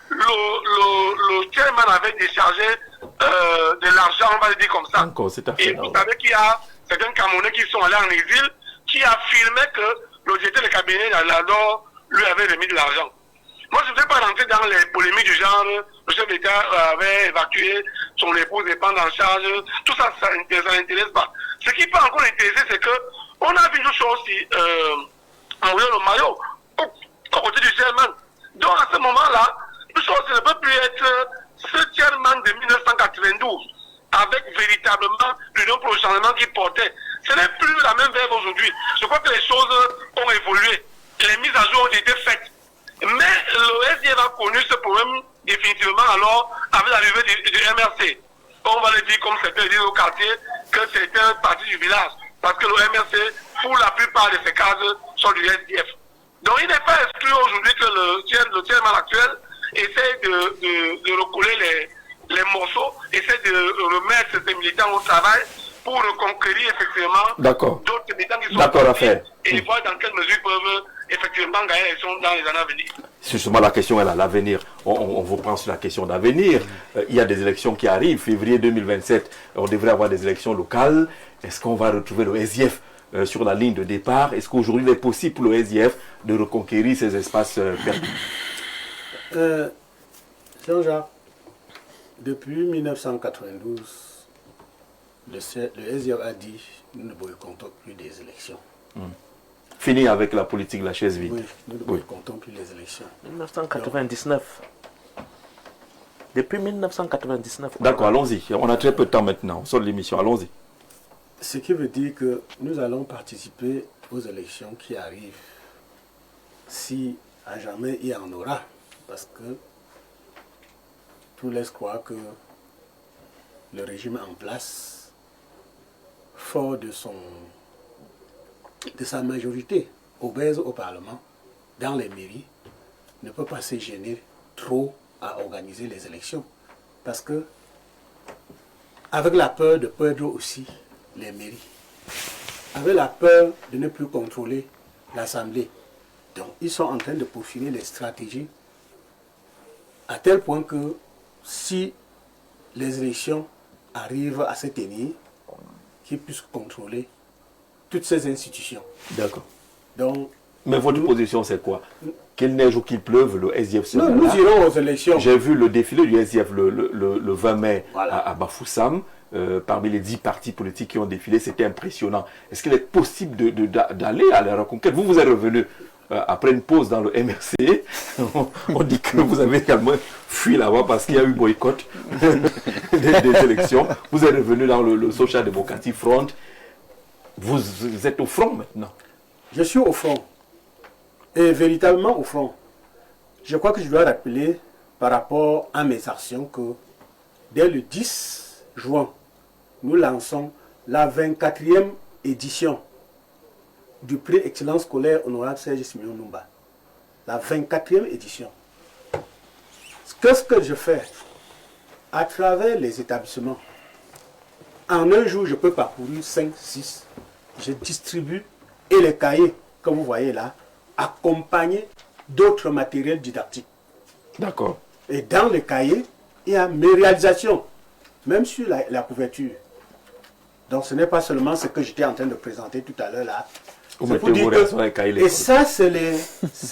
le chairman avait déchargé de l'argent, on va le dire comme ça. Et vous savez qu'il y a certains Camerounais qui sont allés en exil, qui affirmaient que le directeur de cabinet d'Alador lui avait remis de l'argent. Moi, je ne vais pas rentrer dans les polémiques du genre, le chef d'État avait évacué son épouse et prendre en charge, tout ça, ça n'intéresse pas. Ce qui peut encore intéresser, c'est que on a vu une chose aussi, Mouillon le maillot, au côté du chairman. Donc à ce moment-là, une chose ne peut plus être ce chairman de 1992, avec véritablement l'Union pour le changement qui portait. Ce n'est plus la même verve aujourd'hui. Je crois que les choses ont évolué. Les mises à jour ont été faites. Mais le SDF a connu ce problème définitivement alors avec l'arrivée du MRC. On va le dire comme certains le disent au quartier, que c'est un parti du village. Parce que le MRC, pour la plupart de ces cases, sont du SDF. Donc il n'est pas exclu aujourd'hui que le chairman actuel essaie de recoller les morceaux, essaie de remettre ces militants au travail pour reconquérir effectivement d'autres militants qui sont partis et voir dans quelle mesure ils peuvent effectivement gagner l'élection dans les années à venir. Justement, la question est à l'avenir. On vous prend sur la question d'avenir. Il y a des élections qui arrivent. Février 2027, on devrait avoir des élections locales. Est-ce qu'on va retrouver le SDF sur la ligne de départ? Est-ce qu'aujourd'hui il est possible pour le SDF de reconquérir ces espaces perdus? Jean-Jacques, depuis 1992, le SDF a dit nous ne boycottons plus des élections. Fini avec la politique de la chaise vide. Oui, nous ne boycottons plus les élections. 1999. Depuis 1999. D'accord, allons-y. On a très peu de temps maintenant. On sort de l'émission. Allons-y. Ce qui veut dire que nous allons participer aux élections qui arrivent. Si à jamais il y en aura. Parce que tout laisse croire que le régime en place, fort de sa majorité obèse au Parlement, dans les mairies, ne peut pas se gêner trop à organiser les élections. Parce que, avec la peur de perdre aussi les mairies, avec la peur de ne plus contrôler l'Assemblée, donc ils sont en train de peaufiner les stratégies à tel point que si les élections arrivent à se tenir, qu'ils puissent contrôler toutes ces institutions. D'accord. Donc, mais votre position, c'est quoi? qu'il neige ou qu'il pleuve, le SDF sera nous là. irons aux élections. J'ai vu le défilé du SDF le 20 mai Voilà. à Bafoussam. Parmi les 10 partis politiques qui ont défilé, c'était impressionnant. Est-ce qu'il est possible d'aller à la reconquête? Vous êtes revenu après une pause dans le MRC. On dit que vous avez également fui là-bas parce qu'il y a eu boycott des élections. Vous êtes revenu dans le Social Democratic Front. Vous êtes au front maintenant. Je suis au front. Et véritablement au front. Je crois que je dois rappeler par rapport à mes actions que dès le 10 juin, nous lançons la 24e édition du prix Excellence scolaire honorable Serge Simeon Numba. La 24e édition. Qu'est-ce que je fais? À travers les établissements, en un jour, je peux parcourir 5, 6. Je distribue et les cahiers que vous voyez là, accompagnés d'autres matériels didactiques. D'accord. Et dans les cahiers, il y a mes réalisations, même sur la couverture. Donc ce n'est pas seulement ce que j'étais en train de présenter tout à l'heure là. Et ça, c'est les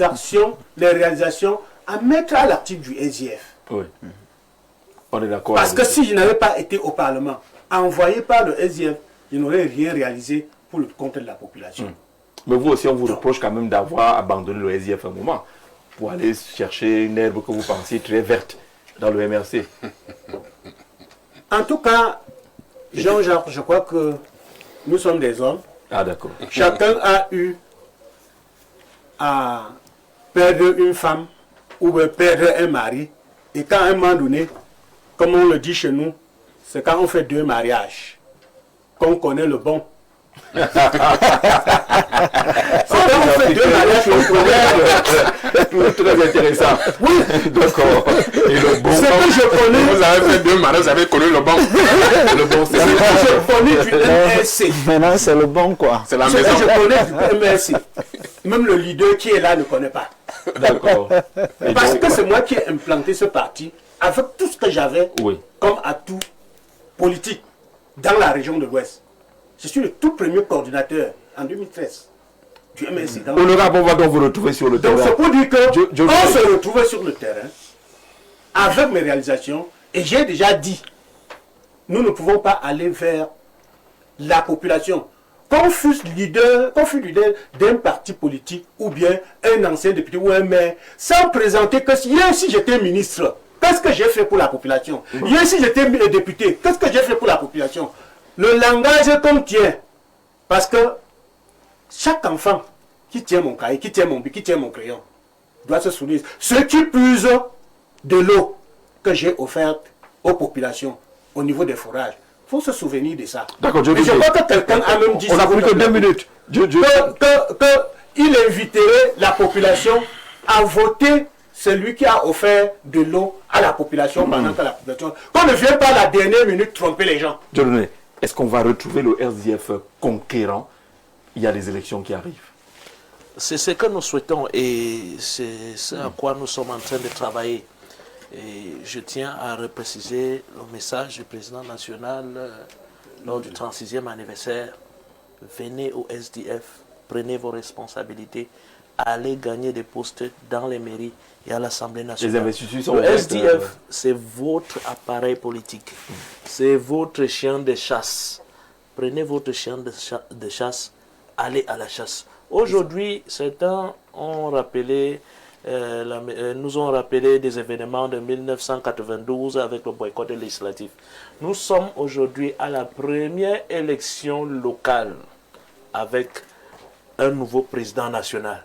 actions, les réalisations à mettre à l'actif du SDF. Oui. On est d'accord. Parce que si je n'avais pas été au Parlement, envoyé par le SDF, je n'aurais rien réalisé pour le compte de la population. Mais vous aussi, on vous reproche quand même d'avoir abandonné le SDF un moment pour aller chercher une herbe que vous pensiez très verte dans le MRC. En tout cas, Jean-Jacques, je crois que nous sommes des hommes. Ah d'accord. Chacun a eu à perdre une femme ou perdre un mari. Et quand à un moment donné, comme on le dit chez nous, c'est quand on fait 2 mariages qu'on connaît le bon. C'est quand on fait 2 mariages qu'on connaît. Très intéressant. Oui. D'accord. Et le bon. C'est que je connais. Vous avez fait 2 mariages, vous avez connu le bon. Le bon, c'est ce que je connais du MRC. Maintenant, c'est le bon, quoi. C'est la Ce maison. que je connais du MRC. Même le leader qui est là ne connaît pas. D'accord. Parce que c'est moi qui ai implanté ce parti avec tout ce que j'avais comme atout politique dans la région de l'Ouest. Je suis le tout premier coordinateur en 2013 du MSC. Honorable, on va donc vous retrouver sur le terrain. Donc c'est pour dire que on se retrouvait sur le terrain avec mes réalisations et j'ai déjà dit, nous ne pouvons pas aller vers la population. Qu'on fût leader d'un parti politique ou bien un ancien député ou un maire, sans présenter que si j'étais ministre, qu'est-ce que j'ai fait pour la population? Hier, si j'étais député, qu'est-ce que j'ai fait pour la population? Le langage qu'on tient, parce que chaque enfant qui tient mon cahier, qui tient mon bic, qui tient mon crayon, doit se souvenir. Ceux qui puisent de l'eau que j'ai offerte aux populations au niveau des forages, il faut se souvenir de ça. D'accord, je crois que quelqu'un a même dit on n'a plus que 2 minutes. Il inviterait la population à voter celui qui a offert de l'eau à la population pendant que la population... Qu'on ne vienne pas à la dernière minute tromper les gens. Est-ce qu'on va retrouver le SDF conquérant? Il y a des élections qui arrivent. C'est ce que nous souhaitons et c'est ce à quoi nous sommes en train de travailler. Et je tiens à repréciser le message du président national lors du 36e anniversaire. Venez au SDF, prenez vos responsabilités, allez gagner des postes dans les mairies et à l'Assemblée nationale. Les investitions sont le SDF, c'est votre appareil politique. C'est votre chien de chasse. Prenez votre chien de chasse, allez à la chasse. Aujourd'hui, certains ont rappelé, nous ont rappelé des événements de 1992 avec le boycott législatif. Nous sommes aujourd'hui à la première élection locale avec un nouveau président national.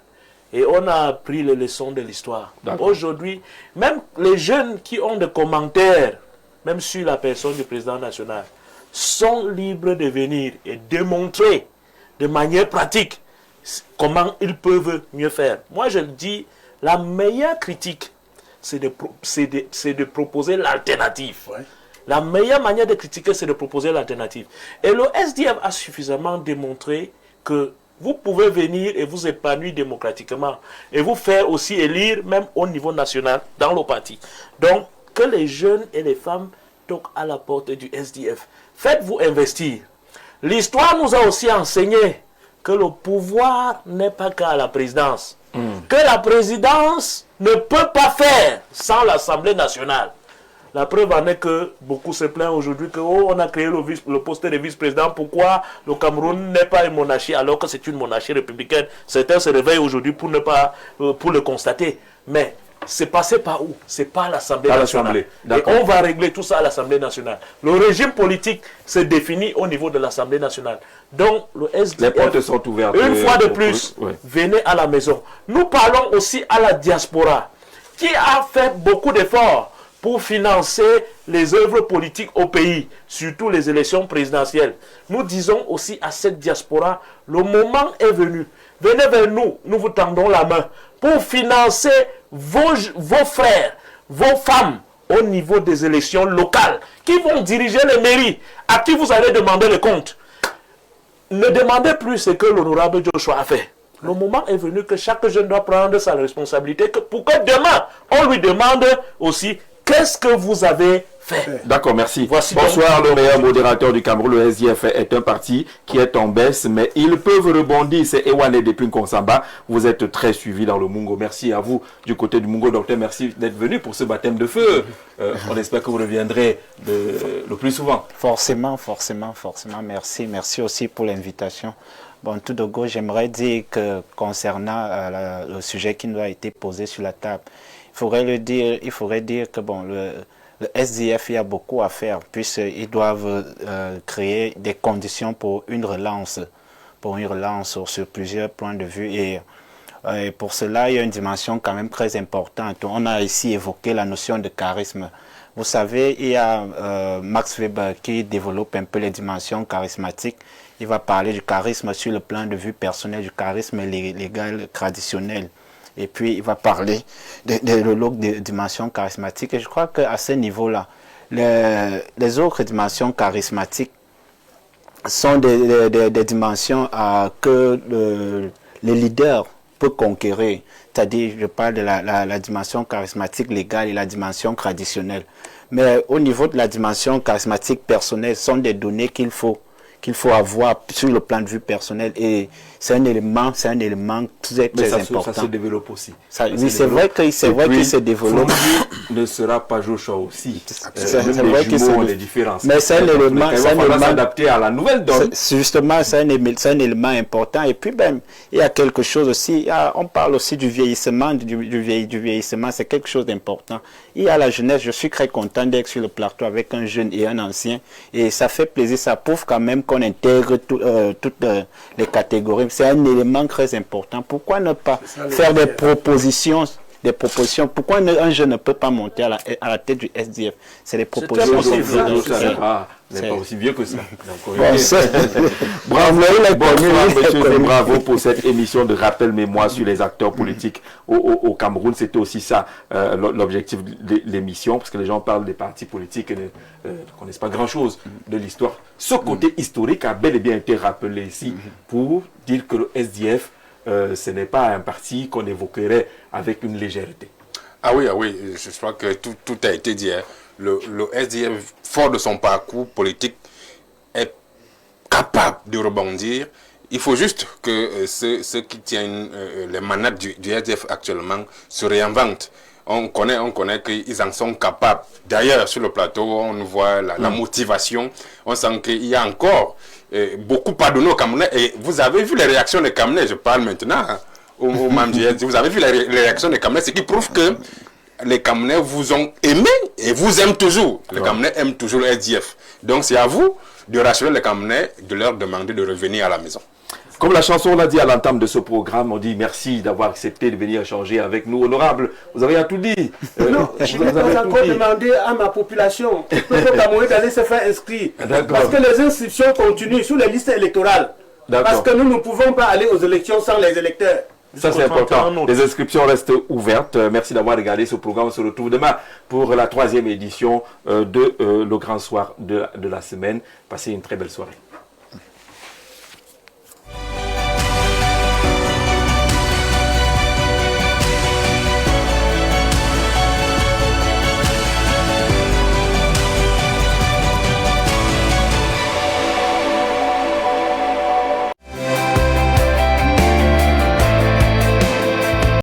Et on a appris les leçons de l'histoire. Aujourd'hui, même les jeunes qui ont des commentaires, même sur la personne du président national, sont libres de venir et démontrer de manière pratique comment ils peuvent mieux faire. Moi, je le dis, la meilleure critique, c'est de proposer l'alternative. Ouais. La meilleure manière de critiquer, c'est de proposer l'alternative. Et le SDF a suffisamment démontré que vous pouvez venir et vous épanouir démocratiquement et vous faire aussi élire, même au niveau national, dans le parti. Donc, que les jeunes et les femmes toquent à la porte du SDF. Faites-vous investir. L'histoire nous a aussi enseigné que le pouvoir n'est pas qu'à la présidence. que la présidence ne peut pas faire sans l'Assemblée nationale. La preuve en est que beaucoup se plaignent aujourd'hui que on a créé le poste de vice-président. Pourquoi le Cameroun n'est pas une monarchie alors que c'est une monarchie républicaine? Certains se réveillent aujourd'hui pour le constater. Mais c'est passé par où? C'est par l'Assemblée nationale. Et on va régler tout ça à l'Assemblée nationale. Le régime politique se définit au niveau de l'Assemblée nationale. Donc le SDF, les portes sont ouvertes. Une fois de plus, venez à la maison. Nous parlons aussi à la diaspora qui a fait beaucoup d'efforts pour financer les œuvres politiques au pays, surtout les élections présidentielles. Nous disons aussi à cette diaspora, le moment est venu. Venez vers nous, nous vous tendons la main pour financer vos frères, vos femmes au niveau des élections locales qui vont diriger les mairies, à qui vous allez demander le compte. Ne demandez plus ce que l'honorable Joshua a fait. Le moment est venu que chaque jeune doit prendre sa responsabilité pour que demain, on lui demande aussi qu'est-ce que vous avez fait. D'accord, merci. Voici Bonsoir, le meilleur modérateur du Cameroun. Le SDF est un parti qui est en baisse, mais ils peuvent rebondir. C'est Ewane depuis Konsamba. Vous êtes très suivi dans le Mungo. Merci à vous du côté du Mungo. Docteur, merci d'être venu pour ce baptême de feu. On espère que vous reviendrez le plus souvent. Forcément. Merci. Merci aussi pour l'invitation. Bon, tout de go, j'aimerais dire que concernant le sujet qui nous a été posé sur la table, il faudrait dire que bon, le SDF, il y a beaucoup à faire, puisqu'ils doivent créer des conditions pour une relance sur plusieurs points de vue. Et pour cela, il y a une dimension quand même très importante. On a ici évoqué la notion de charisme. Vous savez, il y a Max Weber qui développe un peu les dimensions charismatiques. Il va parler du charisme sur le plan de vue personnel, du charisme légal traditionnel. Et puis, il va parler de l'autre dimension charismatique. Et je crois qu'à ce niveau-là, les autres dimensions charismatiques sont des dimensions que les leaders peuvent conquérir. C'est-à-dire, je parle de la dimension charismatique légale et la dimension traditionnelle. Mais au niveau de la dimension charismatique personnelle, ce sont des données qu'il faut avoir sur le plan de vue personnel, et c'est un élément très important. Ça se développe aussi. Oui, c'est vrai qu'il se développe. Ne sera pas Joshua aussi. C'est vrai qu'il se les différences. Mais c'est un élément. Il va s'adapter à la nouvelle donne. Justement, c'est un élément important. Et puis, ben, il y a quelque chose aussi. On parle aussi du vieillissement, du vieillissement. C'est quelque chose d'important. Il y a la jeunesse. Je suis très content d'être sur le plateau avec un jeune et un ancien. Et ça fait plaisir. Ça prouve quand même qu'on intègre toutes les catégories. C'est un élément très important. Pourquoi ne pas faire des propositions? Pourquoi un jeune ne peut pas monter à la tête du SDF? C'est des propositions. C'est pas aussi vieux que ça. Bravo pour cette émission de rappel mémoire sur les acteurs politiques au Cameroun. C'était aussi ça l'objectif de l'émission, parce que les gens parlent des partis politiques et ne connaissent pas grand-chose de l'histoire. Ce côté historique a bel et bien été rappelé ici pour dire que le SDF, ce n'est pas un parti qu'on évoquerait avec une légèreté. Ah oui, je crois que tout a été dit. Hein. Le SDF, fort de son parcours politique, est capable de rebondir. Il faut juste que ceux qui tiennent les manettes du SDF actuellement se réinventent. On connaît qu'ils en sont capables. D'ailleurs, sur le plateau, on voit la motivation. On sent qu'il y a encore beaucoup pardonné aux Camerounais. Et vous avez vu les réactions des Camerounais, je parle maintenant aux membres du SDF. Vous avez vu les réactions des Camerounais, ce qui prouve que les Camerounais vous ont aimé et vous aiment toujours. Les Camerounais aiment toujours le SDF. Donc c'est à vous de rassurer les Camerounais, de leur demander de revenir à la maison. Comme la chanson l'a dit à l'entame de ce programme, on dit merci d'avoir accepté de venir échanger avec nous. Honorable, vous avez tout dit. Non, je n'ai pas encore demandé à ma population d'aller se faire inscrire. Parce que les inscriptions continuent sur les listes électorales. Parce que nous ne pouvons pas aller aux élections sans les électeurs. Ça c'est important. Les inscriptions restent ouvertes. Merci d'avoir regardé ce programme. On se retrouve demain pour la 3e édition de le grand soir de la semaine. Passez une très belle soirée.